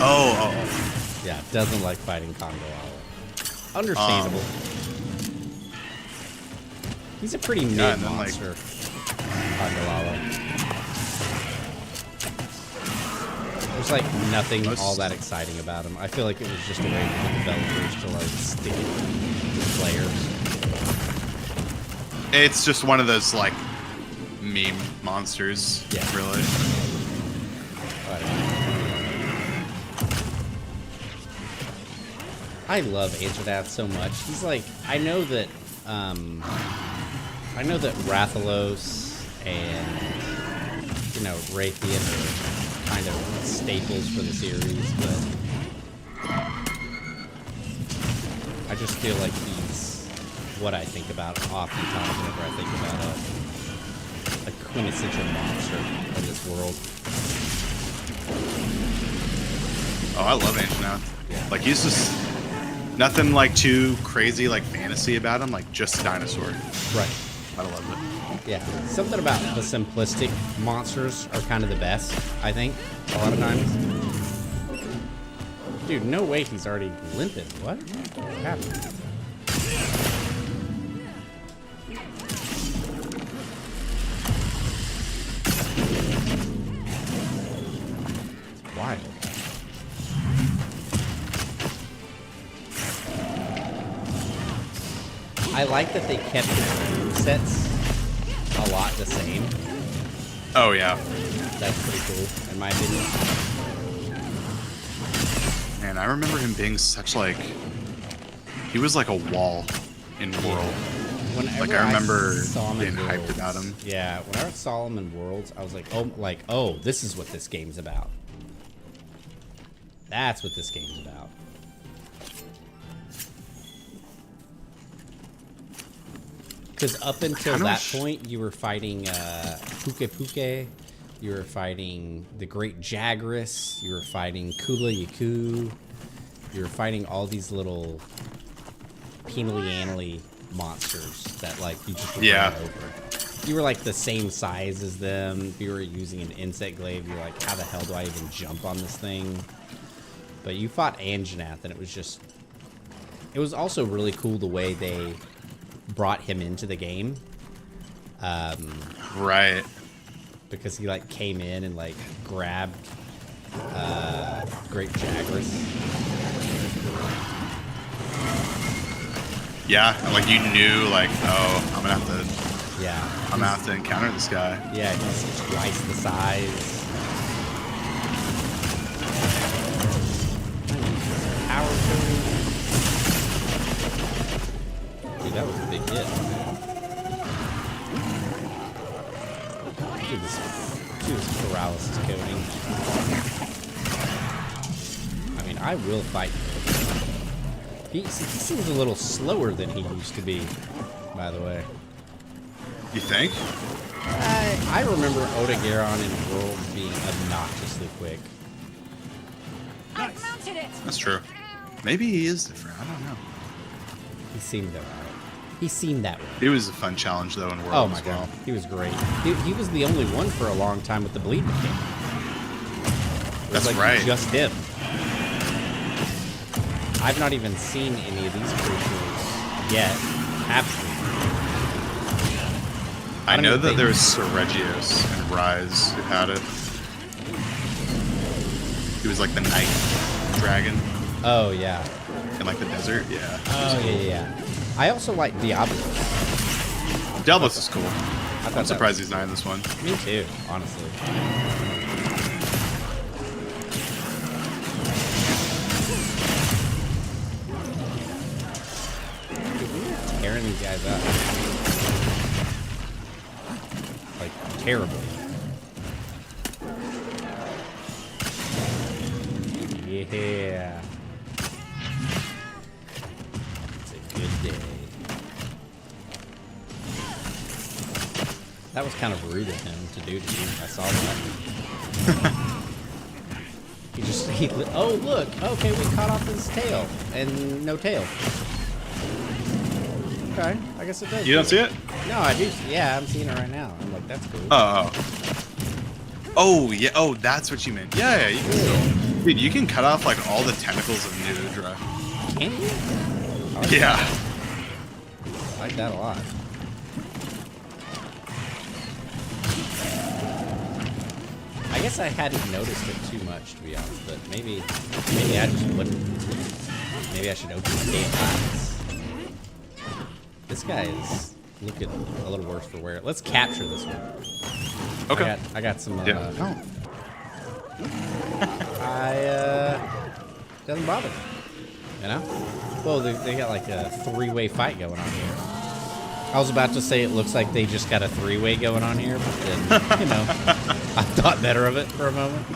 Oh. yeah, doesn't like fighting Congalala. Understandable. He's a pretty mid and then, like- monster, Congalala. There's like nothing all that exciting about him. I feel like it was just a way for the developers to like stick it to players. It's just one of those like meme monsters. Yeah. Really. I love Angedath so much. He's like, I know that Rathalos and Raytheon are kind of staples for the series, but I just feel like he's what I think about oftentimes whenever I think about a quintessential monster of this world. Oh, I love Ancient Now. Yeah. Like he's just Nothing like too crazy, like fantasy about him. Like just a dinosaur. Right. I love it. Yeah. Something about the simplistic monsters are kind of the best, I think, a lot of times. Dude, no way he's already limping. What happened? It's wild. I like that they kept the sets a lot the same. Oh yeah. That's pretty cool, in my opinion. Man, I remember him being such like he was like a wall in World. Whenever Like I remember saw him being in hyped Worlds, about him. Yeah, whenever I saw him in Worlds, I was like, oh, this is what this game's about. That's what this game's about. Because up until that point, you were fighting Puke Puke, you were fighting the Great Jagras, you were fighting Kula Yaku, you were fighting all these little penally monsters that like you just run over. You were like the same size as them. You were using an insect glaive. You're like, how the hell do I even jump on this thing? But you fought Anjanath, and it was also really cool the way they brought him into the game. Right. Because he like came in and like grabbed Great Jagras. Yeah, and like you knew like, oh, I'm gonna have to encounter this guy. Yeah, he's twice the size. Power coating. Dude, that was a big hit. Dude, this paralysis coating. I mean, I will fight him. He seems a little slower than he used to be, by the way. You think? I remember Odageron in World being obnoxiously quick. I've mounted it. That's true. Maybe he is different. I don't know. He seemed that way. He seemed that way. It was a fun challenge though in World Oh my as well. god, he was great. He was the only one for a long time with the bleed mechanic. It was That's like right. just him. I've not even seen any of these creatures yet. Absolutely. I know that there was Seregios and Rise who had it. He was like the night dragon Oh yeah. in like the desert. Yeah. Oh yeah. I also like Diablos. Diablos is cool. I'm surprised he's not in this one. Me too, honestly. Dude, we were tearing these guys up. Like, terribly. Yeah. It's a good day. That was kind of rude of him to do to you. I saw that. Oh, look. Okay, we cut off his tail. And no tail. Okay, I guess it does. You don't see it? No, I do. Yeah, I'm seeing it right now. I'm like, that's cool. Oh, yeah. Oh, that's what you meant. Yeah, you can still. Dude, you can cut off like all the tentacles of Nudra. Can you? Yeah. I like that a lot. I guess I hadn't noticed it too much, to be honest, but maybe I just wouldn't. Maybe I should open my damn eyes. This guy is looking a little worse for wear. Let's capture this one. Okay. I got some. Yeah. No. Doesn't bother me. You know? Well, they got like a three-way fight going on here. I was about to say it looks like they just got a three-way going on here, but then, you know, I thought better of it for a moment.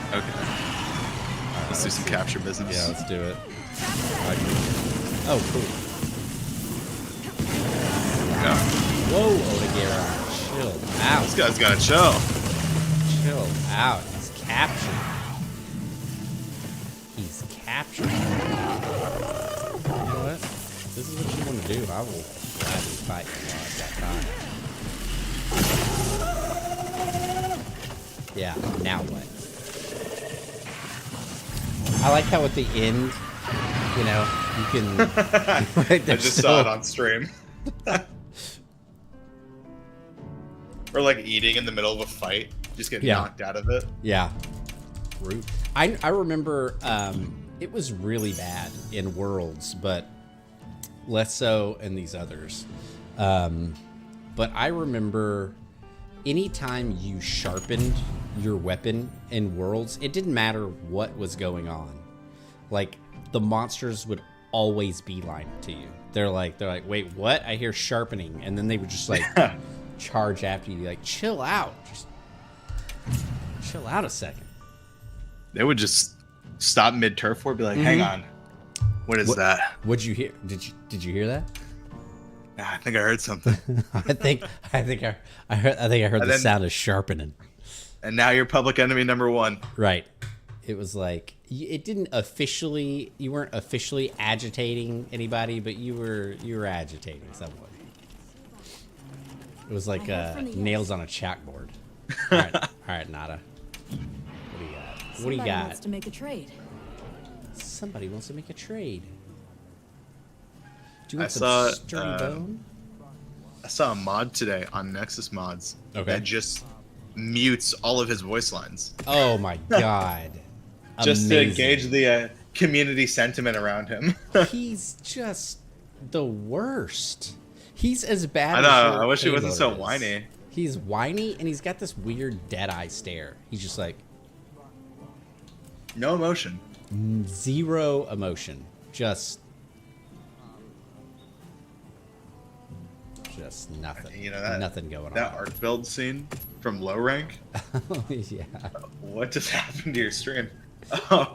Okay. Let's do some capture business. Yeah, let's do it. Oh, cool. Yeah. Whoa, Odageron, chill out. This guy's gotta chill. Chill out. He's captured. He's captured. capture. You know what? This is what you want to do. I will gladly fight you while I've got time. Yeah, now what? I like how at the end, you know, you can... I just saw it on stream. Or like eating in the middle of a fight. Just get knocked out of it. Yeah. Rude. I remember it was really bad in Worlds, but less so in these others. But I remember anytime you sharpened your weapon in Worlds, it didn't matter what was going on. Like, the monsters would always beeline to you. They're like, wait, what? I hear sharpening. And then they would just like charge after you. Like, chill out. Just chill out a second. They would just stop mid turf war, be like, hang on. What is that? What'd you hear? Did you hear that? I think I heard something. I think I heard the sound of sharpening. And now you're public enemy number 1. Right. It was like, it didn't officially, you weren't officially agitating anybody, but you were agitating someone. It was like nails on a chalkboard. All right, Nada. What do you got? What do you got? Wants to make a trade. Somebody wants to make a trade. Do you want I saw sturdy bone? I saw a mod today on Nexus Mods Okay. that just mutes all of his voice lines. Oh my god. Just Amazing. to gauge the community sentiment around him. He's just the worst. He's as bad I as know, your I wish he wasn't so payload is. whiny. He's whiny and he's got this weird dead-eye stare. He's just like No emotion. zero emotion. Just nothing. You know that nothing going that on. art build scene from low rank. Yeah. What just happened to your stream? There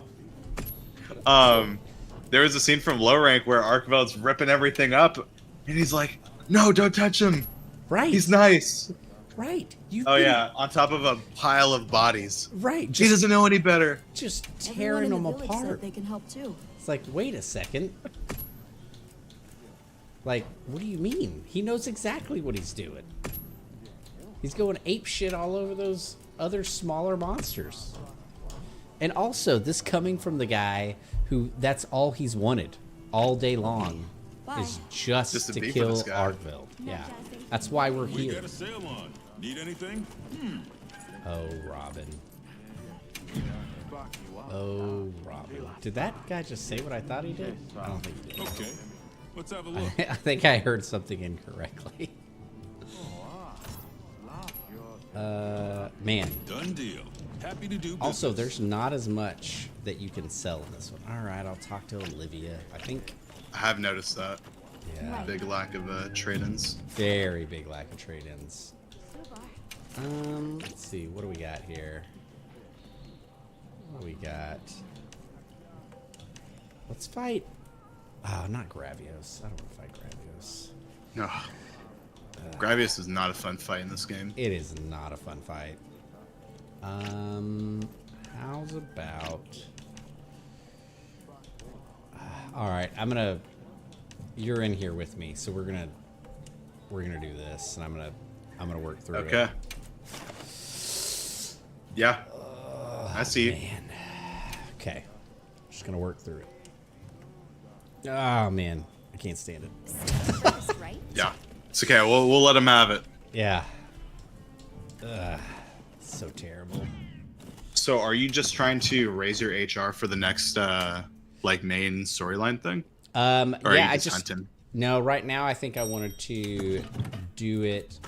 was a scene from low rank where Arkveld's ripping everything up, and he's like, "No, don't touch him. Right. He's nice." Right. Oh yeah, on top of a pile of bodies. Right. He doesn't know any better. Just Everyone tearing in the them village apart. said they can help too. It's like, wait a second. Like, what do you mean? He knows exactly what he's doing. He's going ape shit all over those other smaller monsters. And also, this coming from the guy who that's all he's wanted all day long is just Just to to be for kill this guy. Arkveld. Yeah. That's why we're We here. got a sale on. Need anything? Oh, Robin. Oh, Robin. Did that guy just say what I thought he did? I don't think he did. Okay. Let's have a look. I think I heard something incorrectly. Man. Done deal. Happy to do business. Also, there's not as much that you can sell in this one. All right, I'll talk to Olivia. I think, I have noticed that. yeah, Big lack of trade-ins. very big lack of trade-ins. Let's see. What do we got here? What do we got? Let's fight. Oh, not Gravios. I don't want to fight Gravios. No. Gravius is not a fun fight in this game. It is not a fun fight. How's about... all right, you're in here with me, so we're gonna do this, and I'm gonna work through it. Okay. Yeah. I see you. Man. Okay. Just gonna work through it. Oh man, I can't stand it. Right? Yeah. It's okay. We'll let him have it. Yeah. So terrible. So, are you just trying to raise your HR for the next like main storyline thing? Or are Yeah, you just hunting? No, right now I think I wanted to do it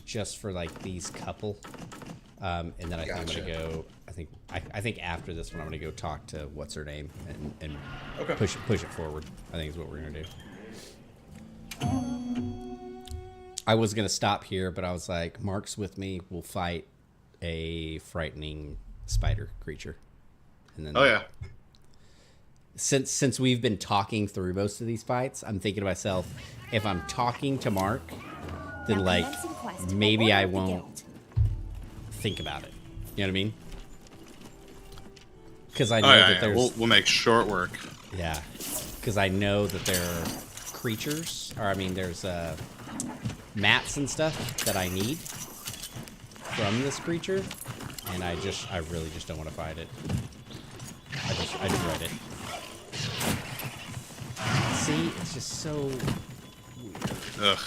just for like these couple. And then I think I'm gonna go. I think after this one I'm gonna go talk to what's her name and Okay. push it forward. I think is what we're gonna do. I was gonna stop here, but I was like, Mark's with me. We'll fight a frightening spider creature. And then Oh yeah. since we've been talking through most of these fights, I'm thinking to myself, if I'm talking to Mark, then Now like commencing quest for maybe Order I of the won't Guild. think about it. You know what I mean? because I know Oh yeah, that yeah. there's We'll make short work. yeah, because I know that there are creatures, or I mean, there's mats and stuff that I need from this creature, and I really just don't want to fight it. I dread it. See, it's just so weird. Ugh.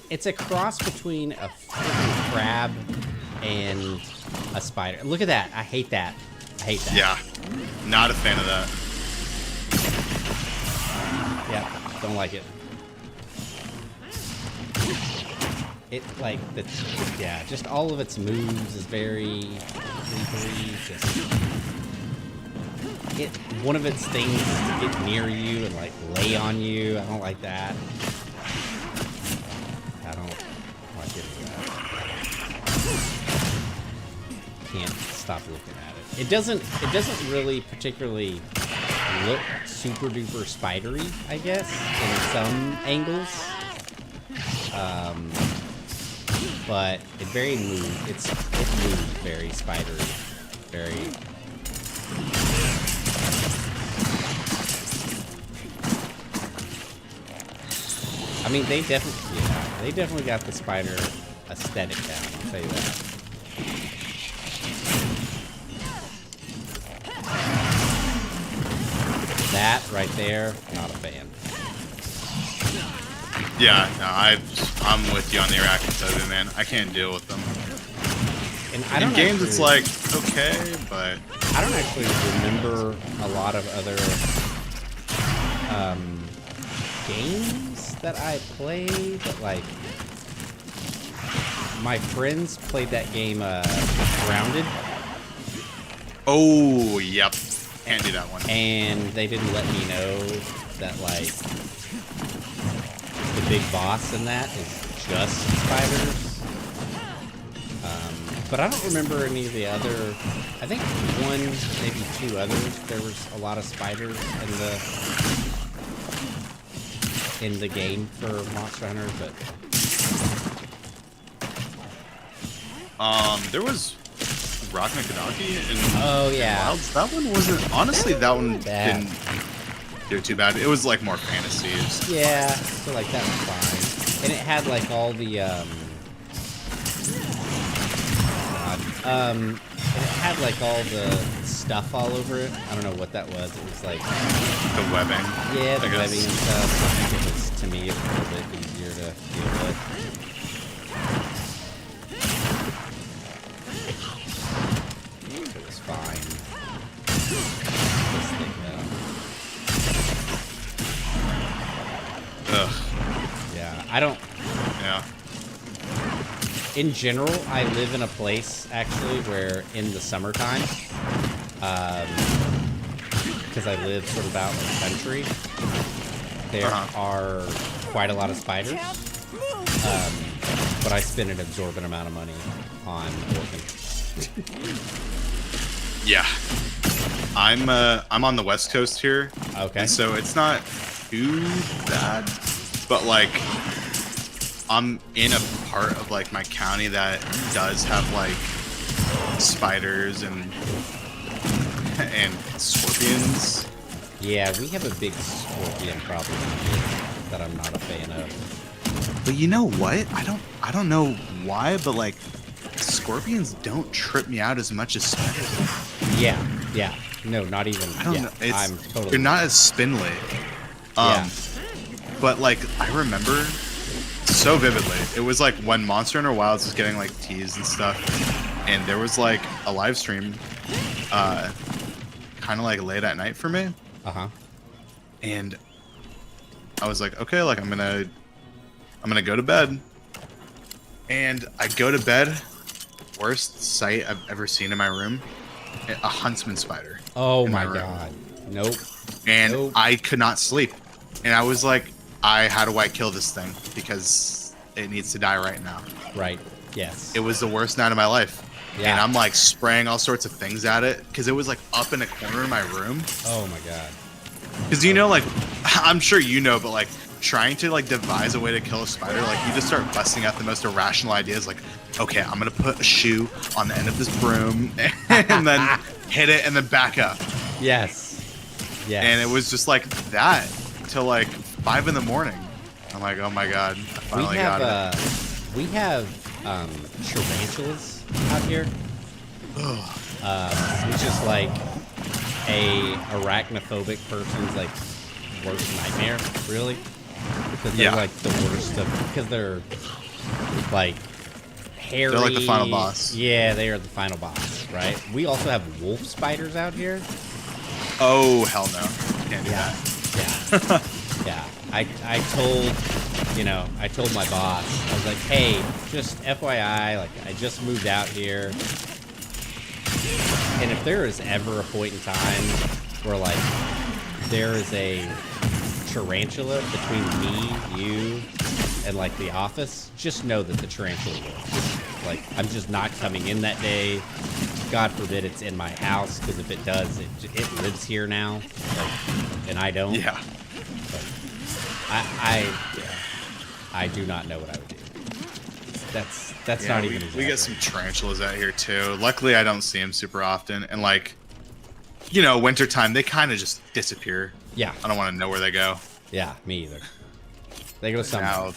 It's a cross between a freaking crab and a spider. Look at that. I hate that. I hate that. Yeah. Not a fan of that. Yeah, don't like it. It, like, yeah, just all of its moves is very creepy. One of its things is to get near you and, like, lay on you. I don't like that. I don't like any of that. Can't stop looking at it. It doesn't really particularly look super duper spidery, I guess, in some angles. But it moves very spidery. Very. I mean, they definitely got the spider aesthetic down, I'll tell you that. That right there, not a fan. Yeah, no, I'm with you on the arachnophobia, man. I can't deal with them. And In games, it's like, okay, but... I don't actually remember a lot of other games that I played, but, like, my friends played that game, Grounded. Oh, yep. Can't do that one. And they didn't let me know that, like, the big boss in that is just spiders. But I don't remember any of the other. I think one, maybe two others. There was a lot of spiders in the game for Monster Hunter, but there was Rock Nakadaki and oh yeah, Wilds. That one wasn't. Honestly, that one bad. didn't do too bad. It was like more fantasy. Yeah, so like that was fine, and it had like all the and it had like all the stuff all over it. I don't know what that was. It was like The webbing. yeah, the I guess. webbing and stuff. I think it was, to me, it was a little bit easier to deal with. It was fine. This thing though. Ugh. Yeah, I don't. Yeah. In general, I live in a place, actually, where in the summertime, because I live sort of out in the country, there are quite a lot of spiders, but I spend an exorbitant amount of money on orphans. Yeah. I'm on the West Coast here. Okay. And so it's not too bad, but like I'm in a part of like my county that does have like spiders and scorpions. Yeah, we have a big scorpion problem here that I'm not a fan of. But you know what? I don't know why, but like scorpions don't trip me out as much as spiders. Yeah, yeah. No, not even. I don't yeah, know. It's, I'm totally. they're not as spindly. Yeah. But like I remember so vividly. It was like when Monster Hunter Wilds was getting like teased and stuff, and there was like a live stream, kind of like late at night for me. And I was like, okay, like I'm gonna go to bed. And I go to bed. Worst sight I've ever seen in my room. A huntsman spider. Oh in my room. god. Nope. And Nope. I could not sleep. And I was like, how do I kill this thing? Because it needs to die right now. Right. Yes. It was the worst night of my life. Yeah. And I'm like spraying all sorts of things at it because it was like up in a corner of my room. Oh my god. Because you know, like, I'm sure you know, but like trying to like devise a way to kill a spider, like you just start busting out the most irrational ideas. Like, okay, I'm gonna put a shoe on the end of this broom and then hit it and then back up. Yes. Yes. And it was just like that till like 5 in the morning. I'm like, oh my god, I finally got it. We have tarantulas out here, which is like a arachnophobic person's like worst nightmare, really, because they're like the worst of, because they're like hairy. They're like the final boss. Yeah, they are the final boss, right? We also have wolf spiders out here. Oh hell no, can't do that. Yeah. Yeah. I told, I told my boss, I was like, hey, just FYI, like, I just moved out here. And if there is ever a point in time where, like, there is a tarantula between me, you, and, like, the office, just know that the tarantula will. Like, I'm just not coming in that day. God forbid it's in my house, because if it does, it lives here now, like, and I don't. Yeah. I do not know what I would do. That's not even. We get some tarantulas out here too. Luckily, I don't see them super often, and like, wintertime they kind of just disappear. Yeah. I don't want to know where they go. Yeah, me either. They go somewhere. Now,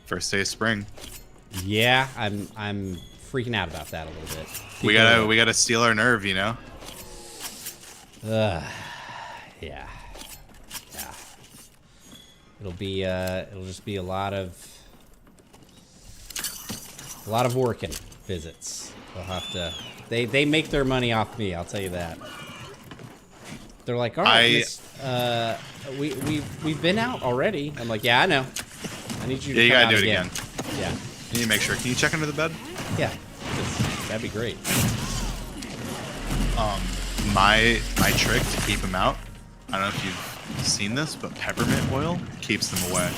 first day of spring. Yeah, I'm freaking out about that a little bit. We gotta steal our nerve, Yeah. It'll just be a lot of working visits. They'll have to. They make their money off me. I'll tell you that. They're like, all right, we've been out already. I'm like, yeah, I know. I need you to come gotta out do it again. Yeah. You need to make sure. Can you check under the bed? Yeah. That'd be great. My trick to keep them out. I don't know if you've seen this, but peppermint oil keeps them away.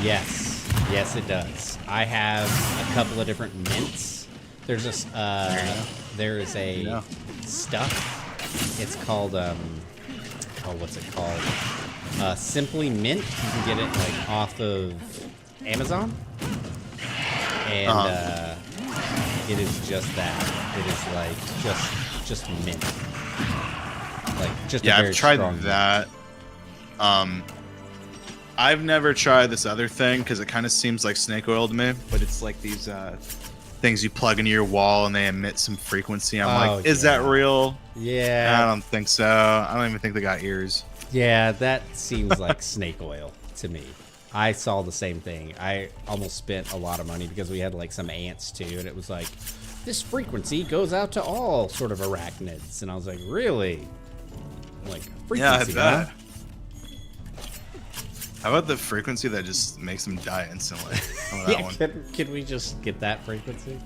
Yes, it does. I have a couple of different mints. There's there is a stuff. It's called what's it called? Simply Mint. You can get it like off of Amazon, and it is just that. It is like just mint. Like just yeah, a very I've tried strong that. I've never tried this other thing because it kind of seems like snake oil to me, but it's like these things you plug into your wall and they emit some frequency. I'm like, is that real? Yeah. I don't think so. I don't even think they got ears. Yeah, that seems like snake oil to me. I saw the same thing. I almost spent a lot of money because we had like some ants too, and it was like, this frequency goes out to all sort of arachnids, and I was like, really? Like frequency? Yeah, I huh? bet. How about the frequency that just makes them die instantly? Yeah, can we just get that frequency?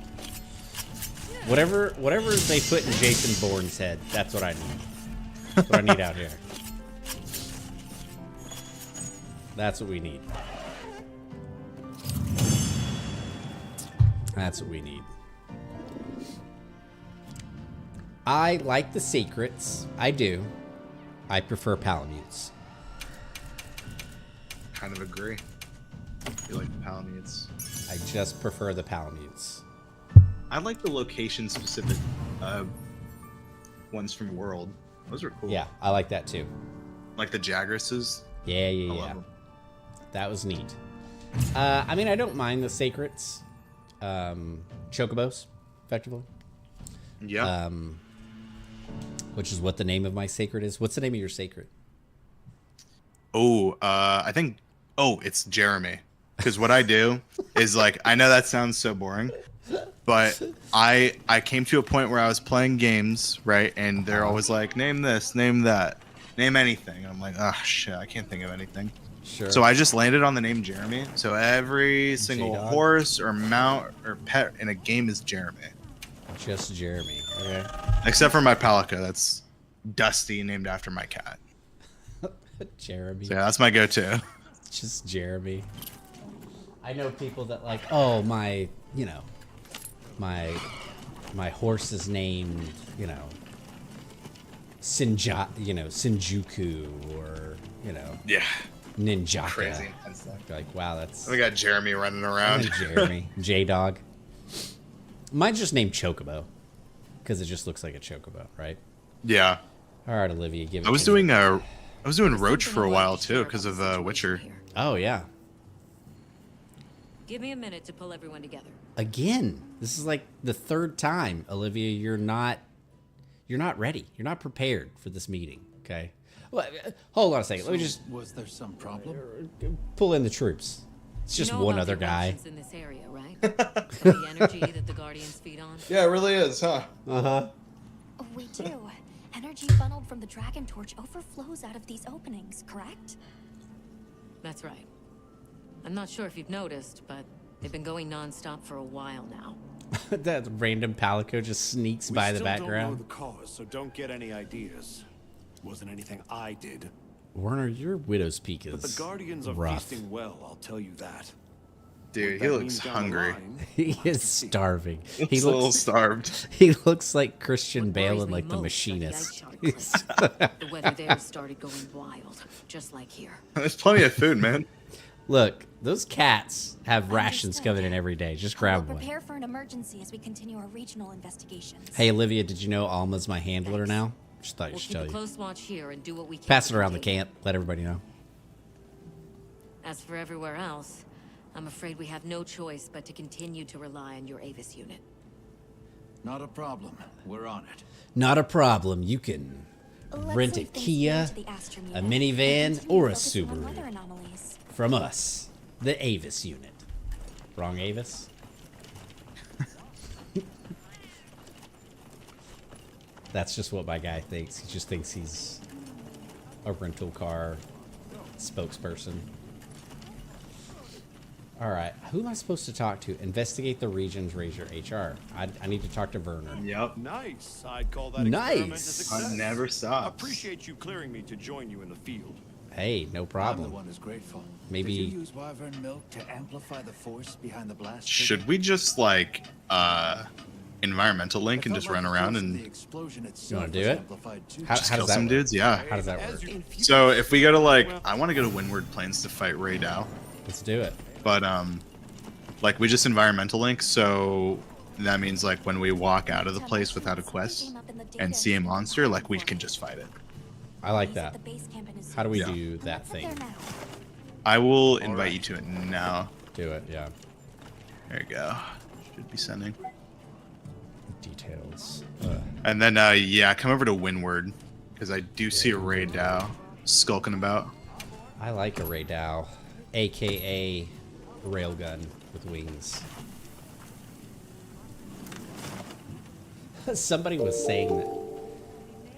Whatever they put in Jason Bourne's head, that's what I need. That's what I need out here. That's what we need. That's what we need. I like the secrets. I do. I prefer Palamutes. Kind of agree. You like the Palamutes. I just prefer the Palamutes. I like the location specific ones from World. Those are cool. Yeah, I like that too. Like the Jagresses. Yeah. I love them. That was neat. I mean, I don't mind the secrets. Chocobos, effectively. Yeah. Which is what the name of my sacred is. What's the name of your sacred? I think. Oh, it's Jeremy. Because what I do is like, I know that sounds so boring, but I came to a point where I was playing games, right? And they're always like, name this, name that, name anything. And I'm like, oh shit, I can't think of anything. Sure. So I just landed on the name Jeremy. So every single J-Dog? horse or mount or pet in a game is Jeremy. Just Jeremy. Okay. Except for my Palica, that's Dusty, named after my cat. Jeremy. So yeah, that's my go-to. Just Jeremy. I know people that like, oh, my horse is named, Sinjuku, or, Yeah. Ninjaka. Crazy intense thing. You're like, wow, that's We got Jeremy running around. Jeremy. J-Dog. Mine's just named Chocobo. Because it just looks like a Chocobo, right? Yeah. All right, Olivia, give it I was to me. doing Roach for a while too, because of Witcher. Oh, yeah. Give me a minute to pull everyone together. Again, this is like the third time, Olivia, you're not ready. You're not prepared for this meeting, okay? Well, hold on a second. Let me just Was there some problem? pull in the troops. It's just You know one about other the guy. eruptions in this area, right? The energy that the Guardians feed on. Yeah, it really is, huh? Uh-huh. We do. Energy funneled from the Dragon Torch overflows out of these openings, correct? That's right. I'm not sure if you've noticed, but they've been going non-stop for a while now. That random Palico just sneaks by the We still don't know background. the cause, so don't get any ideas. Wasn't anything I did. Werner, your Widow's Peak is But the Guardians are rough. feasting well, I'll tell you that. Dude, What he that looks means down the hungry. line, He we'll have to is see. starving. He's a little starved. He looks like Christian What Bale worries in me like The most are Machinist. ice shark cliffs. The weather there started going wild, just like here. There's plenty of food, man. Look, those cats have rations Understood. coming in every day. Just We'll grab one. prepare for an emergency as we continue our regional investigations. Hey, Olivia, did you know Alma's my handler now? Just thought I We'll should keep tell a you. close watch here and do what we can. Pass it to around the contain camp. Let everybody know. As for everywhere else, I'm afraid we have no choice but to continue to rely on your Avis unit. Not a problem. We're on it. Not a problem. You can Let's rent a leave things Kia, here to the Astrum a unit, minivan, and continue or a focusing on Subaru. weather anomalies. From us, the Avis unit. Wrong Avis? That's just what my guy thinks. He just thinks he's a rental car spokesperson. All right, who am I supposed to talk to? Investigate the region's Razor HR. I need to talk to Werner. Yep. Nice. I'd call that Nice. experiment a success. Fun never stops. Appreciate you clearing me to join you in the field. Hey, no I'm the problem. one who's grateful. Maybe- Did you use wyvern milk to amplify the force behind the blast? Should we just like environmental link and just run around and You wanna do it? How kill does that some work? dudes? Yeah. How does that work? So if we go to like, I want to go to Windward Plains to fight Ray Dow, Let's do it. but like we just environmental link, so that means like when we walk out of the place without a quest and see a monster, like we can just fight it. I like that. How do we Yeah. do that thing? I will invite you to it now. Do it, yeah. There you go. Should be sending. Details. And then yeah, come over to Windward because I do see a Ray Dow skulking about. I like a Ray Dow, aka railgun with wings. Somebody was saying that.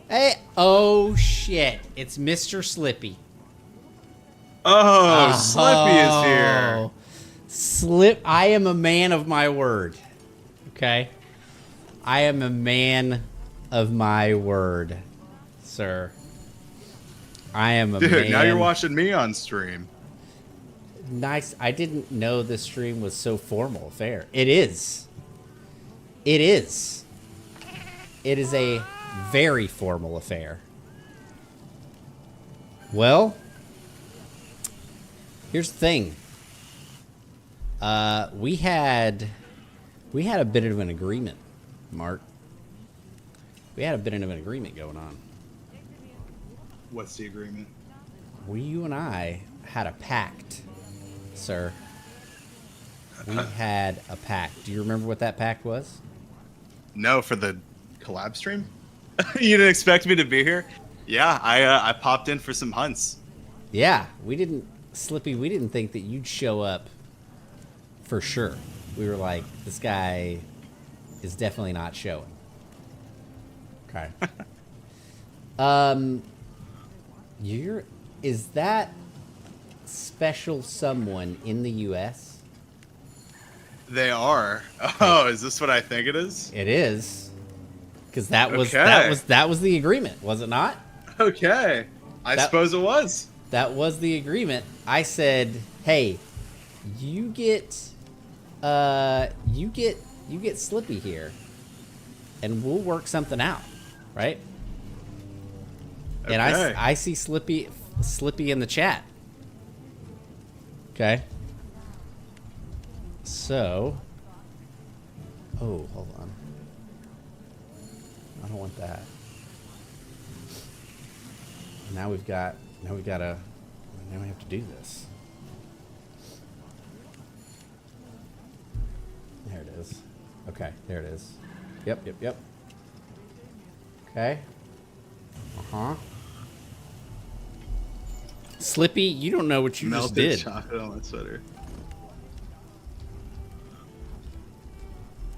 Hey, oh shit! It's Mr. Slippy. Oh, Slippy is here. Oh. Slip. I am a man of my word. Okay. I am a man of my word, sir. I am a Dude, man. now you're watching me on stream. Nice. I didn't know this stream was so formal affair. It is. It is. It is a very formal affair. Well, here's the thing. We had a bit of an agreement, Mark. We had a bit of an agreement going on. What's the agreement? You and I had a pact, sir. We had a pact. Do you remember what that pact was? No, for the collab stream? You didn't expect me to be here? Yeah, I popped in for some hunts. Yeah, we didn't think that you'd show up for sure. We were like, this guy is definitely not showing. Okay. Is that special someone in the US? They are. Oh, is this what I think it is? It is. Because that was Okay. that was the agreement, was it not? Okay. I suppose it was. That was the agreement. I said, "Hey, you get Slippy here, and we'll work something out, right?" And Okay. I see Slippy in the chat. Okay. So. Oh, hold on. I don't want that. Now we have to do this. There it is. Okay, there it is. Yep. Okay. Uh-huh. Slippy, you don't know what you just Melted did. chocolate on my sweater.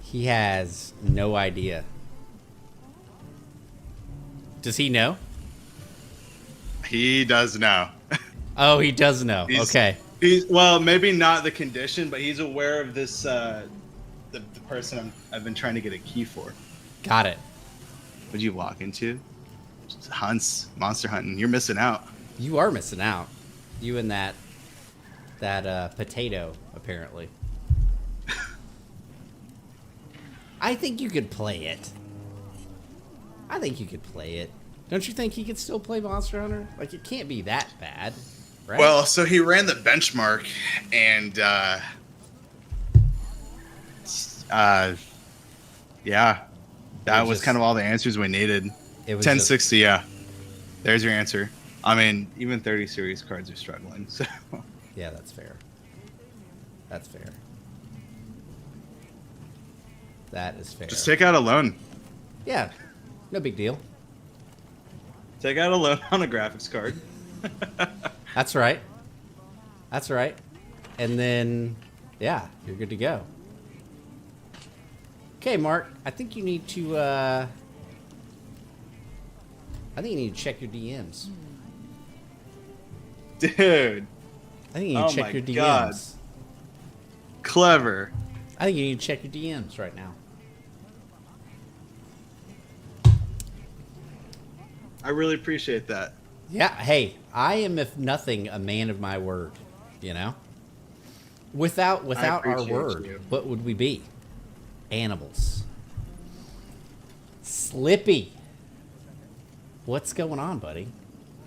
He has no idea. Does he know? He does know. Oh, he does know. Okay. He's well, maybe not the condition, but he's aware of this. The person I've been trying to get a key for. Got it. What'd you walk into? Hunts, monster hunting. You're missing out. You are missing out. You and that potato, apparently. I think you could play it. Don't you think he could still play Monster Hunter? Like, it can't be that bad, right? Well, so he ran the benchmark, and yeah, that was kind of all the answers we needed. It was 1060, yeah. There's your answer. I mean, even 30 series cards are struggling. So yeah, that's fair. That's fair. That is fair. just take out a loan. Yeah, no big deal. Take out a loan on a graphics card. That's right. That's right. And then, yeah, you're good to go. Okay, Mark, I think you need to, check your DMs. Dude. I think you need to check your DMs. God. Clever. I think you need to check your DMs right now. I really appreciate that. Yeah, hey, I am, if nothing, a man of my word, you know? Without our word, what would we be? Animals. Slippy. What's going on, buddy?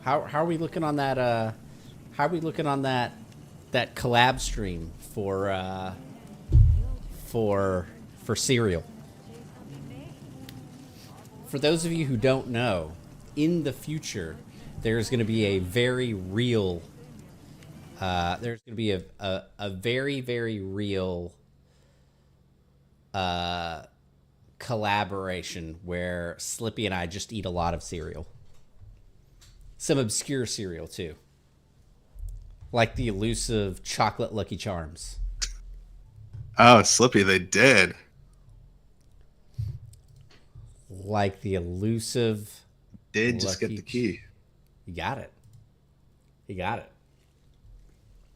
How are we looking on that that collab stream for cereal? For those of you who don't know, in the future, there's going to be a very real there's going to be a very, very real collaboration where Slippy and I just eat a lot of cereal. Some obscure cereal, too. Like the elusive chocolate Lucky Charms. Oh, Slippy, they did. Like the elusive... Did just get the key. You got it. You got it.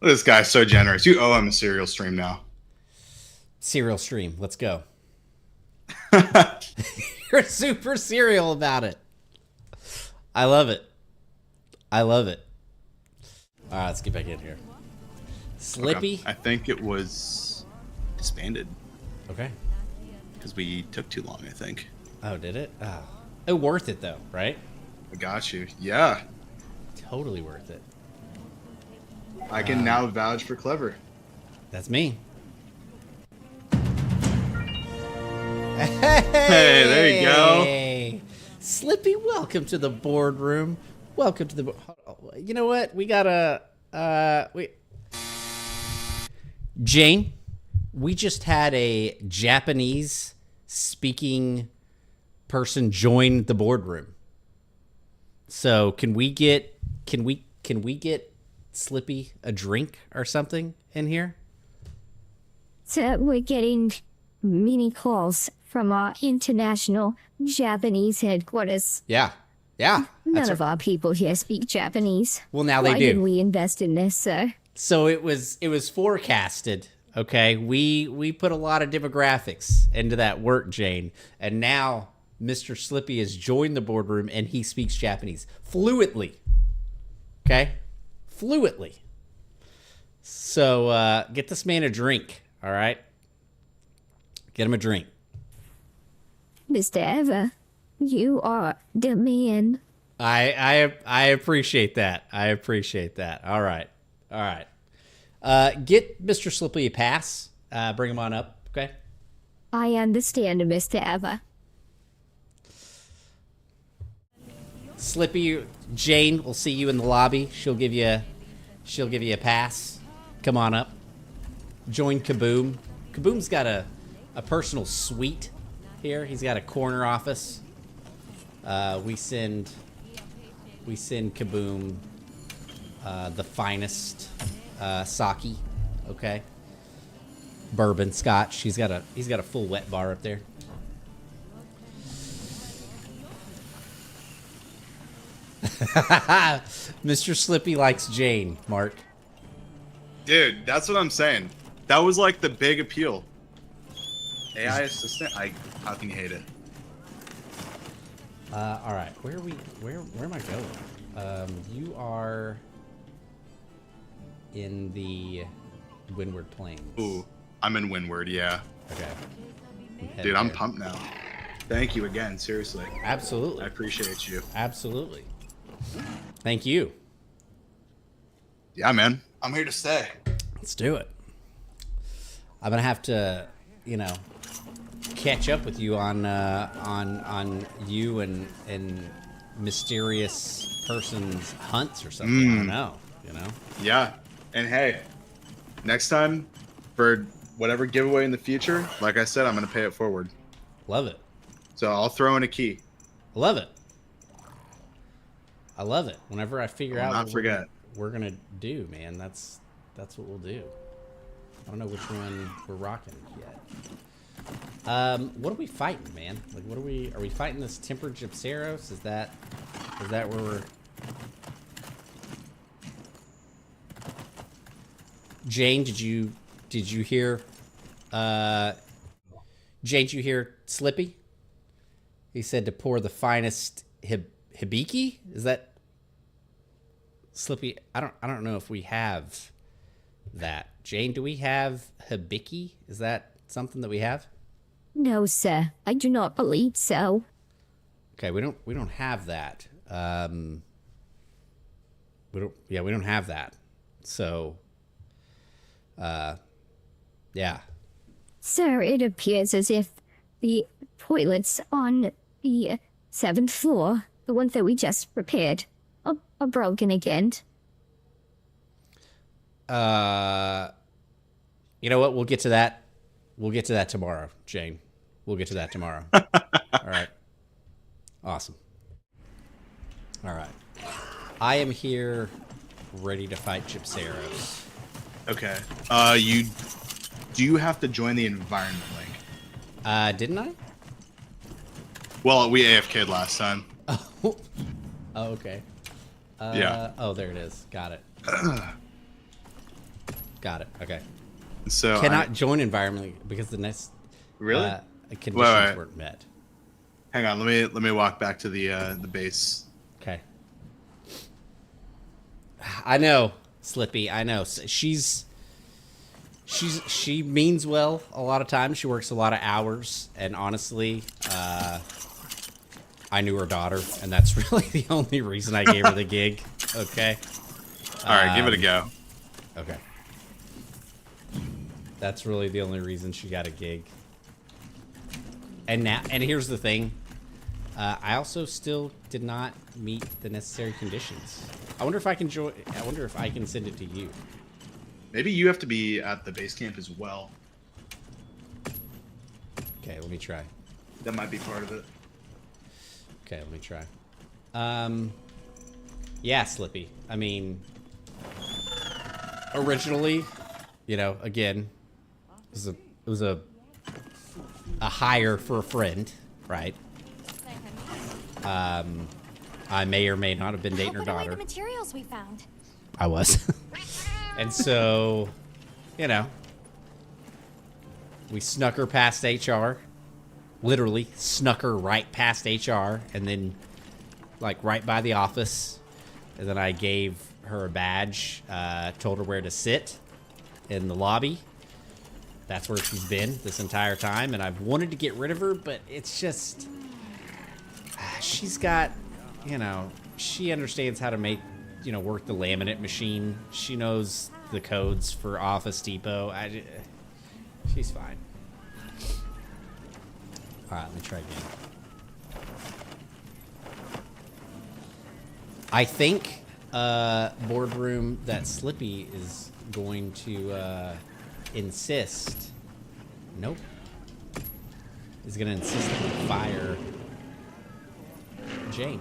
This guy's so generous. You owe him a cereal stream now. Cereal stream. Let's go. You're super serial about it. I love it. I love it. All right, let's get back in here. Slippy. Okay. I think it was disbanded. Okay. Because we took too long, I think. Oh, did it? Oh, worth it though, right? I got you. Yeah. Totally worth it. I can now vouch for Clever. That's me. Hey, there you go. Slippy, welcome to the boardroom. Welcome to the... You know what? We gotta... Jane, we just had a Japanese-speaking person join the boardroom. So can we get Slippy a drink or something in here? So we're getting many calls from our international Japanese headquarters. Yeah. Yeah. None of our people here speak Japanese. Well, now they do. Why didn't we invest in this, sir? So it was forecasted. Okay, we put a lot of demographics into that work, Jane, and now Mr. Slippy has joined the boardroom and he speaks Japanese fluently. Okay, fluently. So get this man a drink. All right, get him a drink. Mr. Eva, you are the man. I appreciate that. I appreciate that. All right. All right. Get Mr. Slippy a pass. Bring him on up, okay? I understand, Mr. Eva. Slippy, Jane will see you in the lobby. She'll give you a pass. Come on up. Join Kaboom. Kaboom's got a personal suite here. He's got a corner office. We send Kaboom the finest sake, okay? Bourbon, scotch. He's got a full wet bar up there. Mr. Slippy likes Jane, Mark. Dude, that's what I'm saying. That was like the big appeal. AI assistant, I fucking hate it. All right, where am I going? You are in the Windward Plains. Ooh, I'm in Windward, yeah. Okay. Dude, I'm pumped now. Thank you again, seriously. Absolutely. I appreciate you. Absolutely. Thank you. Yeah, man. I'm here to stay. Let's do it. I'm gonna have to, catch up with you on you and mysterious person's hunts or something. I don't know. Yeah, and hey, next time for whatever giveaway in the future, like I said, I'm gonna pay it forward. Love it. So I'll throw in a key. Love it. I love it. Whenever I figure out what we're gonna do, man, that's what we'll do. I don't know which one we're rocking yet. What are we fighting, man? Like, are we fighting this tempered Gypseros? Is that where we're? Jane, did you hear? Jane, did you hear Slippy? He said to pour the finest hibiki. Is that Slippy? I don't know if we have that. Jane, do we have hibiki? Is that something that we have? No, sir. I do not believe so. Okay, we don't have that. We don't have that. So yeah. Sir, it appears as if the toilets on the 7th floor, the ones that we just repaired, are broken again. You know what? We'll get to that. We'll get to that tomorrow, Jane. We'll get to that tomorrow. All right. Awesome. All right. I am here ready to fight Gypseros. Okay. Do you have to join the environment link? Didn't I? Well, we AFK'd last time. Oh, okay. Yeah. Oh, there it is. Got it. Got it. Okay. So cannot join environment because the next really conditions weren't met. Hang on. Let me walk back to the base. Okay. I know, Slippy. I know. She means well a lot of times. She works a lot of hours, and honestly, I knew her daughter, and that's really the only reason I gave her the gig. Okay. All right, give it a go. Okay. That's really the only reason she got a gig. And here's the thing. I also still did not meet the necessary conditions. I wonder if I can join. I wonder if I can send it to you. Maybe you have to be at the base camp as well. Okay, let me try. That might be part of it. Okay, let me try. Yeah, Slippy. I mean, originally, again, it was a hire for a friend, right? I may or may not have been dating her daughter. The materials we found. I was. And so, we snuck her past HR. Literally snuck her right past HR and then right by the office. And then I gave her a badge, told her where to sit in the lobby. That's where she's been this entire time. And I've wanted to get rid of her, but it's just, she's got, she understands how to make, work the laminate machine. She knows the codes for Office Depot. She's fine. All right, let me try again. I think boardroom that Slippy is going to insist. Nope. Is going to insist that we fire Jane.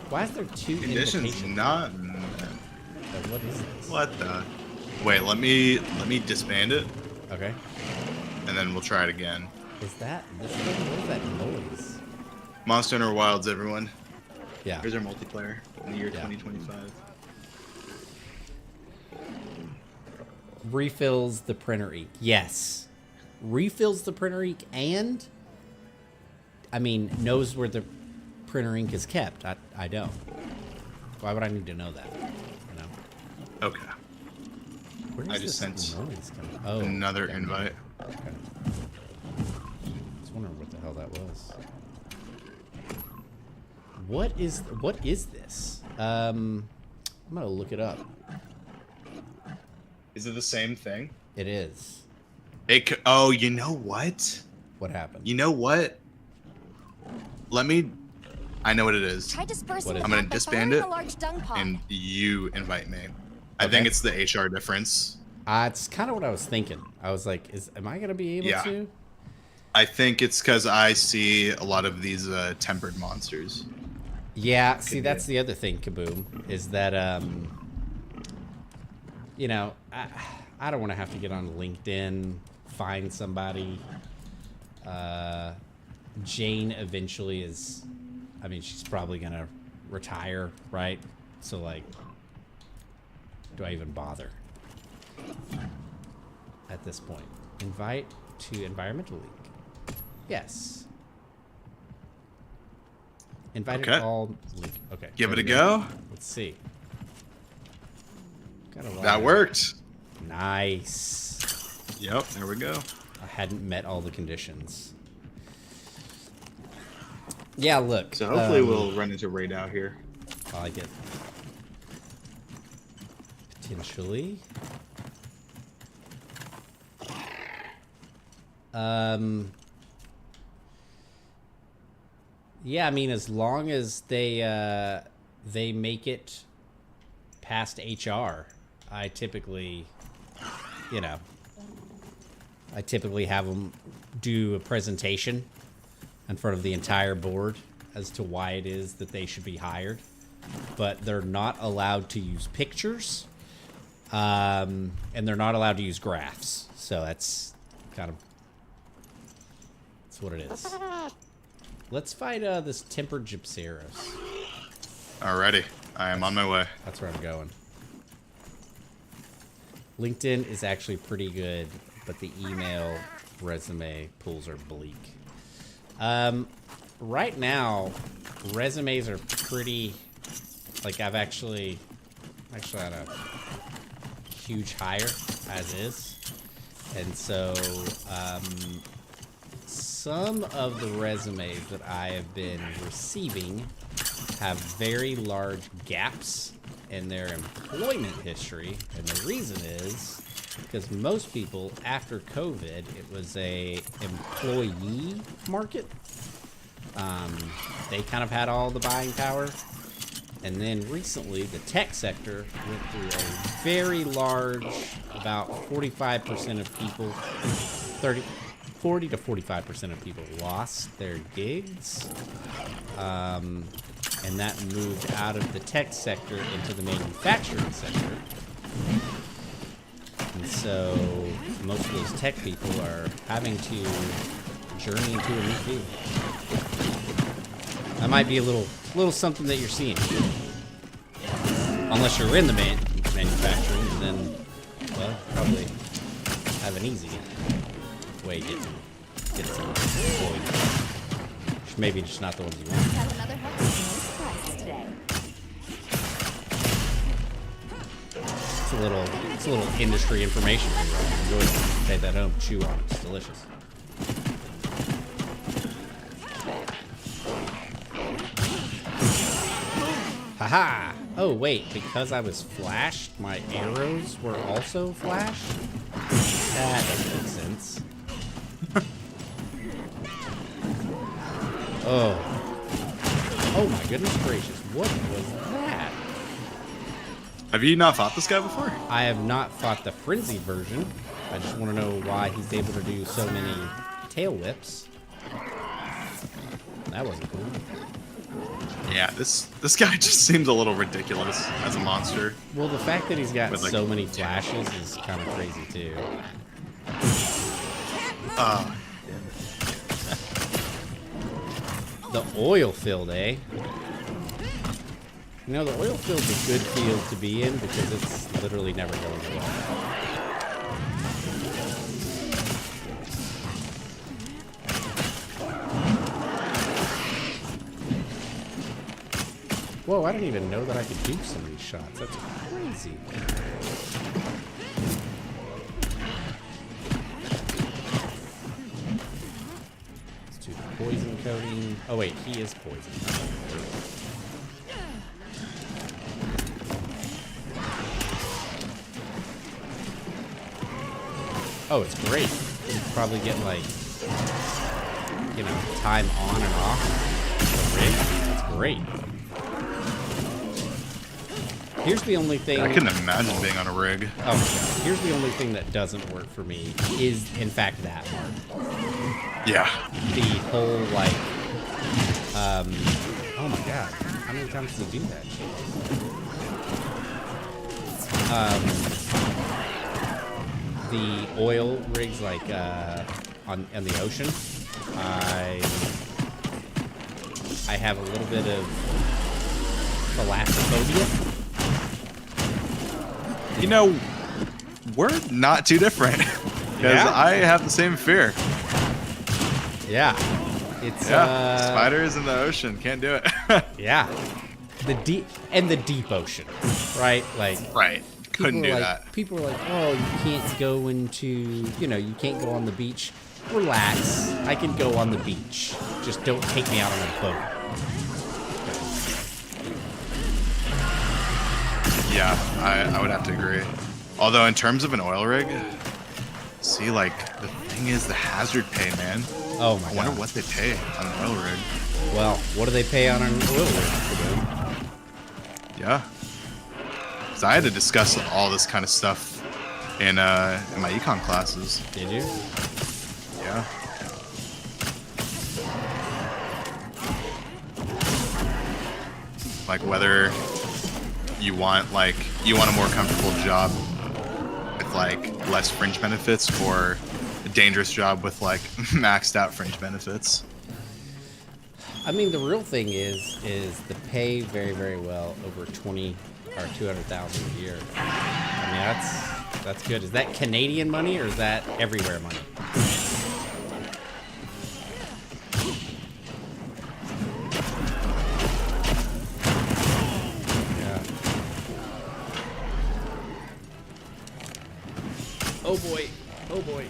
Why is there two Conditions invitations? not. What is this? What the? Wait, let me disband it, Okay. and then we'll try it again. Is that this thing? What is that noise? Monster Hunter Wilds, everyone. Yeah. Here's our multiplayer in the year Yeah. 2025. Refills the printer ink. Yes. Refills the printer ink and, I mean, knows where the printer ink is kept. I don't. Why would I need to know that? You know? Okay. Where I is just this sent noise coming? Oh, another okay. invite. Okay. I was wondering what the hell that was. What is this? I'm gonna look it up. Is it the same thing? It is. Oh, you know what? What happened? You know what? I know what it is. Try dispersing What is the it? I'm gonna pack by disband firing it, a large dung pod. and you invite me. I Okay. think it's the HR difference. It's kind of what I was thinking. I was like, am I gonna be able Yeah. to? I think it's because I see a lot of these tempered monsters. Yeah, see, Could that's be. the other thing, Kaboom, is that, you know, I don't want to have to get on LinkedIn, find somebody. Jane eventually is, I mean, she's probably going to retire, right? So, like, do I even bother at this point? Invite to Environmental League. Yes. Invited Okay. all league. Okay. Give there it a we go. Let's see. Got a lot That of- worked. Nice. Yep, there we go. I hadn't met all the conditions. Yeah, look. So hopefully we'll run into Raid out here. I like it. Potentially. Yeah, I mean, as long as they make it past HR, I typically, you know, have them do a presentation in front of the entire board as to why it is that they should be hired. But they're not allowed to use pictures, and they're not allowed to use graphs. So that's what it is. Let's fight this tempered Gypceros. Alrighty, I am on my way. That's where I'm going. LinkedIn is actually pretty good, but the email resume pools are bleak. Right now, resumes are pretty, like, I've actually had a huge hire as is. And so, some of the resumes that I have been receiving have very large gaps in their employment history. And the reason is because most people, after COVID, it was a employee market. They kind of had all the buying power. And then recently, the tech sector went through a very large, about 45% of people, 40 to 45% of people lost their gigs. And that moved out of the tech sector into the manufacturing sector. And so most of those tech people are having to journey into a new field. That might be a little something that you're seeing. Unless you're in the manufacturing, and then, well, probably have an easy way to get some employees. Maybe just not the ones you want. Have another hook with no surprises today. It's a little industry information for you. Enjoy it. Take that home, chew on it. It's delicious. Haha! Oh, wait, because I was flashed, my arrows were also flashed? That doesn't make sense. Oh. Oh my goodness gracious, what was that? Have you not fought this guy before? I have not fought the frenzy version. I just want to know why he's able to do so many tail whips. That wasn't cool. Yeah, this guy just seems a little ridiculous as a monster. Well, the fact that he's got With, like, so many flashes is kind of crazy too. The oil field, eh? You know, the oil field's a good field to be in because it's literally never going away. Whoa, I didn't even know that I could do some of these shots. That's crazy. Let's do the poison coating. Oh wait, he is poison. Oh, it's great. You probably get like, you know, time on and off the rig. That's great. Here's the only thing. I couldn't imagine being on a rig. Oh my god. Here's the only thing that doesn't work for me is, in fact, that part. Yeah. The whole, like, oh my god. How many times does he do that shit? The oil rigs, like, on the ocean, I have a little bit of thalassophobia. You know, we're not too different. Because Yeah? I have the same fear. Yeah. It's, spiders in the ocean. Can't do it. yeah. The deep ocean, right? Like, Right. Couldn't do like, that. People are like, oh, you can't go into, you know, you can't go on the beach. Relax. I can go on the beach. Just don't take me out on a boat. Yeah, I would have to agree. Although in terms of an oil rig, see, like, the thing is the hazard pay, man. Oh my I wonder god. what they pay on an oil rig. Well, what do they pay on an oil rig? Yeah. So I had to discuss all this kind of stuff in my econ classes. Did you? Yeah. Like whether you want a more comfortable job with like less fringe benefits or a dangerous job with like maxed out fringe benefits. I mean, the real thing is the pay very, very well over 20 or 200,000 a year. I mean, that's good. Is that Canadian money or is that everywhere money? Yeah. Oh boy. Oh boy.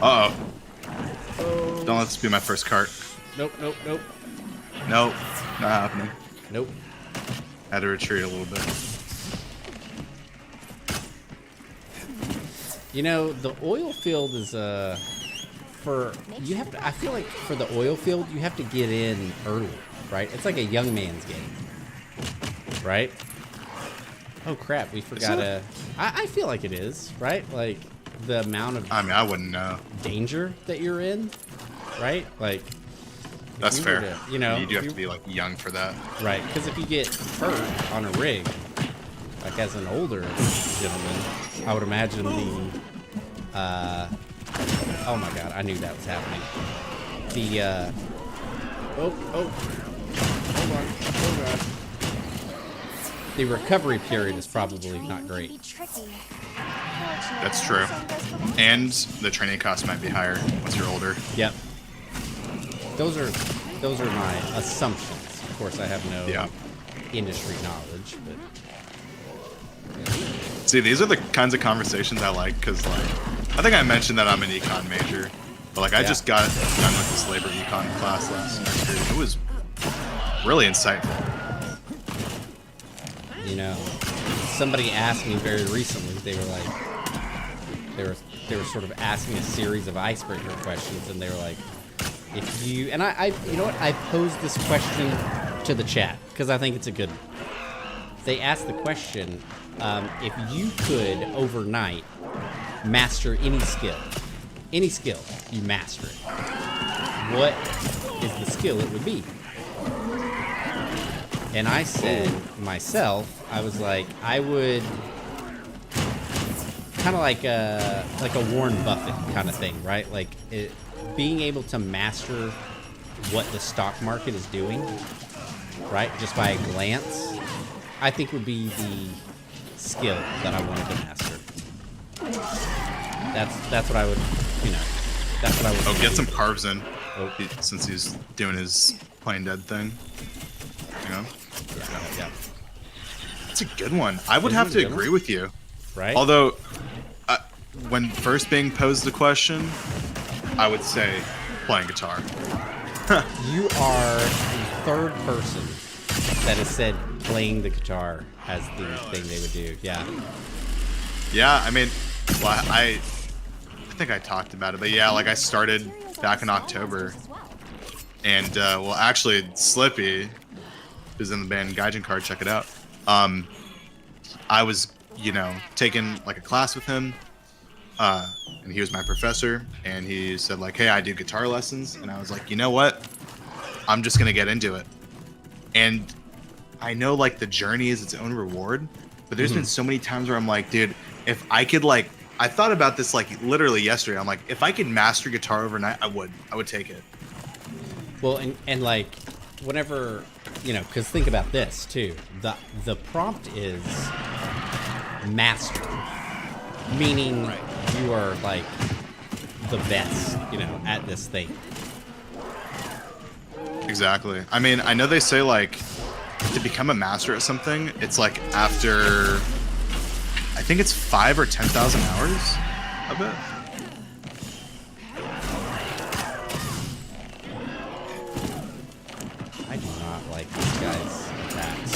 Uh-oh. Oh. Don't let this be my first cart. Nope, nope, nope. Nope. Not happening. Nope. Had to retreat a little bit. You know, the oil field is I feel like for the oil field you have to get in early, right? It's like a young man's game. Right? Oh crap, we forgot I feel like it is, right? Like the amount of I wouldn't know. danger that you're in, right? Like That's fair. You know, you do have to be like young for that. Right, because if you get hurt on a rig, like as an older gentleman, I would imagine oh my god, I knew that was happening. Hold on, oh god. The recovery period is probably not great. That's true. And the training cost might be higher once you're older. Yep. Those are my assumptions. Of course, I have no industry knowledge, but see, these are the kinds of conversations I like because, like, I think I mentioned that I'm an econ major, but like I just got done with this labor econ class last semester. It was really insightful. You know, somebody asked me very recently. They were like, they were sort of asking a series of icebreaker questions, and they were like, if you, and I you know what? I posed this question to the chat because I think it's a good one. They asked the question, if you could overnight master any skill, you master it, what is the skill it would be? And I said myself, I was like, I would kind of like a Warren Buffett kind of thing, right? Like being able to master what the stock market is doing, right? Just by a glance, I think would be the skill that I wanted to master. That's what I would, you know, that's what I would. Oh, do. get some carbs in. Oh. Since he's doing his Playing Dead thing. You know? Yeah. That's a good one. I would have to agree with you. Right? Although, when first being posed the question, I would say playing guitar. You are the third person that has said playing the guitar as the thing they would do. Yeah. Yeah, I mean, well, I think I talked about it, but yeah, like I started back in October, and well, actually, Slippy, who's in the band Gaijin Card, check it out. I was, you know, taking like a class with him, and he was my professor, and he said like, hey, I do guitar lessons, and I was like, you know what? I'm just gonna get into it. And I know like the journey is its own reward, but there's been so many times where I'm like, dude, if I could like, I thought about this like literally yesterday. I'm like, if I could master guitar overnight, I would take it. Well, and like, whenever, you know, because think about this too. The prompt is master, meaning you are like the best, you know, at this thing. Exactly. I mean, I know they say like to become a master at something, it's like after, I think it's 5,000 or 10,000 hours of it. I do not like these guys' attacks.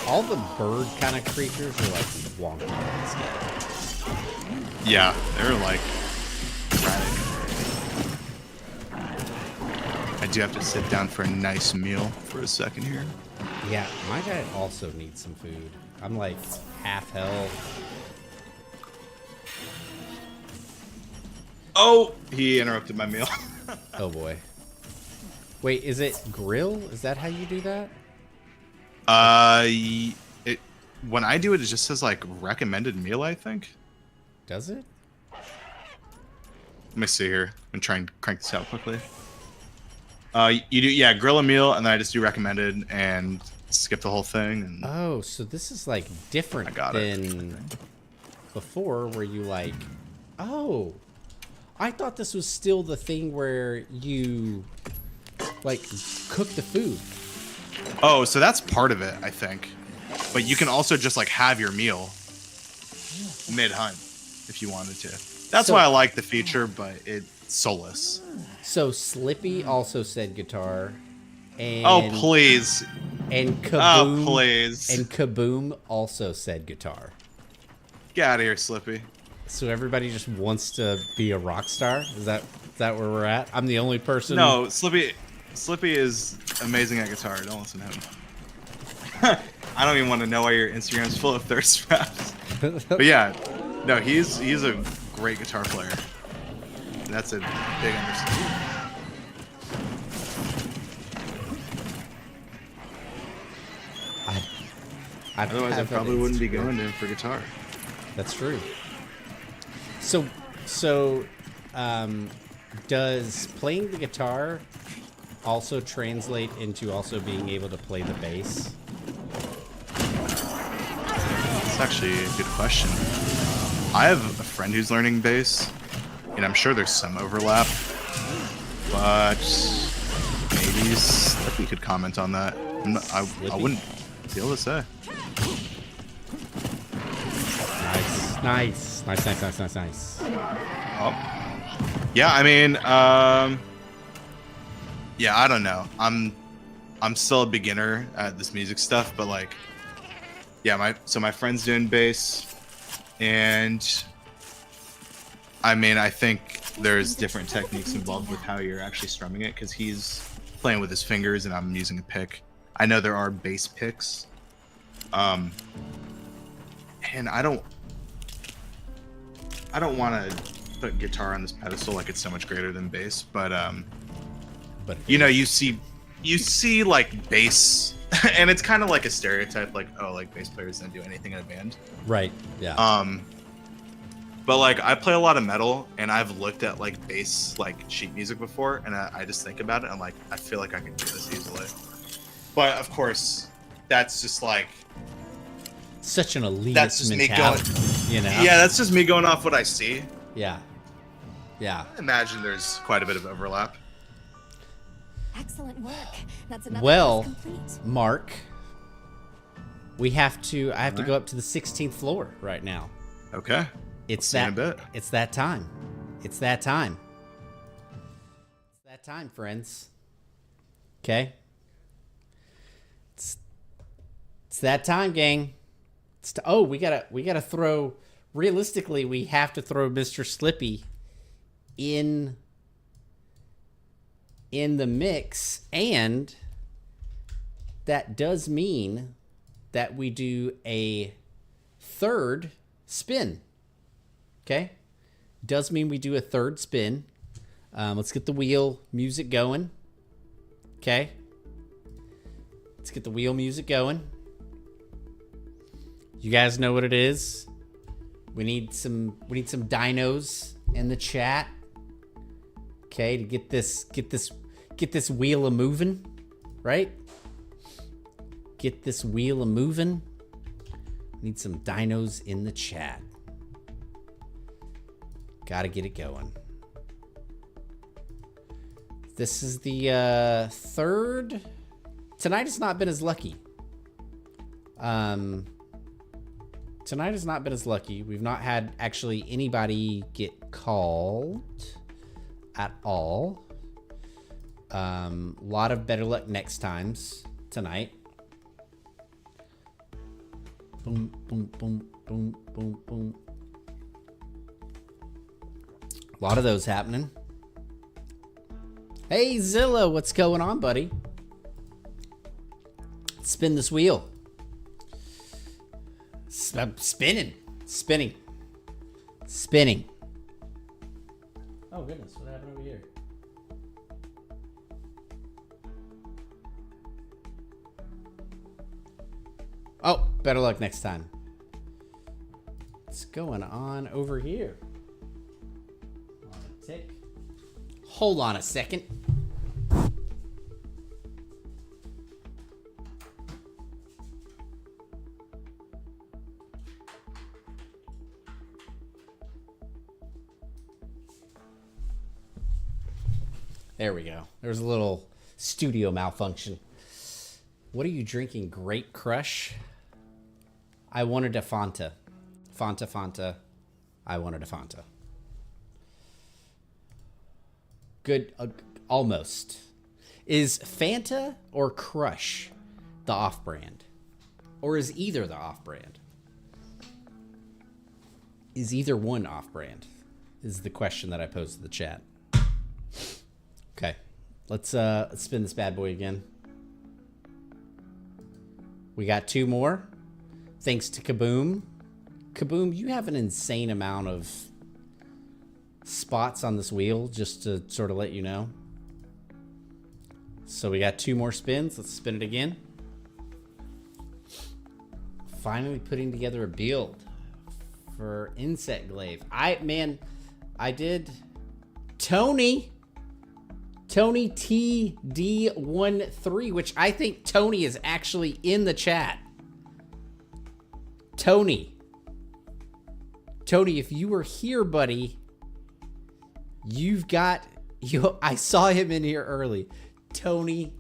All the bird kind of creatures are like wonky in this game. Yeah, they're like erratic. I do have to sit down for a nice meal for a second here. Yeah, my guy also needs some food. I'm like half health. Oh, he interrupted my meal. Oh boy. Wait, is it grill? Is that how you do that? When I do it, it just says like recommended meal, I think. Does it? Let me see here. I'm gonna try and crank this out quickly. You do, yeah, grill a meal, and then I just do recommended and skip the whole thing. And oh, so this is like different than before, where you like, oh, I thought this was still the thing where you like cook the food. Oh, so that's part of it, I think. But you can also just like have your meal mid-hunt if you wanted to. That's why I like the feature, but it's soulless. So Slippy also said guitar. And, oh, please. And Kaboom. Oh, please. And Kaboom also said guitar. Get out of here, Slippy. So everybody just wants to be a rock star? Is that where we're at? I'm the only person. No, Slippy is amazing at guitar. Don't listen to him. I don't even want to know why your Instagram's full of thirst traps. But yeah, no, he's a great guitar player. That's a big understatement. Otherwise, I probably wouldn't be going to him for guitar. That's true. So, does playing the guitar also translate into also being able to play the bass? That's actually a good question. I have a friend who's learning bass, and I'm sure there's some overlap, but maybe Slippy could comment on that. I wouldn't be able to say. Nice. Oh. Yeah, I mean, yeah, I don't know. I'm still a beginner at this music stuff, but like, yeah, my friend's doing bass, and I mean, I think there's different techniques involved with how you're actually strumming it, because he's playing with his fingers and I'm using a pick. I know there are bass picks, and I don't want to put guitar on this pedestal like it's so much greater than bass, but you know, you see like bass, and it's kind of like a stereotype, like, oh, like bass players don't do anything in a band, Right. Yeah. but like I play a lot of metal, and I've looked at like bass like sheet music before, and I just think about it, and like I feel like I can do this easily. But of course, that's just like Such an elitist that's just mentality. me going. You know. Yeah, that's just me going off what I see. Yeah. Yeah. I imagine there's quite a bit of overlap. Excellent work. That's another Well, quest complete. Mark, I have to go up to the 16th floor right now. Okay. It's See you in that a bit. It's that time. It's that time. It's that time, friends. Okay? It's that time, gang. We got to throw, realistically, we have to throw Mr. Slippy in the mix, and that does mean that we do a third spin. Okay? Does mean we do a third spin. Let's get the wheel music going. Okay? Let's get the wheel music going. You guys know what it is. We need some dinos in the chat. Okay, to get this wheel a moving, right? Get this wheel a moving. Need some dinos in the chat. Gotta get it going. This is the third. Tonight has not been as lucky. Tonight has not been as lucky. We've not had actually anybody get called at all. Lot of better luck next times tonight. Boom, boom, boom, boom, boom, boom. A lot of those happening. Hey, Zilla, what's going on, buddy? Spin this wheel. Spinning. Oh, goodness. What happened over here? Oh, better luck next time. What's going on over here? On a tick. Hold on a second. There we go. There's a little studio malfunction. What are you drinking? Great Crush? I wanted a Fanta. Fanta. I wanted a Fanta. Good. Almost. Is Fanta or Crush the off-brand? Or is either the off-brand? Is either one off-brand? Is the question that I posed to the chat. Okay, let's spin this bad boy again. We got two more. Thanks to Kaboom. Kaboom, you have an insane amount of spots on this wheel, just to sort of let you know. So we got two more spins. Let's spin it again. Finally putting together a build for Insect Glaive. I did Tony TD13, which I think Tony is actually in the chat. Tony, if you were here, buddy, I saw him in here early. Tony,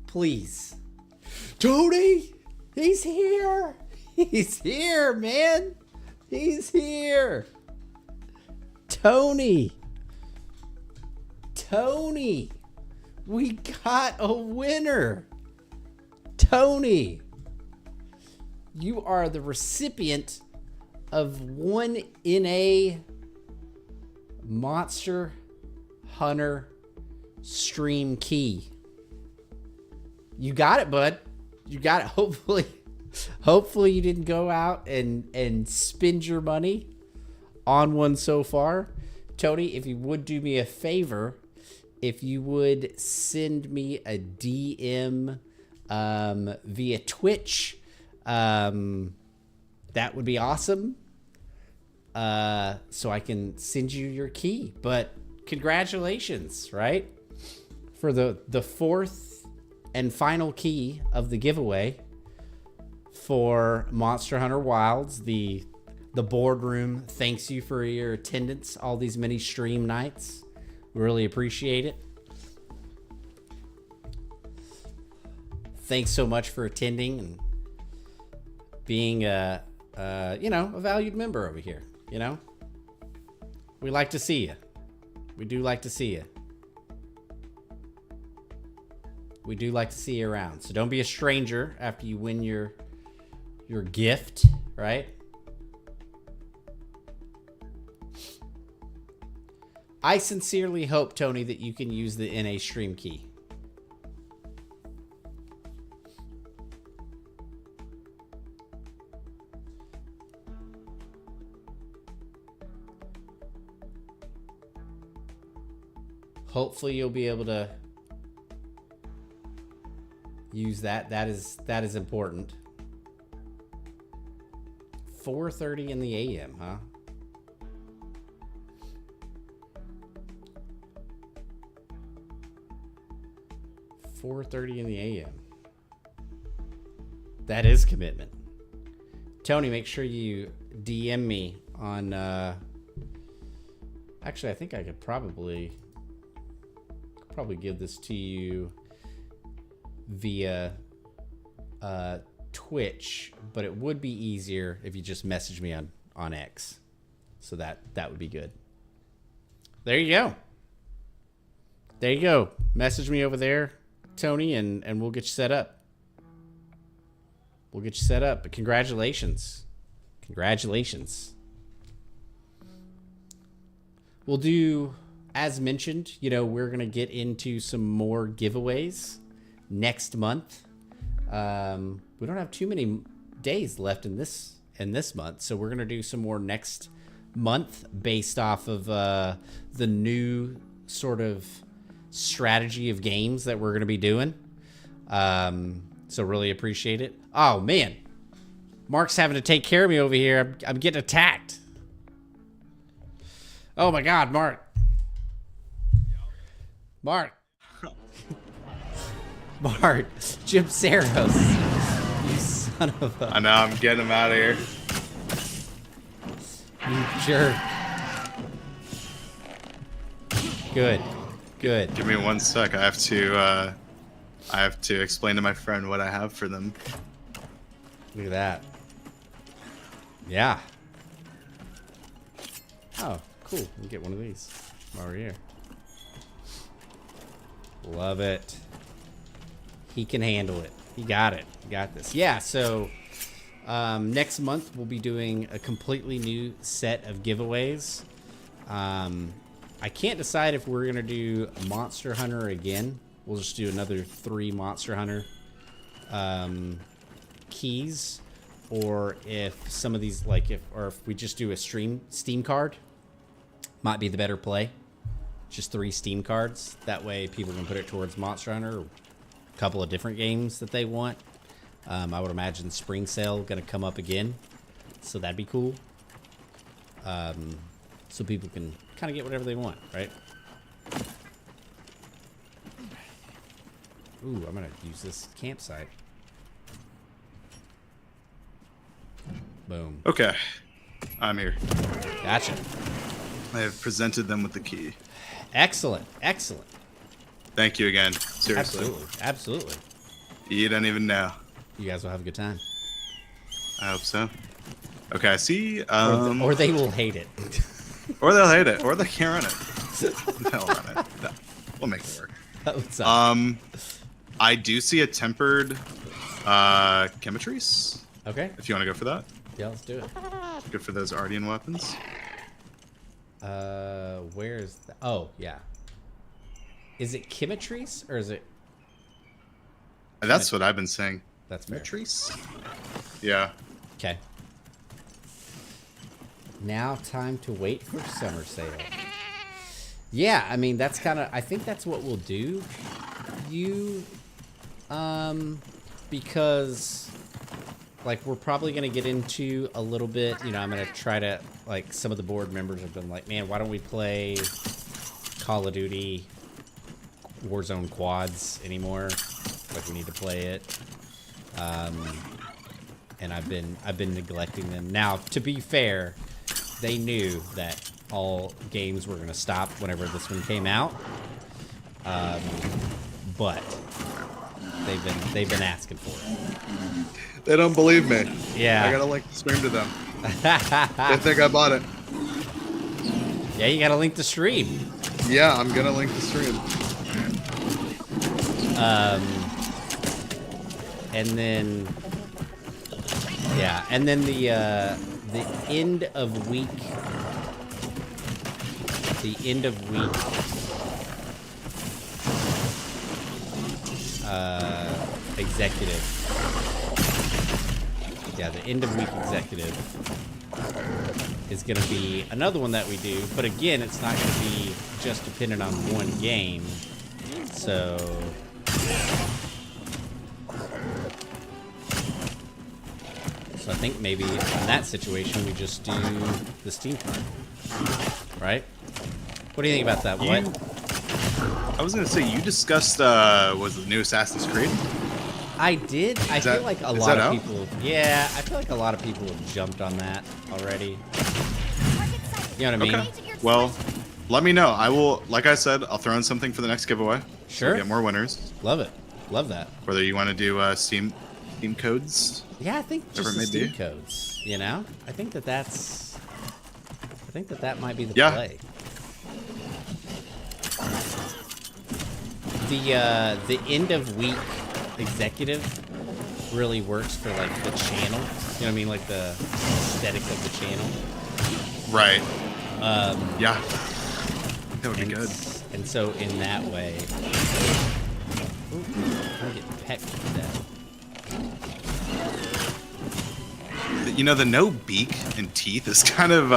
please. Tony, he's here. He's here, man. He's here. Tony. Tony, we got a winner. Tony, you are the recipient of 1 NA Monster Hunter stream key. You got it, bud. You got it. Hopefully you didn't go out and spend your money on one so far. Tony, if you would do me a favor, if you would send me a DM via Twitch, that would be awesome. So I can send you your key. But congratulations, right? For the fourth and final key of the giveaway for Monster Hunter Wilds. The boardroom thanks you for your attendance all these many stream nights. We really appreciate it. Thanks so much for attending and being a valued member over here. You know, we like to see you. We do like to see you. We do like to see you around. So don't be a stranger after you win your gift, right? I sincerely hope, Tony, that you can use the NA stream key. Hopefully you'll be able to use that. That is important. 4:30 in the AM, huh? $4:30 in the AM. That is commitment. Tony, make sure you DM me on actually I think I could probably give this to you via Twitch, but it would be easier if you just message me on X. So that would be good. There you go. There you go. Message me over there, Tony, and we'll get you set up. We'll get you set up. But congratulations. Congratulations. We'll do, as mentioned, we're going to get into some more giveaways next month. We don't have too many days left in this month, so we're going to do some more next month based off of the new sort of strategy of games that we're going to be doing. So really appreciate it. Oh, man. Mark's having to take care of me over here. I'm getting attacked. Oh, my God, Mark. Mark, Jim Saros, you son of a... I know, I'm getting him out of here. You jerk. Good. Give me 1 sec. I have to explain to my friend what I have for them. Look at that. Yeah. Oh, cool. We can get one of these while we're here. Love it. He can handle it. He got it. He got this. Yeah, so next month we'll be doing a completely new set of giveaways. I can't decide if we're going to do Monster Hunter again. We'll just do another 3 Monster Hunter keys. Or if some of these, if we just do a Steam card, might be the better play. Just 3 Steam cards. That way people can put it towards Monster Hunter or a couple of different games that they want. I would imagine Spring Sale going to come up again. So that'd be cool. So people can kind of get whatever they want, right? Ooh, I'm going to use this campsite. Boom. Okay. I'm here. Gotcha. I have presented them with the key. Excellent. Excellent. Thank you again. Seriously. Absolutely. Absolutely. You don't even know. You guys will have a good time. I hope so. Okay, I see. Or they will hate it. Or they'll hate it. Or they can't run it. They'll run it. No. We'll make it work. What's up? I do see a tempered Chemitrace. Okay. If you want to go for that. Yeah, let's do it. Good for those Ardian weapons. Where's the... Oh, yeah. Is it Chemitrace or is it... That's what I've been saying. That's fair. Chemitrace? Yeah. Okay. Now time to wait for summer sale. Yeah, I mean, that's kind of... I think that's what we'll do. Because... Like, we're probably going to get into a little bit, you know, I'm going to try to, like, some of the board members have been like, man, why don't we play Call of Duty Warzone quads anymore? Like, we need to play it. And I've been neglecting them. Now, to be fair, they knew that all games were going to stop whenever this one came out. But they've been asking for it. They don't believe me. Yeah. I gotta link the stream to them. They think I bought it. Yeah, you gotta link the stream. Yeah, I'm gonna link the stream. And then, yeah, and then the end of week, executive. Yeah, the end of week executive is going to be another one that we do. But again, it's not going to be just dependent on one game. So... So I think maybe in that situation, we just do the Steam card. Right? What do you think about that? What? I was going to say, you discussed, was the new Assassin's Creed? I did. I feel like a lot of people... Yeah, I feel like a lot of people have jumped on that already. You know what I mean? Okay. Well, let me know. I will, like I said, I'll throw in something for the next giveaway. Sure. We'll get more winners. Love it. Love that. Whether you want to do Steam codes. Yeah, I think just the Steam codes, you know? I think that that's... I think that that might be the play. The end of week executive really works for like the channel. You know what I mean? Like the aesthetic of the channel. Right. Yeah. That would be good. And so in that way, I'm getting pecked to death. You know, the no beak and teeth is kind of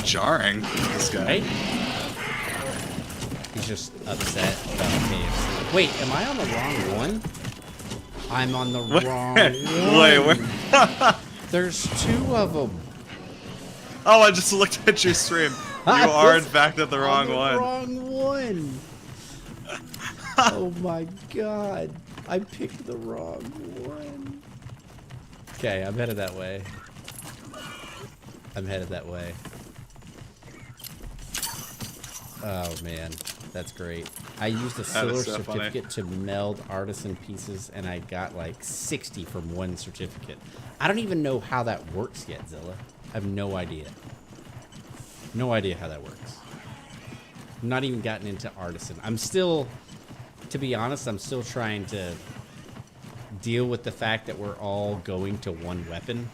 jarring. This guy. Right? He's just upset about KFC. Wait, am I on the wrong one? I'm on the wrong one. Wait, where? There's two of them. Oh, I just looked at your stream. You are in fact at the wrong one. Wrong one. Oh my god. I picked the wrong one. Okay, I'm headed that way. I'm headed that way. Oh man, that's great. I used a silver certificate to meld artisan pieces, and I got like 60 from one certificate. I don't even know how that works yet, Zilla. I have no idea. No idea how that works. I'm not even gotten into artisan. I'm still, to be honest, I'm still trying to deal with the fact that we're all going to one weapon.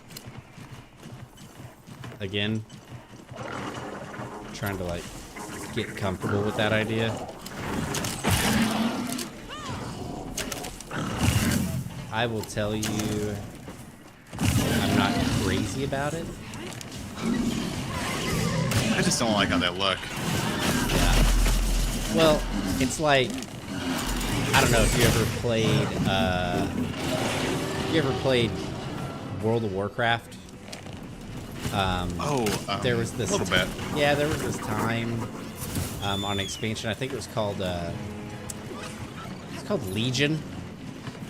Again, trying to like get comfortable with that idea. I will tell you, I'm not crazy about it. I just don't like how they look. Yeah. Well, it's like, I don't know if you ever played World of Warcraft. There was this little bit. Yeah, there was this time on expansion. I think it was called Legion,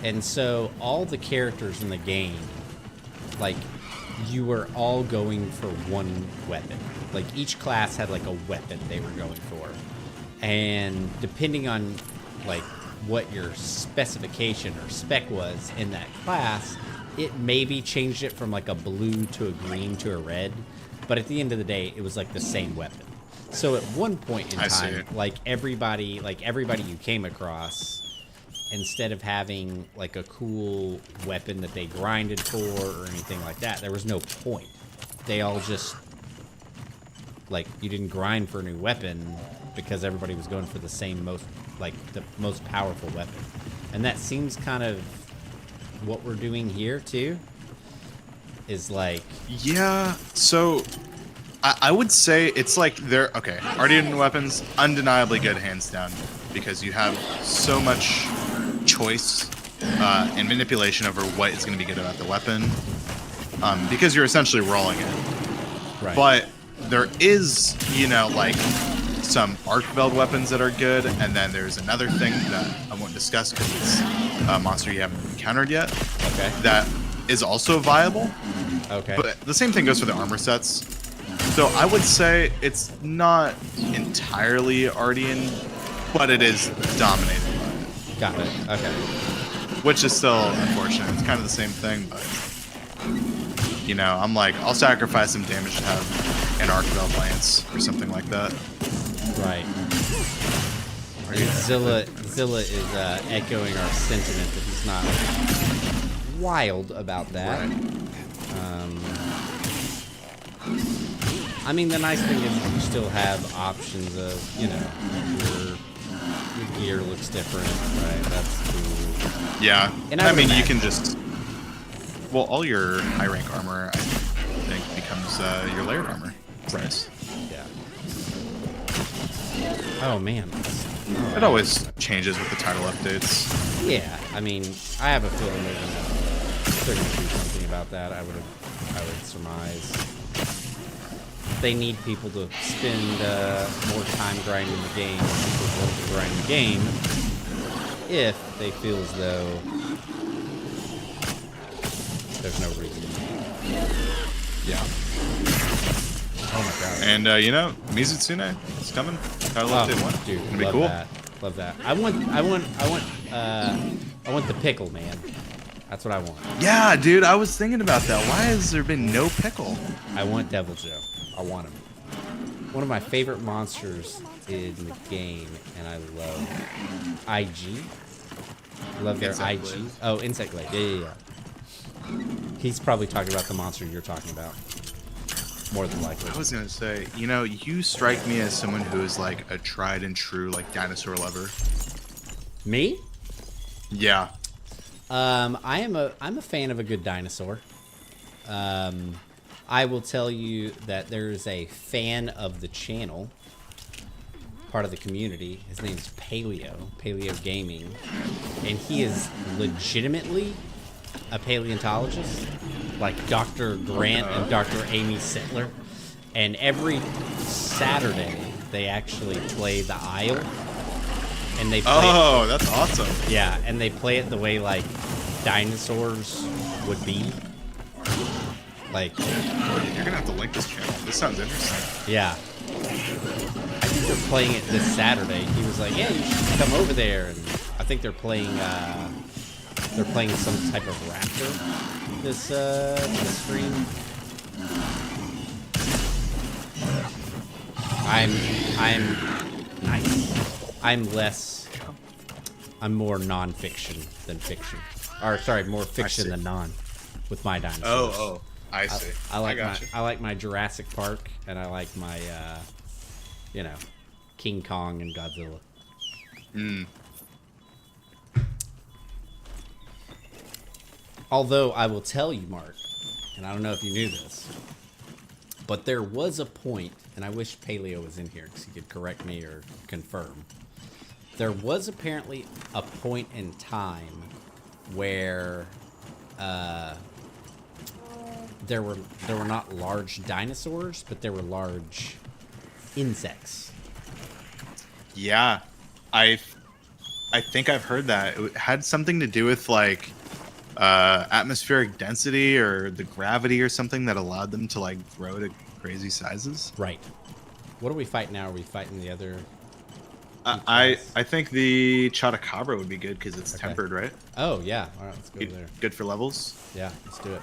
and so all the characters in the game, like, you were all going for one weapon. Like, each class had like a weapon they were going for, and depending on like what your specification or spec was in that class, it maybe changed it from like a blue to a green to a red, but at the end of the day, it was like the same weapon. So at one point in I see. time, like everybody you came across, instead of having like a cool weapon that they grinded for or anything like that, there was no point. They all just, like, you didn't grind for a new weapon because everybody was going for the same the most powerful weapon. And that seems kind of what we're doing here too. Is like, Yeah, so I would say it's like they're okay. Ardean weapons, undeniably good, hands down, because you have so much choice and manipulation over what is going to be good about the weapon, because you're essentially rolling it. right. But there is, you know, like some arc veld weapons that are good, and then there's another thing that I won't discuss because it's a monster you haven't encountered yet. Okay. That is also viable. Okay. But the same thing goes for the armor sets. So I would say it's not entirely Ardean, but it is dominated by it. Got it. Okay. Which is still unfortunate. It's kind of the same thing, but you know, I'm like, I'll sacrifice some damage to have an arc veld lance or something like that. Right. Zilla is echoing our sentiment that he's not wild about that. Right. I mean, the nice thing is you still have options of, you know, your gear looks different, right? That's cool. Yeah. And I would mean, you imagine- can just, well, all your high rank armor, I think, becomes your layered armor. It's nice. Yeah. Oh man. It always changes with the title updates. Yeah. I mean, I have a feeling they're gonna do something about that. I would surmise. They need people to spend more time grinding the game. People want to grind the game if they feel as though there's no reason. Yeah. Oh my god. And you know, Mizutsune is coming. Title update 1. Dude, Gonna be love cool. that. Love that. I want the pickle, man. That's what I want. Yeah, dude, I was thinking about that. Why has there been no pickle? I want Devil Joe. I want him. One of my favorite monsters in the game, and I love IG. Love their Insect IG. Blade. Oh, Insect Blade. Yeah. He's probably talking about the monster you're talking about. More than likely. I was gonna say, you know, you strike me as someone who is like a tried and true like dinosaur lover. Me? Yeah. I'm a fan of a good dinosaur. I will tell you that there's a fan of the channel, part of the community. His name's Paleo Gaming, and he is legitimately a paleontologist, like Dr. Grant and Dr. Amy Sittler. And every Saturday they actually play the Isle, and they play Oh, that's awesome. yeah, and they play it the way like dinosaurs would be. Like, You're gonna have to link this channel. This sounds interesting. yeah. I think they're playing it this Saturday. He was like, "Yeah, you should come over there." And I think they're playing some type of raptor this stream. I'm nice. I'm more non-fiction than fiction. Or sorry, more fiction than non with my dinosaurs. Oh, I see. I like gotcha. I like my Jurassic Park, and I like my you know, King Kong and Godzilla. Although I will tell you, Mark, and I don't know if you knew this, but there was a point, and I wish Paleo was in here because he could correct me or confirm. There was apparently a point in time where there were not large dinosaurs, but there were large insects. Yeah, I think I've heard that. It had something to do with like atmospheric density or the gravity or something that allowed them to like grow to crazy sizes. Right. What are we fighting now? Are we fighting the other? I think the Chotacabra would be good because it's Okay. tempered, right? Oh yeah. All right, let's go there. Good for levels. Yeah, let's do it.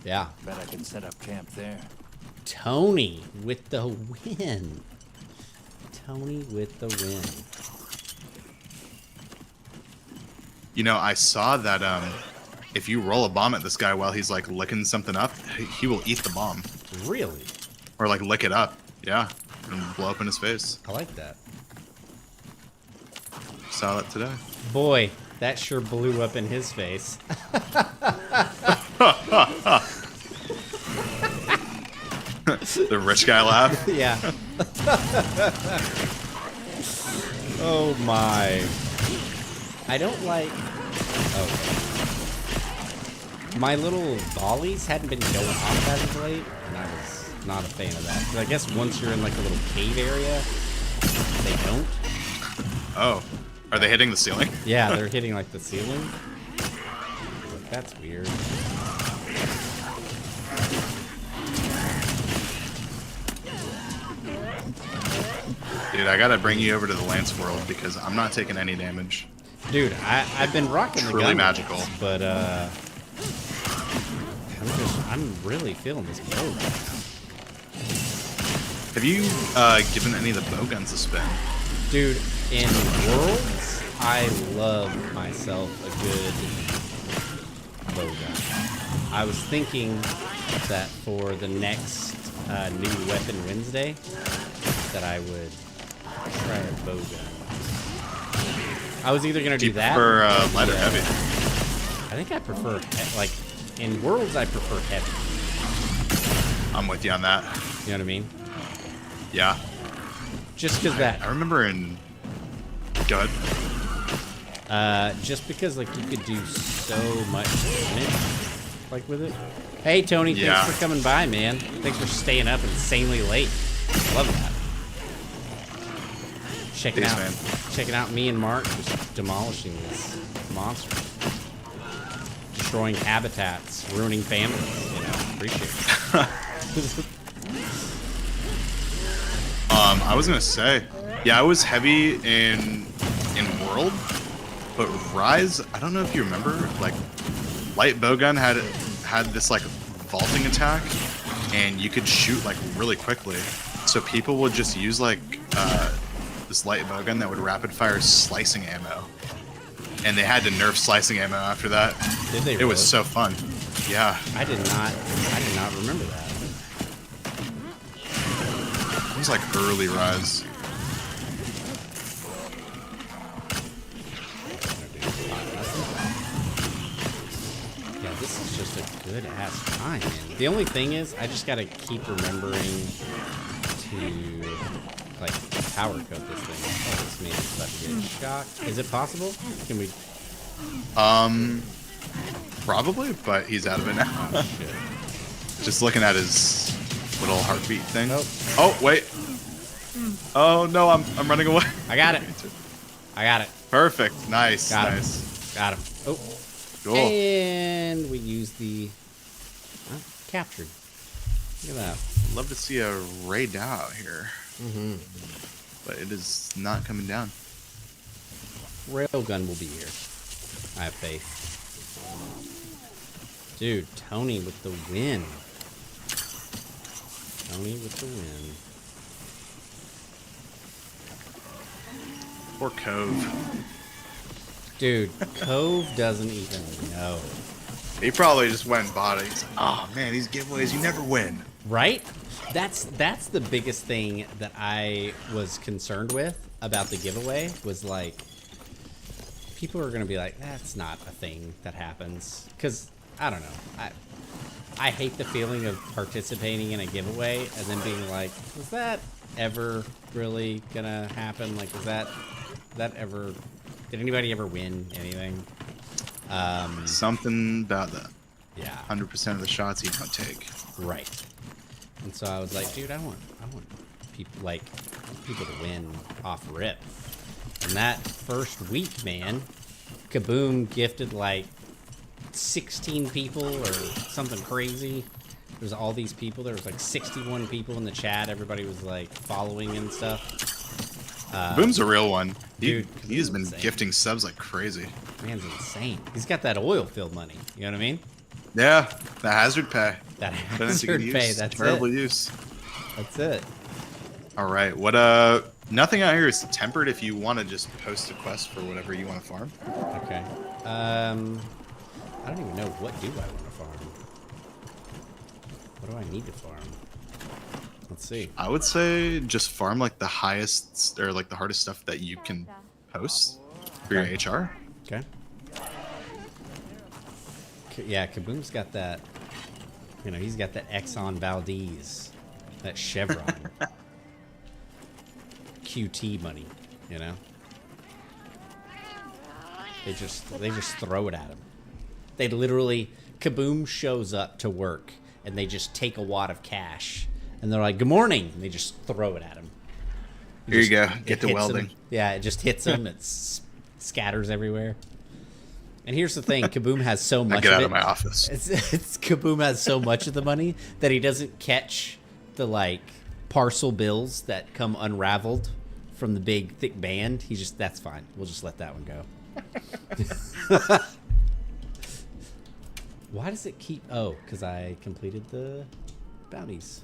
Yeah. Bet I can set up camp there. Tony with the win. Tony with the win. You know, I saw that if you roll a bomb at this guy while he's like licking something up, he will eat the bomb. Really? Or like lick it up. Yeah. And blow up in his face. I like that. Saw that today. Boy, that sure blew up in his face. The rich guy laugh. Yeah. Oh my. I don't like... Oh. My little volleys hadn't been going off that of late, and I was not a fan of that. 'Cause I guess once you're in like a little cave area, they don't. Oh. Are they hitting the ceiling? Yeah, they're hitting like the ceiling. That's weird. Dude, I gotta bring you over to the Lance world because I'm not taking any damage. Dude, I've been rocking the gun. Truly magical. But I'm really feeling this bow right now. Have you given any of the bow guns a spin? Dude, in Worlds, I love myself a good bow gun. I was thinking that for the next new Weapon Wednesday, that I would try a bow gun. I was either gonna do that. For light or heavy? I think I prefer like in Worlds. I prefer heavy. I'm with you on that. You know what I mean? Yeah. Just because that. I remember in. Go ahead. Just because like you could do so much damage, like with it. Hey Tony, Yeah. thanks for coming by, man. Thanks for staying up insanely late. Love that. Checking out me and Mark just demolishing these monsters, destroying habitats, ruining families. You know, appreciate it. I was gonna say, yeah, I was heavy in World, but Rise, I don't know if you remember, like light bowgun had this like vaulting attack, and you could shoot like really quickly. So people would just use like this light bowgun that would rapid fire slicing ammo, and they had to nerf slicing ammo after that. Did they? It was so fun. Yeah. I did not remember that. It was like early Rise. Yeah, this is just a good ass time, man. The only thing is, I just gotta keep remembering to like power code this thing. Oh, this man is about to get shocked. Is it possible? Can we? Probably, but he's out of it now. Oh shit! Just looking at his little heartbeat thing. Nope. Oh wait. Oh no, I'm running away. I got it. I got it. Perfect. Nice. Got nice. him. Got him. Oh. Cool. And we use the captured. Look at that. Love to see a raid out here. Mm-hmm. But it is not coming down. Railgun will be here. I have faith. Dude, Tony with the win. Tony with the win. Or Cove. Dude, Cove doesn't even know. He probably just went and bought it. He's like, oh man, these giveaways, you never win. Right? That's the biggest thing that I was concerned with about the giveaway was like people are gonna be like, that's not a thing that happens. Cause I don't know. I hate the feeling of participating in a giveaway and then being like, was that ever really gonna happen? Like, was that ever? Did anybody ever win anything? Something about that. Yeah. 100% of the shots you don't take. Right. And so I was like, dude, I want people to win off rip. And that first week, man, Kaboom gifted like 16 people or something crazy. There's all these people. There was like 61 people in the chat. Everybody was like following and stuff. Boom's a real one. Dude, he's been insane. gifting subs like crazy. Man's insane. He's got that oil field money. You know what I mean? Yeah, the hazard pay. That Put it to good hazard pay. use. That's Terrible it. use. That's it. All right. What? Nothing out here is tempered. If you want to just post a quest for whatever you want to farm. Okay. I don't even know, what do I want to farm? What do I need to farm? Let's see. I would say just farm like the highest or like the hardest stuff that you can post for your HR. Okay. Yeah, Kaboom's got that. You know, he's got that Exxon Valdez, that Chevron, QT money. You know. They just throw it at him. They literally, Kaboom shows up to work and they just take a wad of cash and they're like, "Good morning," and they just throw it at him. Here you go. Get the welding. Yeah, it just hits him. It scatters everywhere. And here's the thing: Kaboom has so much. Get out of my office. It's Kaboom has so much of the money that he doesn't catch the like parcel bills that come unraveled from the big thick band. He just, that's fine. We'll just let that one go. Why does it keep... Oh, because I completed the bounties.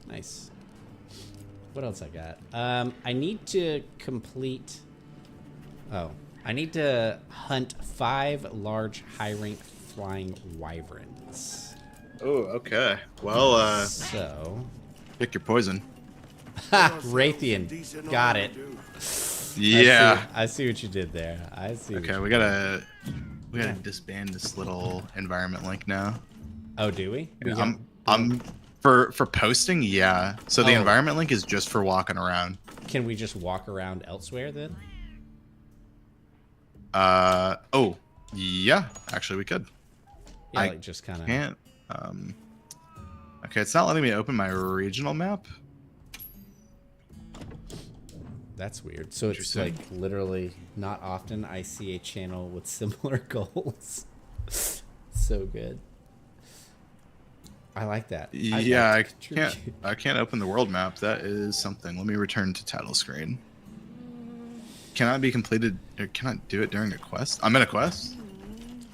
Nice. What else I got? I need to complete... Oh. I need to hunt 5 large high-rank flying wyverns. Oh, okay. Well, So... pick your poison. Ha! Raytheon. Got it. Yeah. I see what you did there. I see. Okay, we gotta disband this little environment link now. Oh, do we? I'm for posting, yeah. So the Oh. environment link is just for walking around. Can we just walk around elsewhere then? Oh, yeah. Actually, we could. Yeah, I like just kind of. Can't. Okay, it's not letting me open my regional map. That's weird. So it's like literally not often I see a channel with similar goals. So good. I like that. Yeah, like to I can't open the world map. That is something. Let me return to title screen. Cannot be completed, or cannot do it during a quest. I'm in a quest.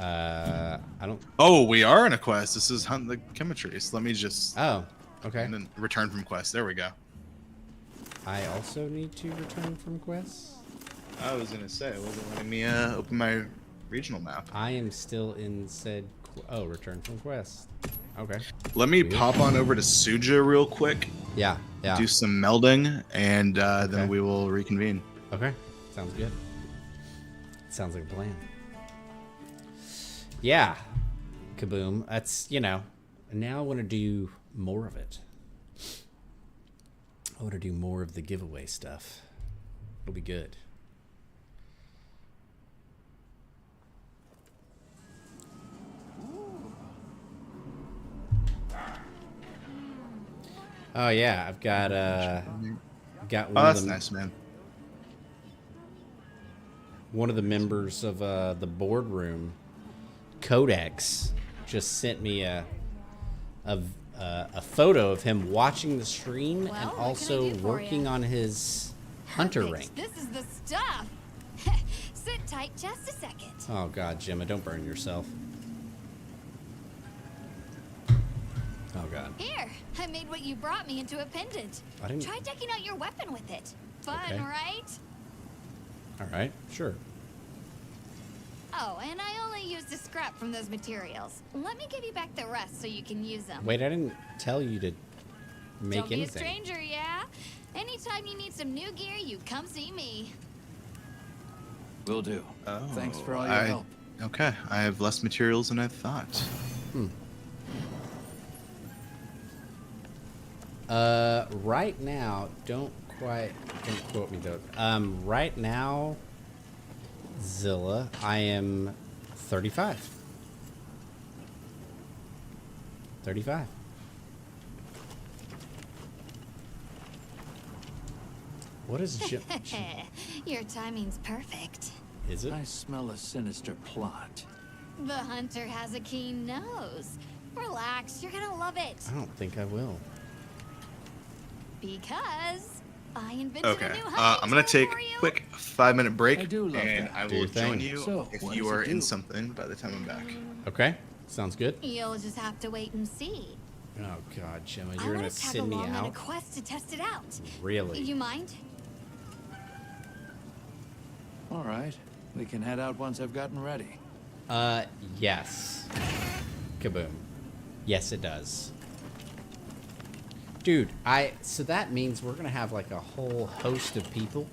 I don't. Oh, we are in a quest. This is hunt the chemistry. So let me just. Oh, okay. And then return from quest. There we go. I also need to return from quests. I was gonna say it wasn't letting me open my regional map. I am still in said. Oh, return from quest. Okay. Let me pop on over to Suja real quick. Yeah. Yeah. Do some melding, and then we will reconvene. Okay. Sounds good. Sounds like a plan. Yeah. Kaboom. That's, you know, now I want to do more of it. I want to do more of the giveaway stuff. It'll be good. Oh yeah, I've got one of that's the, nice, man. One of the members of the boardroom, Codex, just sent me a photo of him watching the stream and also working on his hunter rank. This is the stuff. Sit tight just a second. Oh God, Gemma, don't burn yourself. Oh God. Here, I made what you brought me into a pendant. I didn't... Try decking out your weapon with it. Fun, Okay. right? All right, sure. Oh, and I only used a scrap from those materials. Let me give you back the rest so you can use them. Wait, I didn't tell you to make Don't be anything. a stranger, yeah? Anytime you need some new gear, you come see me. Will do. Oh, Thanks for all your help. Okay, I have less materials than I thought. Right now, don't quote me though. Right now, Zilla, I am 35. 35. What is Your timing's perfect. Is it? I smell a sinister plot. The hunter has a keen nose. Relax, you're gonna love it. I don't think I will. Because I invented Okay, a new hunting I'm gonna tool take for a you. quick 5-minute break, I do love and that. I Do will your thing. join you So, if what you does it are in do? something by the time I'm back. Okay, Sounds good. You'll just have to wait and see. Oh God, Gemma, I you're want gonna to tag send me along on a out? quest to test it out. Really? You mind? All right. We can head out once I've gotten ready. Yes. Kaboom. Yes, it does. Dude, so that means we're gonna have like a whole host of people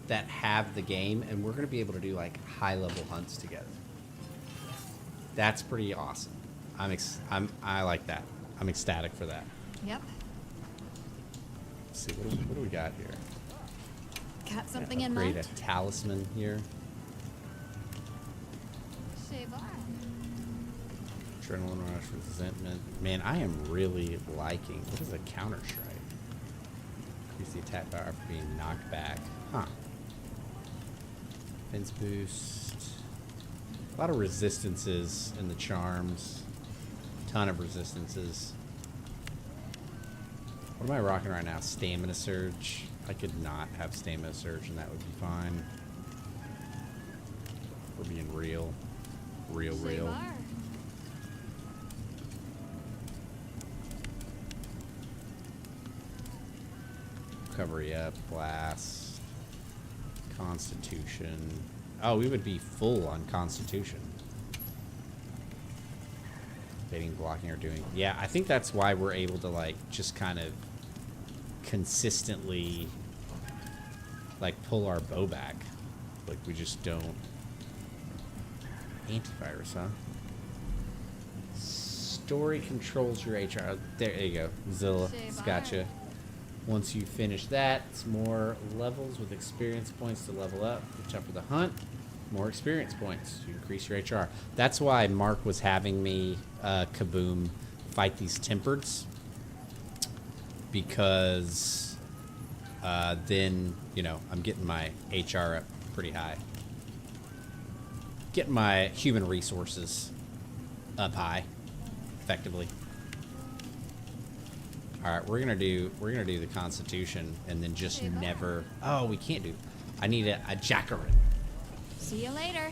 that have the game, and we're gonna be able to do like high-level hunts together. That's pretty awesome. I like that. I'm ecstatic for that. Yep. Let's see, what do we got here? Got something in Upgrade mind? a talisman here. Shave arm. Adrenaline rush, resentment. Man, I am really liking. What is a counter strike? Increase the attack power for being knocked back. Huh. Defense boost. A lot of resistances in the charms. Ton of resistances. What am I rocking right now? Stamina surge. I could not have stamina surge and that would be fine. We're being real. Real. Recovery up, blast, constitution. Oh, we would be full on constitution. Evading, blocking, or doing. Yeah, I think that's why we're able to like just kind of consistently like pull our bow back. Like we just don't. Antivirus, huh? Story controls your HR. There you go, Zilla. It's gotcha. Once you finish that, it's more levels with experience points to level up. Watch out for the hunt. More experience points to increase your HR. That's why Mark was having me, Kaboom, fight these tempereds. Because then, you know, I'm getting my HR up pretty high. Getting my human resources up high, effectively. All right, we're gonna do the Constitution and then just never. Oh, we can't do. I need a Jackarin. See you later.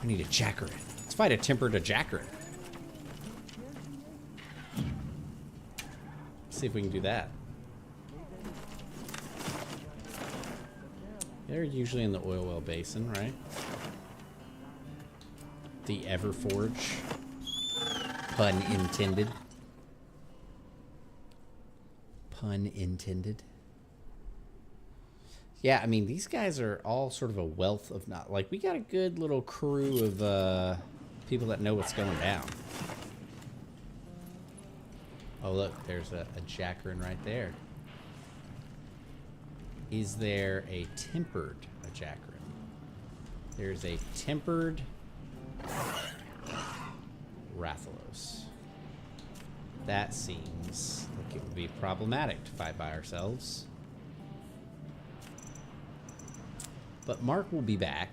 I need a Jackarin. Let's fight a tempered Jackarin. See if we can do that. They're usually in the oil well basin, right? The Everforge. Pun intended. Pun intended. Yeah, I mean, these guys are all sort of a wealth of not... Like, we got a good little crew of people that know what's going down. Oh, look, there's a Jackarin right there. Is there a tempered Jackarin? There's a tempered Rathalos. That seems like it would be problematic to fight by ourselves. But Mark will be back.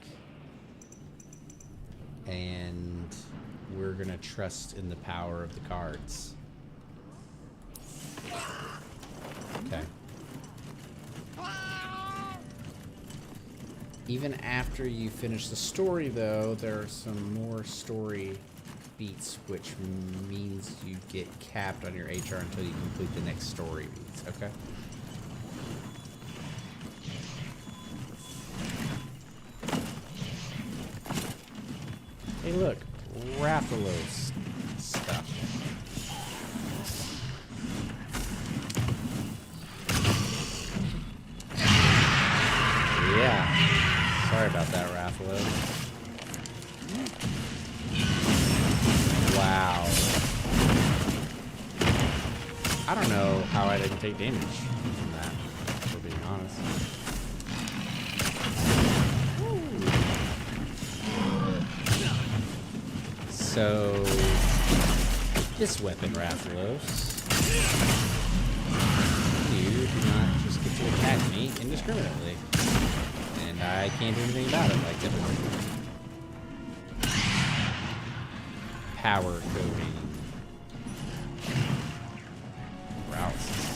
And we're going to trust in the power of the cards. Okay. Even after you finish the story, though, there are some more story beats, which means you get capped on your HR until you complete the next story beats. Okay. Hey, look, Rathalos stuff. Yeah. Sorry about that, Rathalos. Wow. I don't know how I didn't take damage from that, for being honest. So, this weapon, Rathalos, you do not just get to attack me indiscriminately. And I can't do anything about it like typically. Power coding. Paralysis.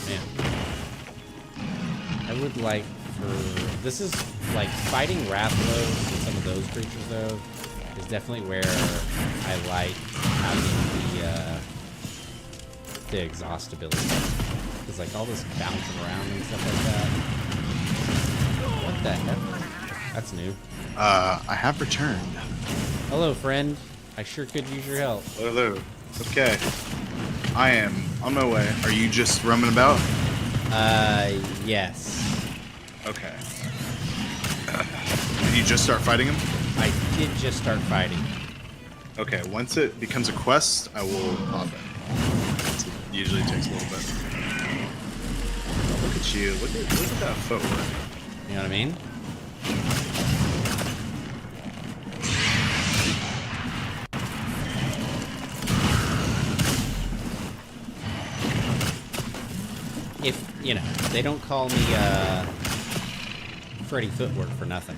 Man. I would like This is like fighting Rathalos and some of those creatures though is definitely where I like having the exhaust ability. Because like all this bouncing around and stuff like that. What the heck? That's new. I have returned. Hello, friend. I sure could use your help. Hello. Okay. I am on my way. Are you just roaming about? Yes. Okay. Did you just start fighting him? I did just start fighting. Okay, once it becomes a quest, I will pop it. It usually takes a little bit. Oh, look at you. Look at that footwork. You know what I mean? If, you know, they don't call me, Freddy Footwork for nothing.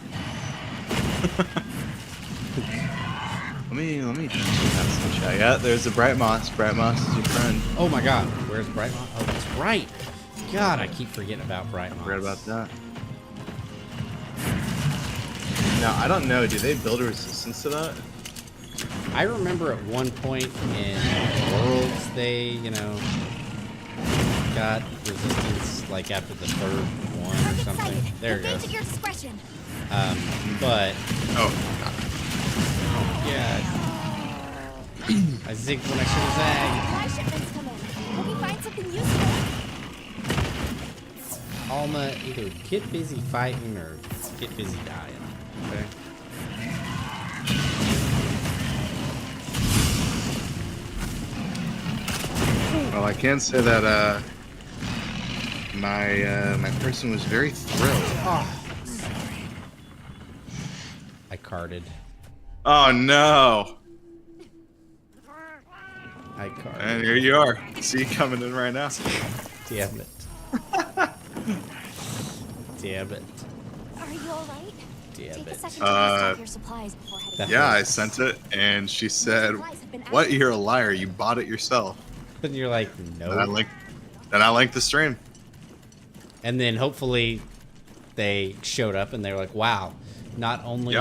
Let me chat. Yeah, there's a Bright Moss. Bright Moss is your friend. Oh my god, where's Bright Moss? Oh, that's right. God, I keep forgetting about Bright Moss. Forgot about that. Now, I don't know. Do they build a resistance to that? I remember at one point in Worlds, they, you know, got resistance like after the third one or something. There it goes. But oh yeah, I zigged when I should have zagged. My shipment's come in. Hope you find something useful. Alma, either get busy fighting or get busy dying. Okay. Well, I can say that my person was very thrilled. Oh, I carded. Oh no! I carded. And here you are. See you coming in right now. Damn it. Damn it. Are you alright? Damn Take a it. second to restock your supplies before heading. Yeah, I sent it, and she said, "What? You're a liar. You bought it yourself." And you're like, no. Then I linked the stream. And then hopefully they showed up and they're like, wow, not only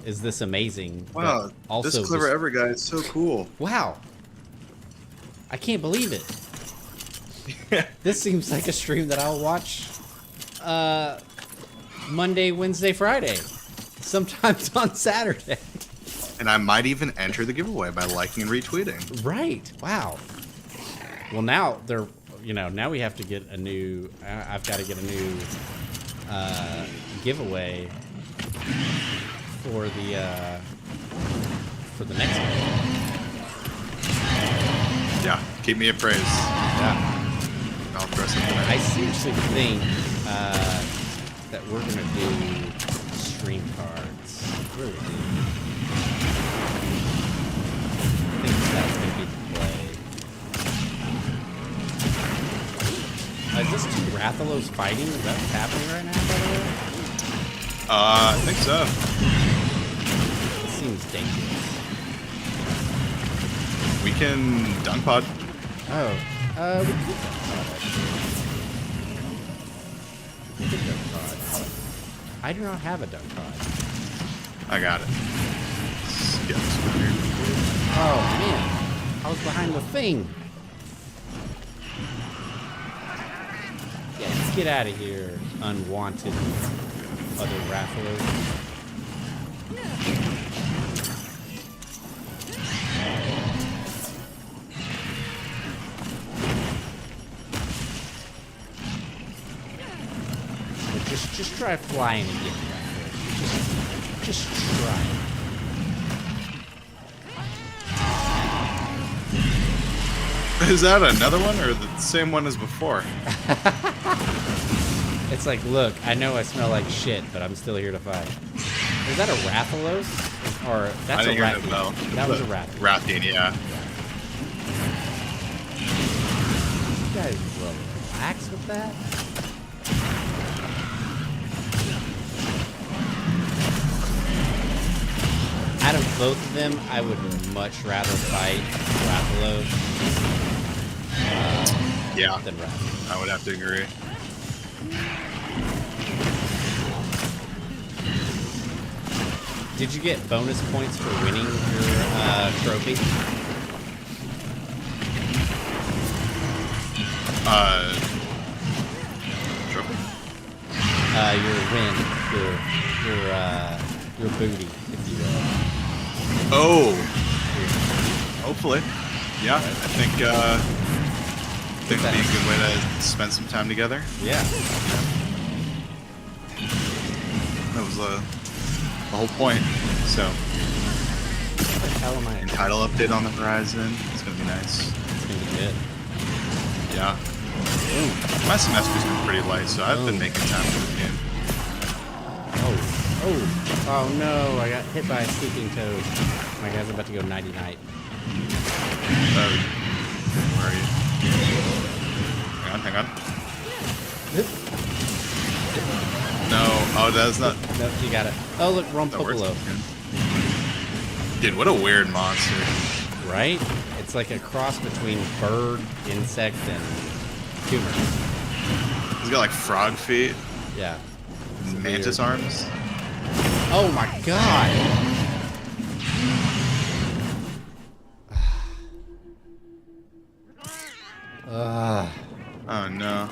is this amazing, Wow, but also this Clever Ever guy is so cool. Wow. I can't believe it. This seems like a stream that I'll watch Monday, Wednesday, Friday. Sometimes on Saturday. And I might even enter the giveaway by liking and retweeting. Right. Wow. Well, now they're, you know, now we have to get a new, I've got to get a new giveaway for the next one. Yeah, keep me appraised. Yeah. I'll throw something in. I seriously think that we're going to do stream cards. I really do. I think that's going to be the play. Is this two Rathalos fighting? Is that what's happening right now, by the way? I think so. It seems dangerous. We can dunk pod. Oh, we could dunk pod, actually. We could dunk pod. I do not have a dunk pod. I got it. Oh, man. I was behind the thing. Yeah, let's get out of here, unwanted other Rathalos. But just try flying and get Rathalos. Just try. Is that another one or the same one as before? It's like, look, I know I smell like shit, but I'm still here to fight. Is that a Rathalos? Or that's a Rathian? That was a Rathian. Rathian, yeah. You guys relax with that? Out of both of them, I would much rather fight Rathalos than Rathian. I would have to agree. Did you get bonus points for winning your trophy? Trophy? Your win, your booty, if you will. Oh. Hopefully. Yeah, I think it'd be a good way to spend some time together. Yeah. That was the whole point. So, What the hell am I? title update on the horizon. It's gonna be nice. It's gonna be good. Yeah. Ooh, my semester's been pretty light, so I've been making time for the game. Oh no! I got hit by a sneaking toad. My guy's about to go nighty night. Where are you? Hang on. No, oh, that's not. Nope, you got it. Oh, look, That works. Rumpopolo. Dude, what a weird monster. Right? It's like a cross between bird, insect, and human. He's got like frog feet, Yeah. mantis weird. arms. Oh my god! Oh no.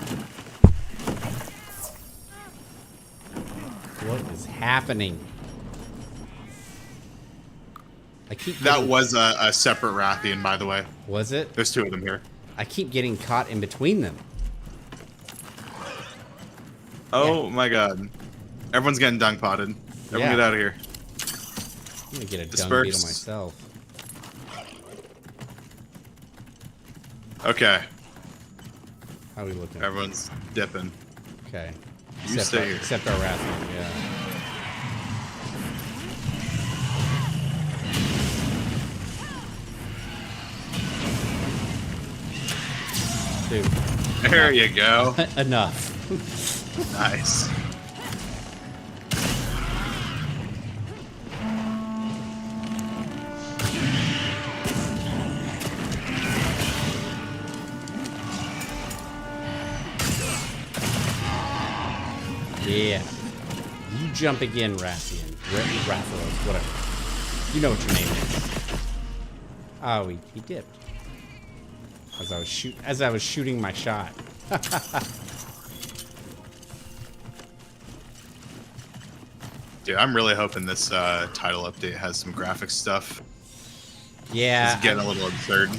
What is happening? I keep That getting- was a separate Rathian, by the way. Was it? There's two of them here. I keep getting caught in between them. Oh my god. Everyone's getting dung potted. Everyone Yeah. get out of here. I'm gonna get a dung Disperse. beetle myself. Okay. How are we looking? Everyone's dipping. Okay. You stay here. Except our Rathian, yeah. Dude. There you go. Enough. Nice. Yeah. You jump again, Rathian. Rathalos, whatever. You know what your name is. Oh, he dipped. As I was shooting my shot. Dude, I'm really hoping this title update has some graphic stuff. Yeah. It's getting a little absurd.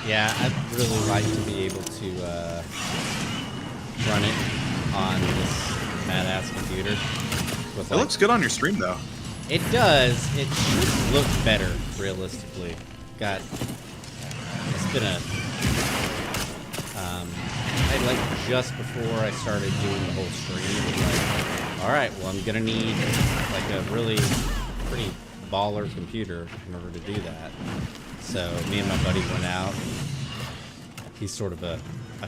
Yeah, I'd really like to be able to run it on this badass computer. With, It looks good on your stream, though. It does. It should look better, realistically. It's been a... like, just before I started doing the whole stream, it was like, alright, well, I'm gonna need, like, a really pretty baller computer in order to do that. So, me and my buddy went out. He's sort of a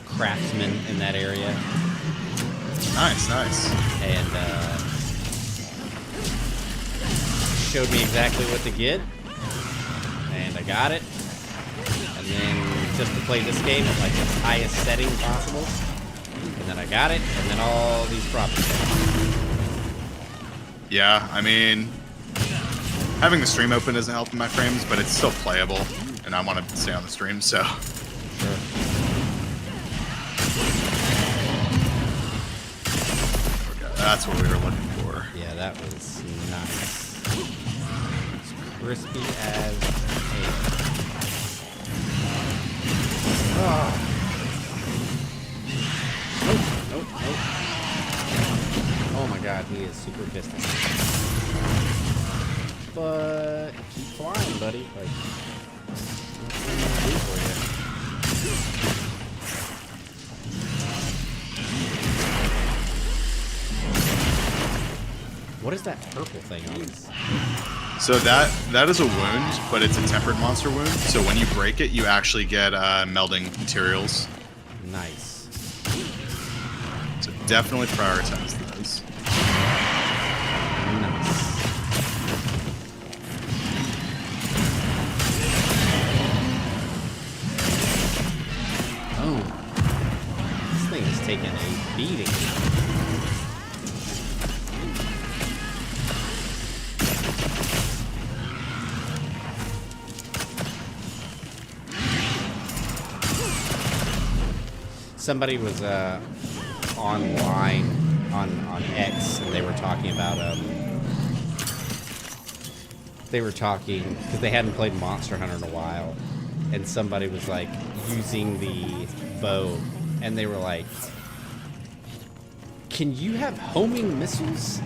craftsman in that area. Nice, nice. And, showed me exactly what to get. And I got it. And then just to play this game at like the highest setting possible. And then I got it, and then all these problems. Yeah, I mean, having the stream open isn't helping my frames, but it's still playable, and I want to stay on the stream, so. Sure. That's what we were looking for. Yeah, that was nice. It's crispy as hell. Oh. Nope. Oh my god, he is super pissed at me. But keep flying, buddy. Like, what can I do for you? What is that purple thing on this? So that is a wound, but it's a tempered monster wound. So when you break it, you actually get melding materials. Nice. So definitely prioritize those. Nice. Oh. This thing is taking a beating. somebody was online on X, and they were talking about because they hadn't played Monster Hunter in a while, and somebody was like using the bow, and they were like, "Can you have homing missiles?"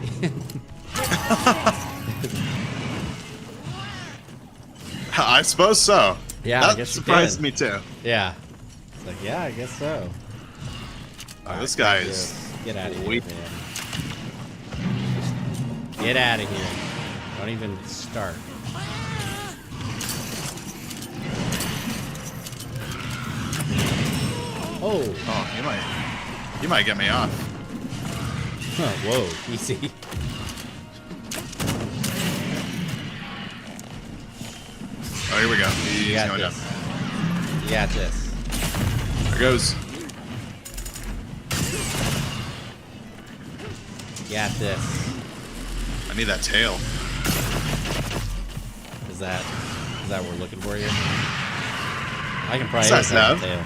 I suppose so. Yeah, I that guess you surprised can. me too. Yeah, it's like, yeah, I guess so. This guy is get out of here, weak. man. Get out of here. Don't even start. Oh. Oh, you might get me off. Huh, whoa, easy. Oh, here we go. He's You got going this. down. You got this. There goes. You got this. I need that tail. Is that what we're looking for here? I can probably What's that, have Nav? a tail.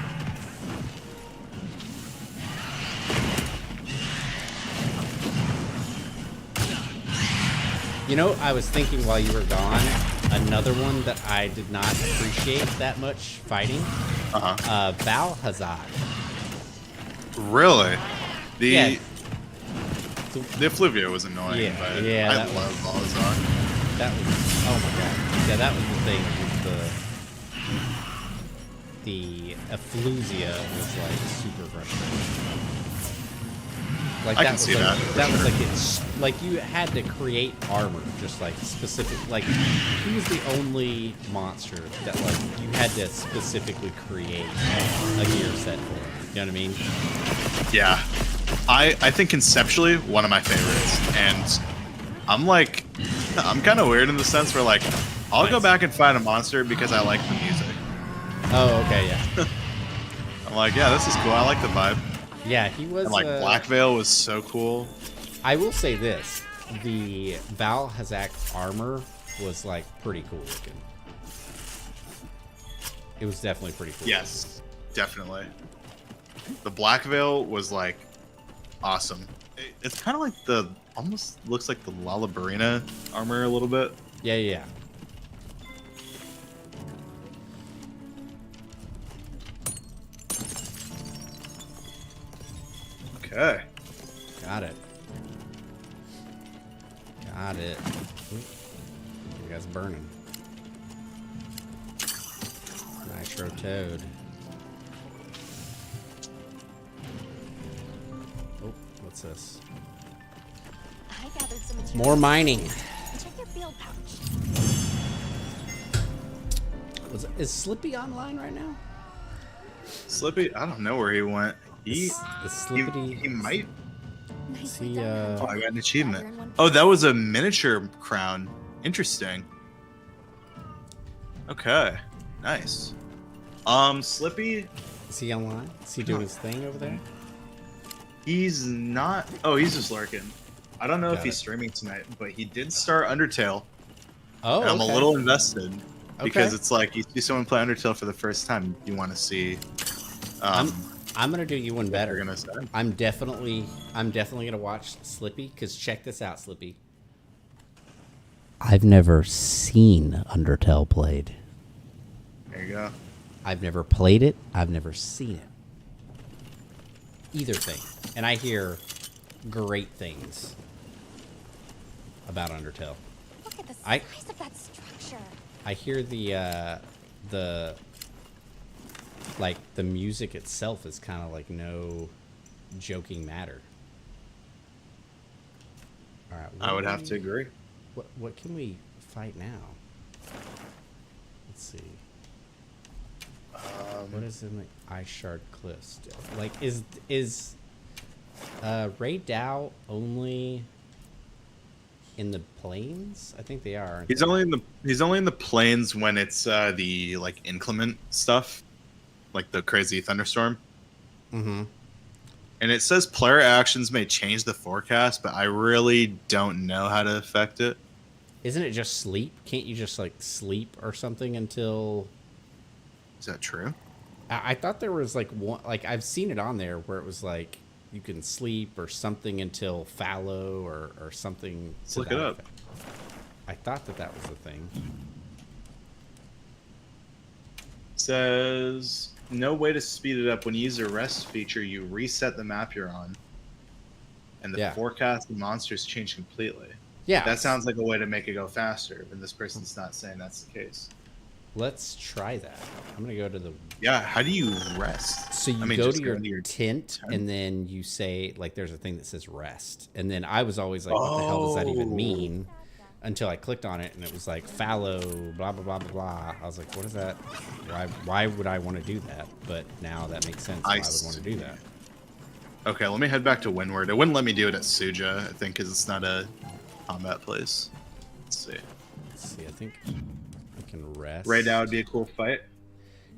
You know, I was thinking while you were gone, another one that I did not appreciate that much fighting. Val Hazard. Really? The Yeah. the Effluvia was annoying, Yeah, but yeah, I that love Balazar. That was, oh my god. Yeah, that was the thing. Was the Effluvia was like super frustrating. Like I that can was see like, that, for That was sure. like it's like you had to create armor, just like specific. Like he was the only monster that like you had to specifically create a gear set for. You know what I mean? Yeah. I think conceptually one of my favorites, and I'm kind of weird in the sense where like I'll go back and find a monster because I like the music. Oh, okay, yeah. I'm like, yeah, this is cool. I like the vibe. Yeah, he was. And like Black Veil was so cool. I will say this: the Val Hazak armor was like pretty cool looking. It was definitely pretty cool. Yes, definitely. The Black Veil was like awesome. It's kind of like almost looks like the Lalabarina armor a little bit. Yeah, yeah. Okay. Got it. Got it. Oop. You guys burning. Nitro Toad. Oh, what's this? I gathered some More mining. Check your field pouch. Is Slippy online right now? Slippy, I don't know where he went. He might. Is he, Oh, I got an achievement. Oh, that was a miniature crown. Interesting. Okay, nice. Slippy. Is he online? Is he doing his thing over there? He's not. Oh, he's just lurking. I don't know if Got he's it. streaming tonight, but he did start Undertale. Oh, and I'm okay. a little invested because Okay. it's like you see someone play Undertale for the first time, you want to see. I'm gonna do you one better. You're gonna say? I'm definitely gonna watch Slippy, because check this out, Slippy. I've never seen Undertale played. There you go. I've never played it. I've never seen it. Either thing. And I hear great things about Undertale. Look at the I- size of that structure. I hear the music itself is kind of like no joking matter. All right, I would have to agree. What can we fight now? Let's see. What is in the Ice Shard Cliffs? Like, is Ray Dow only in the plains? I think they are. He's only in the plains when it's the like inclement stuff, like the crazy thunderstorm. Mm-hmm. And it says player actions may change the forecast, but I really don't know how to affect it. Isn't it just sleep? Can't you just like sleep or something until? Is that true? I thought there was like one, like I've seen it on there where it was like you can sleep or something until fallow or something. Let's look it up. Effect. I thought that was the thing. Says no way to speed it up. When you use the rest feature, you reset the map you're on, and the forecast and monsters change completely. Yeah, that sounds like a way to make it go faster, but this person's not saying that's the case. Let's try that. I'm gonna go to the. Yeah, how do you rest? So you go to your tent, and then you say like, there's a thing that says rest, and then I was always like, what the hell does that even mean? Until I clicked on it, and it was like fallow, blah blah blah blah blah. I was like, what is that? Why would I want to do that? But now that makes sense. Why I would want to do that. Okay, let me head back to Windward. It wouldn't let me do it at Suja, I think, because it's not a combat place. Let's see. I think I can rest. Right now would be a cool fight.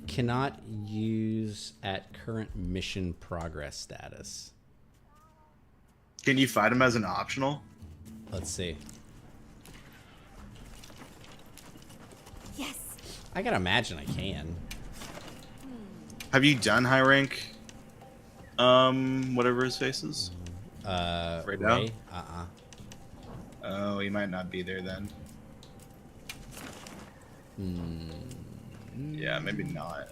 Cannot use at current mission progress status. Can you fight him as an optional? Let's see. Yes. I gotta imagine I can. Have you done high rank? Whatever his face is. Right now. Oh, he might not be there then. Yeah, maybe not.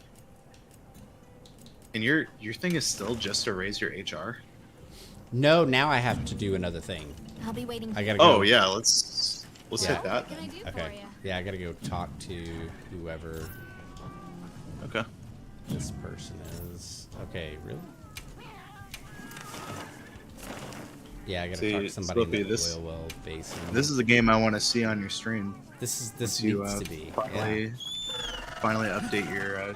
And your thing is still just to raise your HR? No, now I have to do another thing. I'll be waiting. I gotta go. Oh yeah, let's hit that. What can I do for you? Yeah, I gotta go talk to whoever. Okay. This person is. Okay, really? Yeah, I gotta talk to somebody in the oil well basin. This is a game I want to see on your stream. This needs to be. Finally update your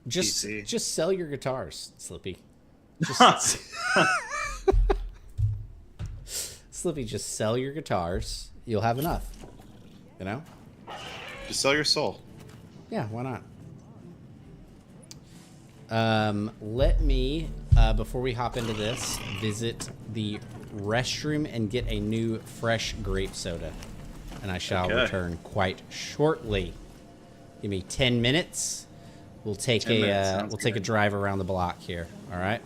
PC. Just sell your guitars, Slippy. Slippy, just sell your guitars. You'll have enough. You know? Just sell your soul. Yeah, why not? Let me, before we hop into this, visit the restroom and get a new fresh grape soda. And I shall return quite shortly. Give me 10 minutes. We'll take a drive around the block here. All right?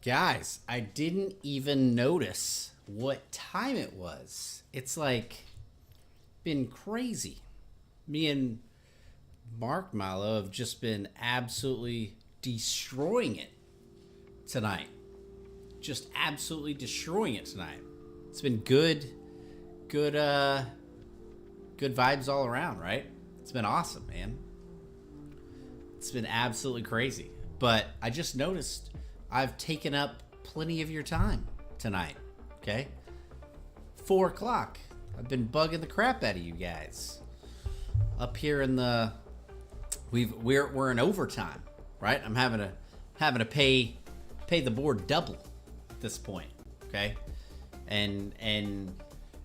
Guys, I didn't even notice what time it was. It's like been crazy. Me and Mark Milo have just been absolutely destroying it tonight. Just absolutely destroying it tonight. It's been good vibes all around, right? It's been awesome, man. It's been absolutely crazy. But I just noticed I've taken up plenty of your time tonight, okay? 4 o'clock. I've been bugging the crap out of you guys. Up here in the... We're in overtime, right? I'm having to pay the board double at this point, okay? And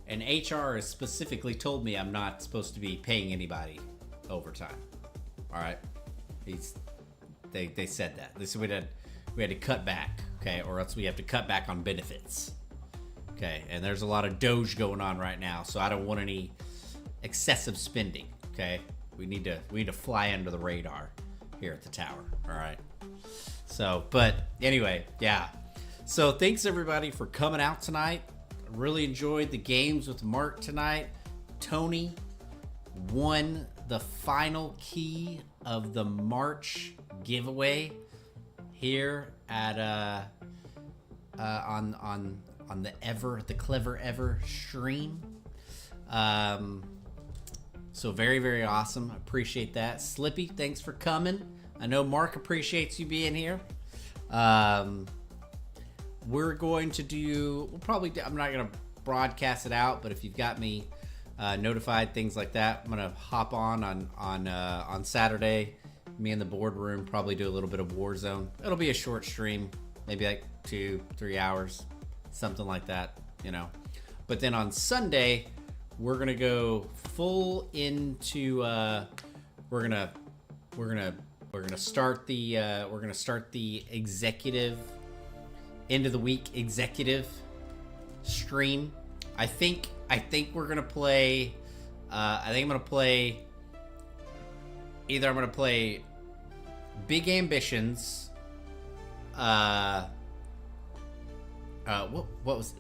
HR has specifically told me I'm not supposed to be paying anybody overtime. All right? They said that. They said we had to cut back, okay? Or else we have to cut back on benefits. Okay, and there's a lot of Doge going on right now, so I don't want any excessive spending, okay? We need to fly under the radar here at the tower, all right? So, but anyway, yeah. So thanks everybody for coming out tonight. I really enjoyed the games with Mark tonight. Tony won the final key of the March giveaway here at on the Clever Ever stream. So very, very awesome. Appreciate that. Slippy, thanks for coming. I know Mark appreciates you being here. We're going to do, I'm not going to broadcast it out, but if you've got me notified, things like that, I'm going to hop on Saturday. Me and the boardroom probably do a little bit of Warzone. It'll be a short stream, maybe like 2-3 hours, something like that, you know. But then on Sunday, we're gonna go full into we're gonna start the executive end of the week executive stream. I think we're gonna play I'm gonna play Big Ambitions. What was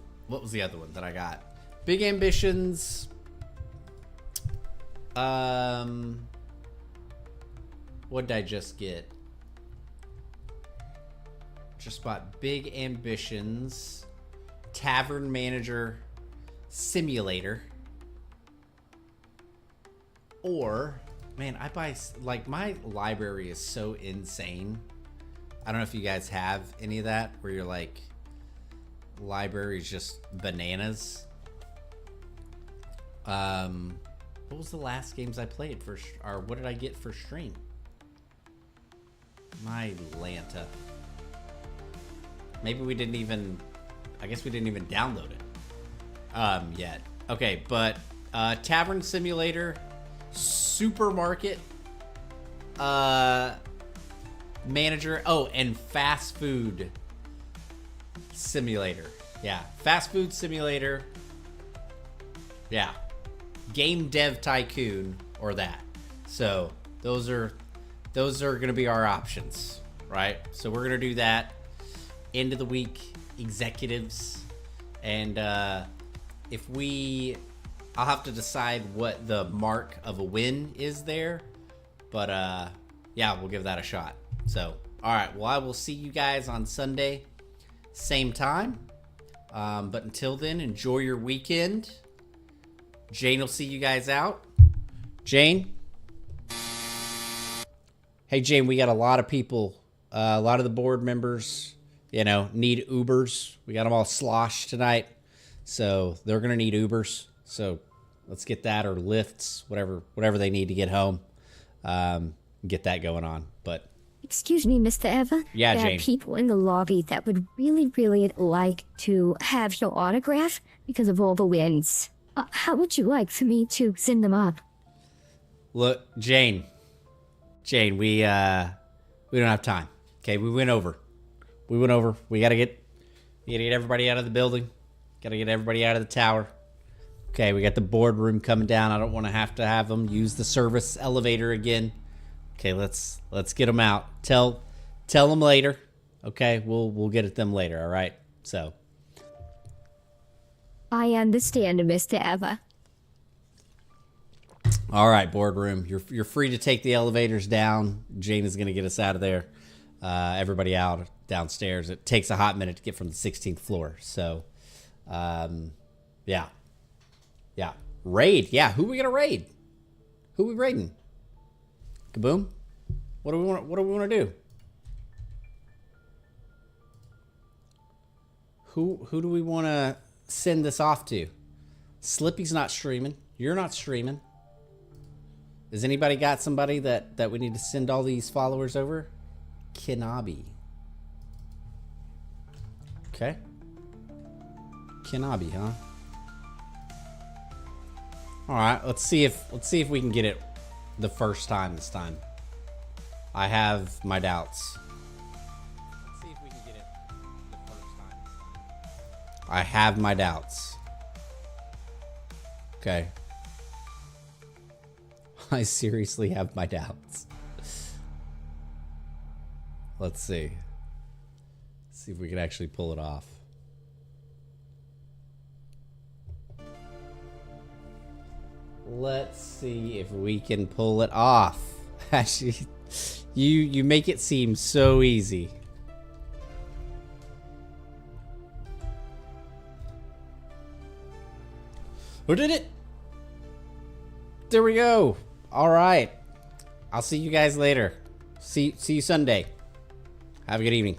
the other one that I got? Big Ambitions. What did I just get? Just bought Big Ambitions Tavern Manager Simulator. Or, man, I buy, like, my library is so insane. I don't know if you guys have any of that where you're like, library is just bananas. What was the last games I played for, or what did I get for stream? My Lanta. Maybe we didn't even, I guess we didn't even download it yet. Okay, but Tavern Simulator, Supermarket Manager, oh, and Fast Food Simulator. Yeah, Fast Food Simulator. Yeah, Game Dev Tycoon or that. So those are going to be our options, right? So we're going to do that. End of the week executives, and I'll have to decide what the mark of a win is there, but yeah, we'll give that a shot. So all right, well, I will see you guys on Sunday, same time, but until then, enjoy your weekend. Jane will see you guys out. Jane? Hey, Jane, we got a lot of people, a lot of the board members, you know, need Ubers. We got them all sloshed tonight, so they're going to need Ubers. So let's get that, or lifts, whatever they need to get home. Get that going on. But excuse me, Mr. Eva. Yeah, there Jane. Are people in the lobby that would really, really like to have your autograph because of all the wins. How would you like for me to send them up? Look, Jane, we don't have time. Okay, we went over. We gotta get everybody out of the building. Gotta get everybody out of the tower. Okay, we got the boardroom coming down. I don't want to have them use the service elevator again. Okay, let's get them out. Tell them later. Okay, we'll get at them later. All right. So. I understand, Mr. Eva. All right, boardroom. You're free to take the elevators down. Jane is gonna get us out of there. Everybody out downstairs. It takes a hot minute to get from the 16th floor. So, yeah. Raid. Yeah. Who we gonna raid? Who we raiding? Kaboom. What do we want to do? Who do we want to send this off to? Slippy's not streaming. You're not streaming. Has anybody got somebody that we need to send all these followers over? Kinabi. Okay. Kinabi, huh? All right, let's see if we can get it the first time this time. I have my doubts. Let's see if we can get it the first time this time. I have my doubts. Okay. I seriously have my doubts. Let's see. See if we can actually pull it off. Let's see if we can pull it off. Actually, you make it seem so easy. Who did it? There we go. All right. I'll see you guys later. See you Sunday. Have a good evening.